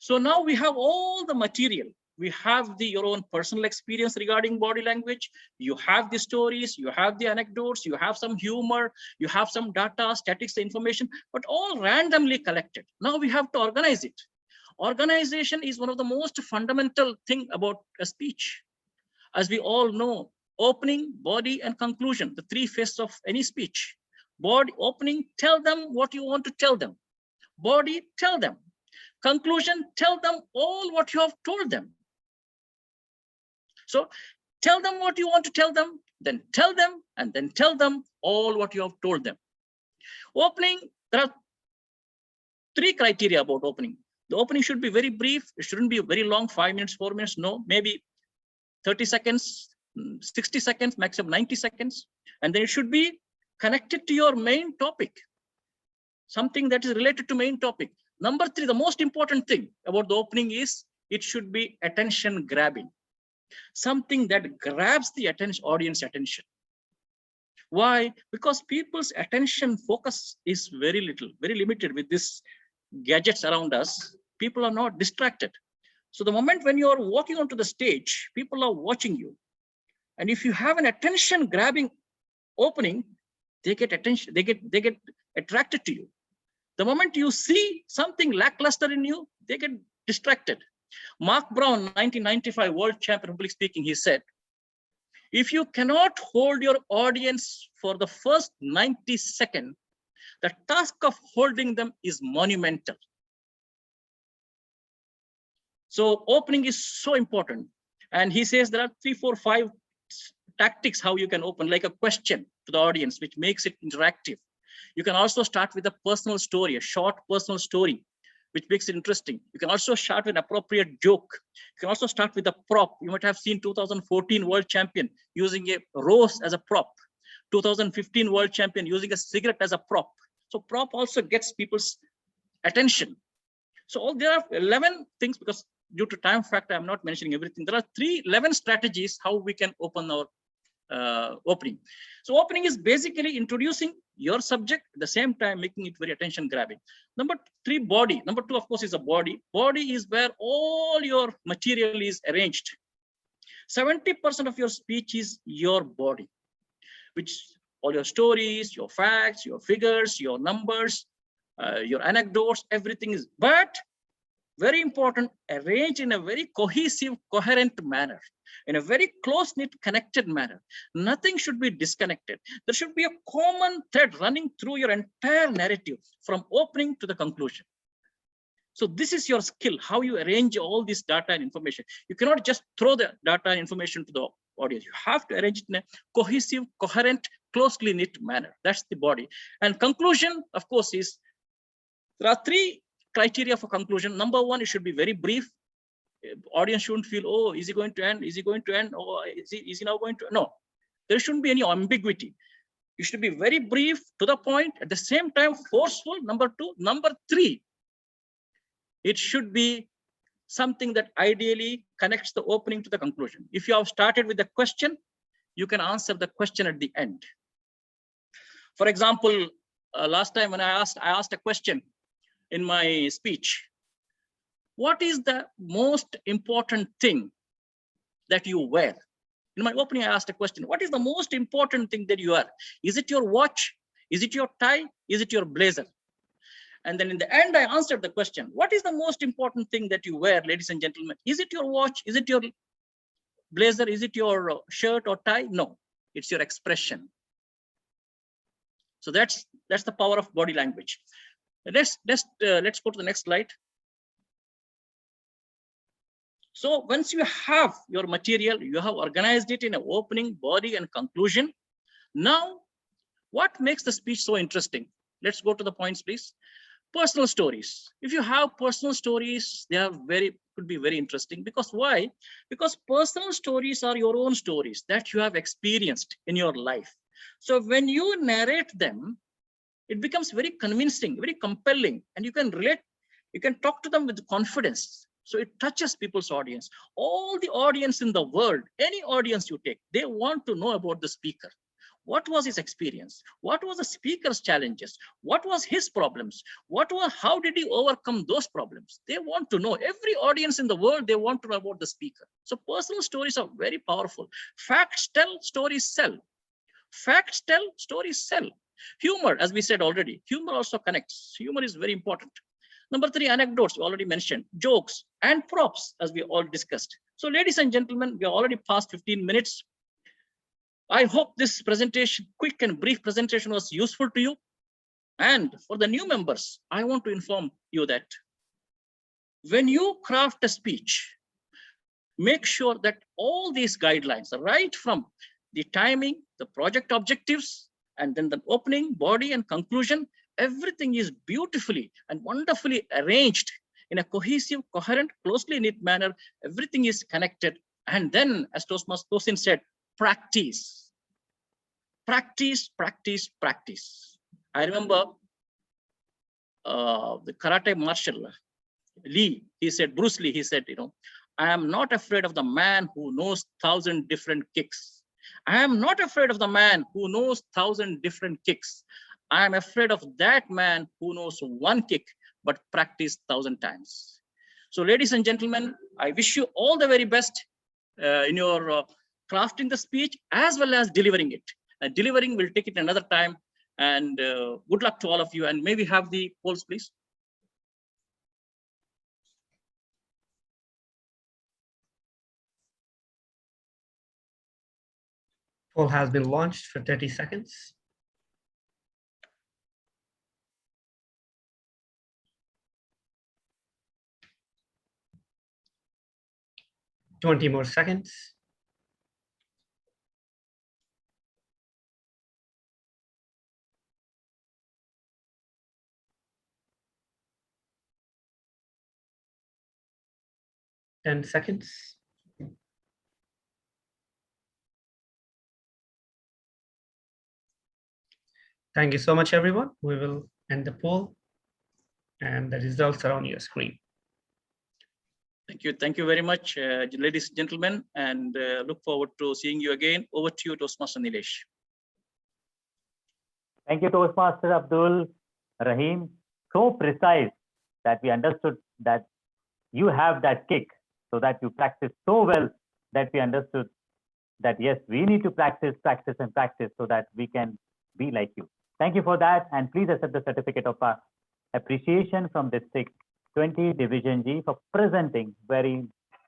So now we have all the material. We have your own personal experience regarding body language. You have the stories, you have the anecdotes, you have some humor, you have some data, statistics, information, but all randomly collected. Now we have to organize it. Organization is one of the most fundamental thing about a speech. As we all know, opening, body, and conclusion, the three phases of any speech. Body, opening, tell them what you want to tell them. Body, tell them. Conclusion, tell them all what you have told them. So tell them what you want to tell them, then tell them, and then tell them all what you have told them. Opening, there are three criteria about opening. The opening should be very brief. It shouldn't be very long, 5 minutes, 4 minutes. No, maybe 30 seconds, 60 seconds, maximum 90 seconds. And then it should be connected to your main topic. Something that is related to main topic. Number three, the most important thing about the opening is it should be attention grabbing. Something that grabs the audience attention. Why? Because people's attention focus is very little, very limited with these gadgets around us. People are not distracted. So the moment when you are walking onto the stage, people are watching you. And if you have an attention grabbing opening, they get attention, they get attracted to you. The moment you see something lackluster in you, they get distracted. Mark Brown, 1995 world champion public speaking, he said, if you cannot hold your audience for the first 90 seconds, the task of holding them is monumental. So opening is so important. And he says there are 3, 4, 5 tactics how you can open, like a question to the audience, which makes it interactive. You can also start with a personal story, a short personal story, which makes it interesting. You can also start with an appropriate joke. You can also start with a prop. You might have seen 2014 world champion using a rose as a prop. 2015 world champion using a cigarette as a prop. So prop also gets people's attention. So there are 11 things, because due to time factor, I'm not mentioning everything. There are 11 strategies how we can open our opening. So opening is basically introducing your subject, at the same time making it very attention grabbing. Number 3, body. Number 2, of course, is a body. Body is where all your material is arranged. 70% of your speech is your body, which all your stories, your facts, your figures, your numbers, your anecdotes, everything is, but very important, arranged in a very cohesive, coherent manner, in a very close-knit, connected manner. Nothing should be disconnected. There should be a common thread running through your entire narrative from opening to the conclusion. So this is your skill, how you arrange all this data and information. You cannot just throw the data and information to the audience. You have to arrange it in a cohesive, coherent, closely knit manner. That's the body. And conclusion, of course, is there are 3 criteria for conclusion. Number 1, it should be very brief. Audience shouldn't feel, oh, is he going to end? Is he going to end? Oh, is he now going to? No, there shouldn't be any ambiguity. It should be very brief, to the point, at the same time forceful. Number 2. Number 3, it should be something that ideally connects the opening to the conclusion. If you have started with a question, you can answer the question at the end. For example, last time when I asked a question in my speech. What is the most important thing that you wear? In my opening, I asked a question. What is the most important thing that you wear? Is it your watch? Is it your tie? Is it your blazer? And then in the end, I answered the question. What is the most important thing that you wear, ladies and gentlemen? Is it your watch? Is it your blazer? Is it your shirt or tie? No, it's your expression. So that's the power of body language. Let's go to the next slide. So once you have your material, you have organized it in an opening, body, and conclusion. Now, what makes the speech so interesting? Let's go to the points, please. Personal stories. If you have personal stories, they are very could be very interesting. Because why? Because personal stories are your own stories that you have experienced in your life. So when you narrate them, it becomes very convincing, very compelling, and you can relate, you can talk to them with confidence. So it touches people's audience. All the audience in the world, any audience you take, they want to know about the speaker. What was his experience? What was the speaker's challenges? What was his problems? How did he overcome those problems? They want to know. Every audience in the world, they want to know about the speaker. So personal stories are very powerful. Facts tell, stories sell. Facts tell, stories sell. Humor, as we said already, humor also connects. Humor is very important. Number 3, anecdotes, we already mentioned, jokes and props, as we all discussed. So ladies and gentlemen, we are already past 15 minutes. I hope this presentation, quick and brief presentation, was useful to you. And for the new members, I want to inform you that when you craft a speech, make sure that all these guidelines, right from the timing, the project objectives, and then the opening, body, and conclusion, everything is beautifully and wonderfully arranged in a cohesive, coherent, closely knit manner. Everything is connected. And then, as Tosin said, practice. Practice, practice, practice. I remember the karate martial Lee, he said, Bruce Lee, he said, I am not afraid of the man who knows 1,000 different kicks. I am not afraid of the man who knows 1,000 different kicks. I am afraid of that man who knows one kick, but practice 1,000 times. So ladies and gentlemen, I wish you all the very best in your crafting the speech as well as delivering it. Delivering will take it another time. And good luck to all of you. And may we have the polls, please? Poll has been launched for 30 seconds. Twenty more seconds. Ten seconds. Thank you so much, everyone. We will end the poll, and the results are on your screen. Thank you very much, ladies and gentlemen, and look forward to seeing you again. Over to you, Toastmaster Nilesh. Thank you, Toastmaster Abdul Rahim. So precise that we understood that you have that kick, so that you practice so well that we understood that, yes, we need to practice, practice, and practice so that we can be like you. Thank you for that. And please accept the certificate of appreciation from District 20 Division G for presenting very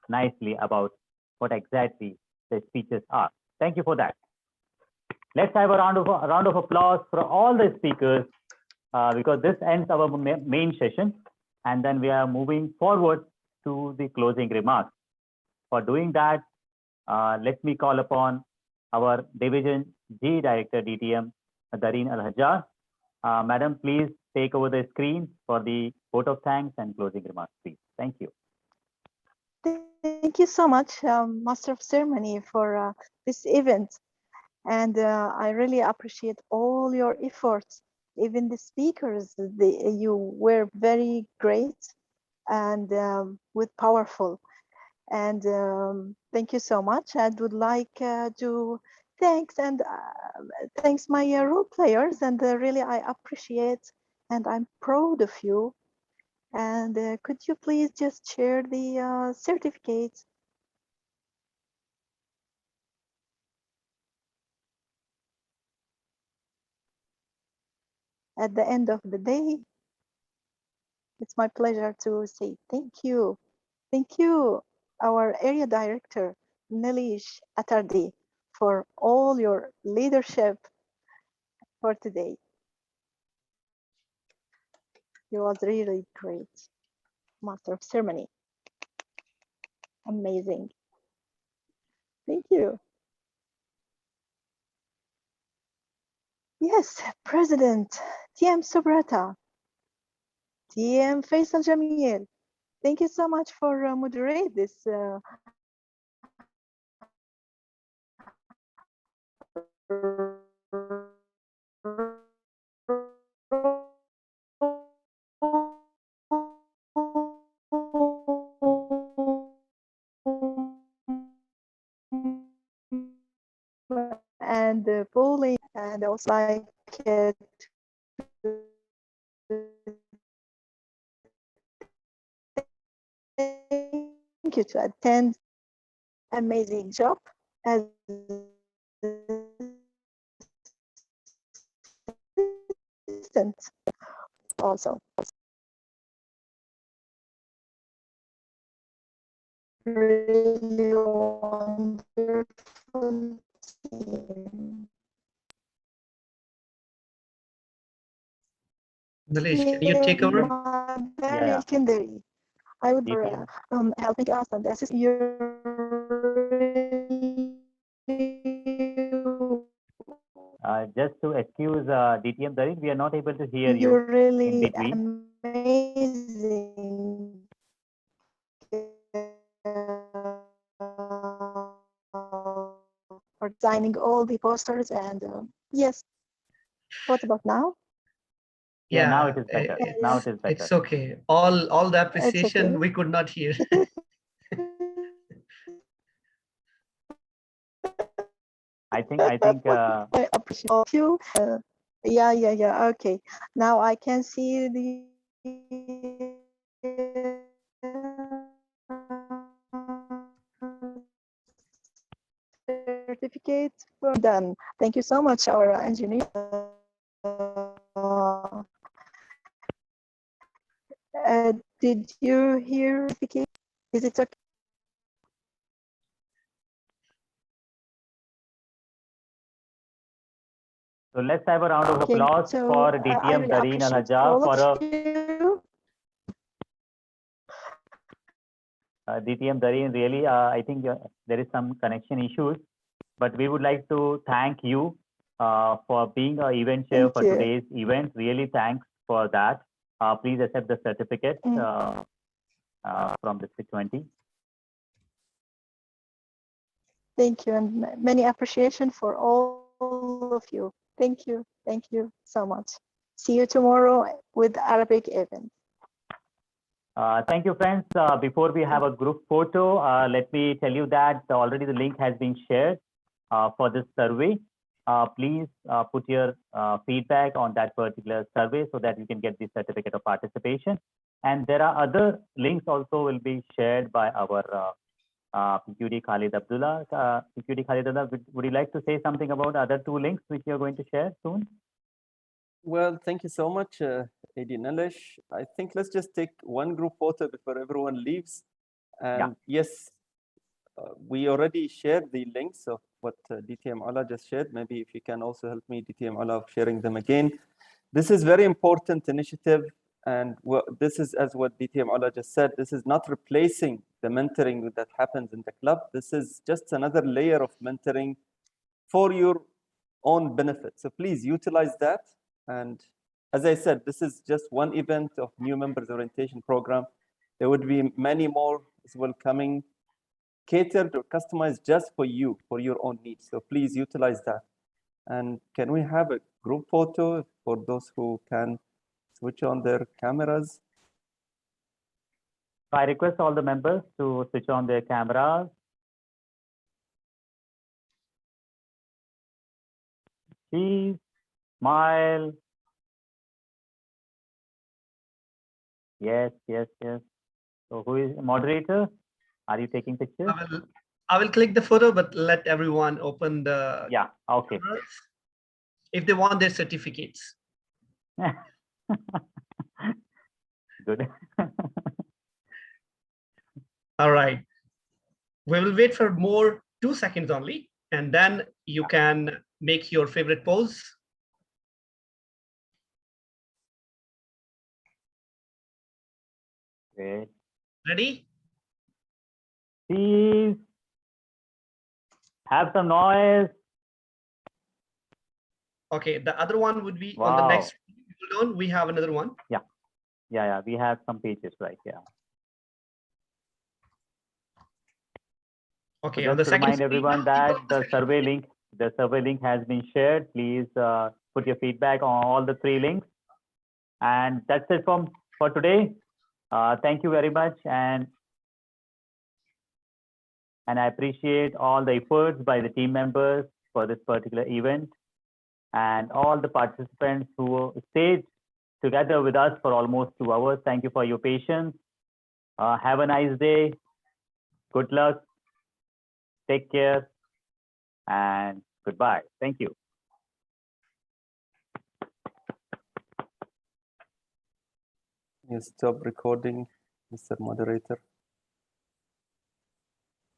nicely about what exactly the speeches are. Thank you for that. Let's have a round of applause for all the speakers because this ends our main session. And then we are moving forward to the closing remarks. For doing that, let me call upon our Division G Director Dtm, Dareen Hajer. Madam, please take over the screen for the vote of thanks and closing remarks, please. Thank you. Thank you so much, Master of Ceremony, for this event. And I really appreciate all your efforts. Even the speakers, you were very great and with powerful. And thank you so much. I would like to thanks my role players, and really I appreciate and I'm proud of you. And could you please just share the certificates? At the end of the day, it's my pleasure to say thank you. Thank you, our area director, Nilesh Attardi, for all your leadership for today. You was really great, Master of Ceremony. Amazing. Thank you. Yes, President TM Subrata, TM Faisal Jamil, Thank you so much for moderate this. And the polling, and also like it. Thank you to attend. Amazing job as assistant also. Really wonderful team. Nilesh, can you take over? Very Yeah. secondary. I would DTM. helping us and assist you. Just to excuse DTM Dareen, we are not able to hear you You're in really between. amazing. For designing all the posters and yes. What about now? Yeah, now it is better. Now it is better. It's okay. All the It's appreciation okay. we could not hear. I think I appreciate you. Yeah. Okay. Now I can see the certificate for done. Thank you so much, our engineer. Did you hear? Is it okay? So let's have a round of Okay, applause so, for I DTM really Dareen Al appreciate Hajar all for of you. DTM Dareen. Really, I think there is some connection issues, but we would like to thank you for being an event chair Thank for you. today's event. Really, thanks for that. Please accept the certificate from District 20. Thank you, and many appreciation for all of you. Thank you so much. See you tomorrow with Arabic event. Thank you, friends. Before we have a group photo, let me tell you that already the link has been shared for this survey. Please put your feedback on that particular survey so that you can get the certificate of participation. And there are other links also will be shared by our PQD Khalid Abdullah. PQD Khalid Abdullah, would you like to say something about other two links which you're going to share soon? Well, thank you so much, AD Nilesh. I think let's just take one group photo before everyone leaves. And yes, we already shared the links of what DTM Ola just shared. Maybe if you can also help me, DTM Ola, sharing them again. This is very important initiative. And this is, as what DTM Ola just said, this is not replacing the mentoring that happens in the club. This is just another layer of mentoring for your own benefit. So please utilize that. And as I said, this is just one event of new members orientation program. There would be many more as well coming, catered or customized just for you, for your own needs. So please utilize that. And can we have a group photo for those who can switch on their cameras? I request all the members to switch on their cameras. Please smile. Yes. So who is moderator? Are you taking pictures? I will click the photo, but let everyone open the okay cameras if they want their certificates. Good. All right. We will wait for more 2 seconds only, and then you can make your favorite pose. Great. Ready? Please have some noise. Okay, the other one would be on the next. Hold on, we have another one. Yeah. We have some pages right here. Okay, So on the just to second remind screen everyone now, that the survey link has been shared. Please put your feedback on all the 3 links. And that's it for today. Thank you very much. And I appreciate all the efforts by the team members for this particular event and all the participants who stayed together with us for almost 2 hours. Thank you for your patience. Have a nice day. Good luck. Take care. And goodbye. Thank you. You stop recording, Mr. Moderator.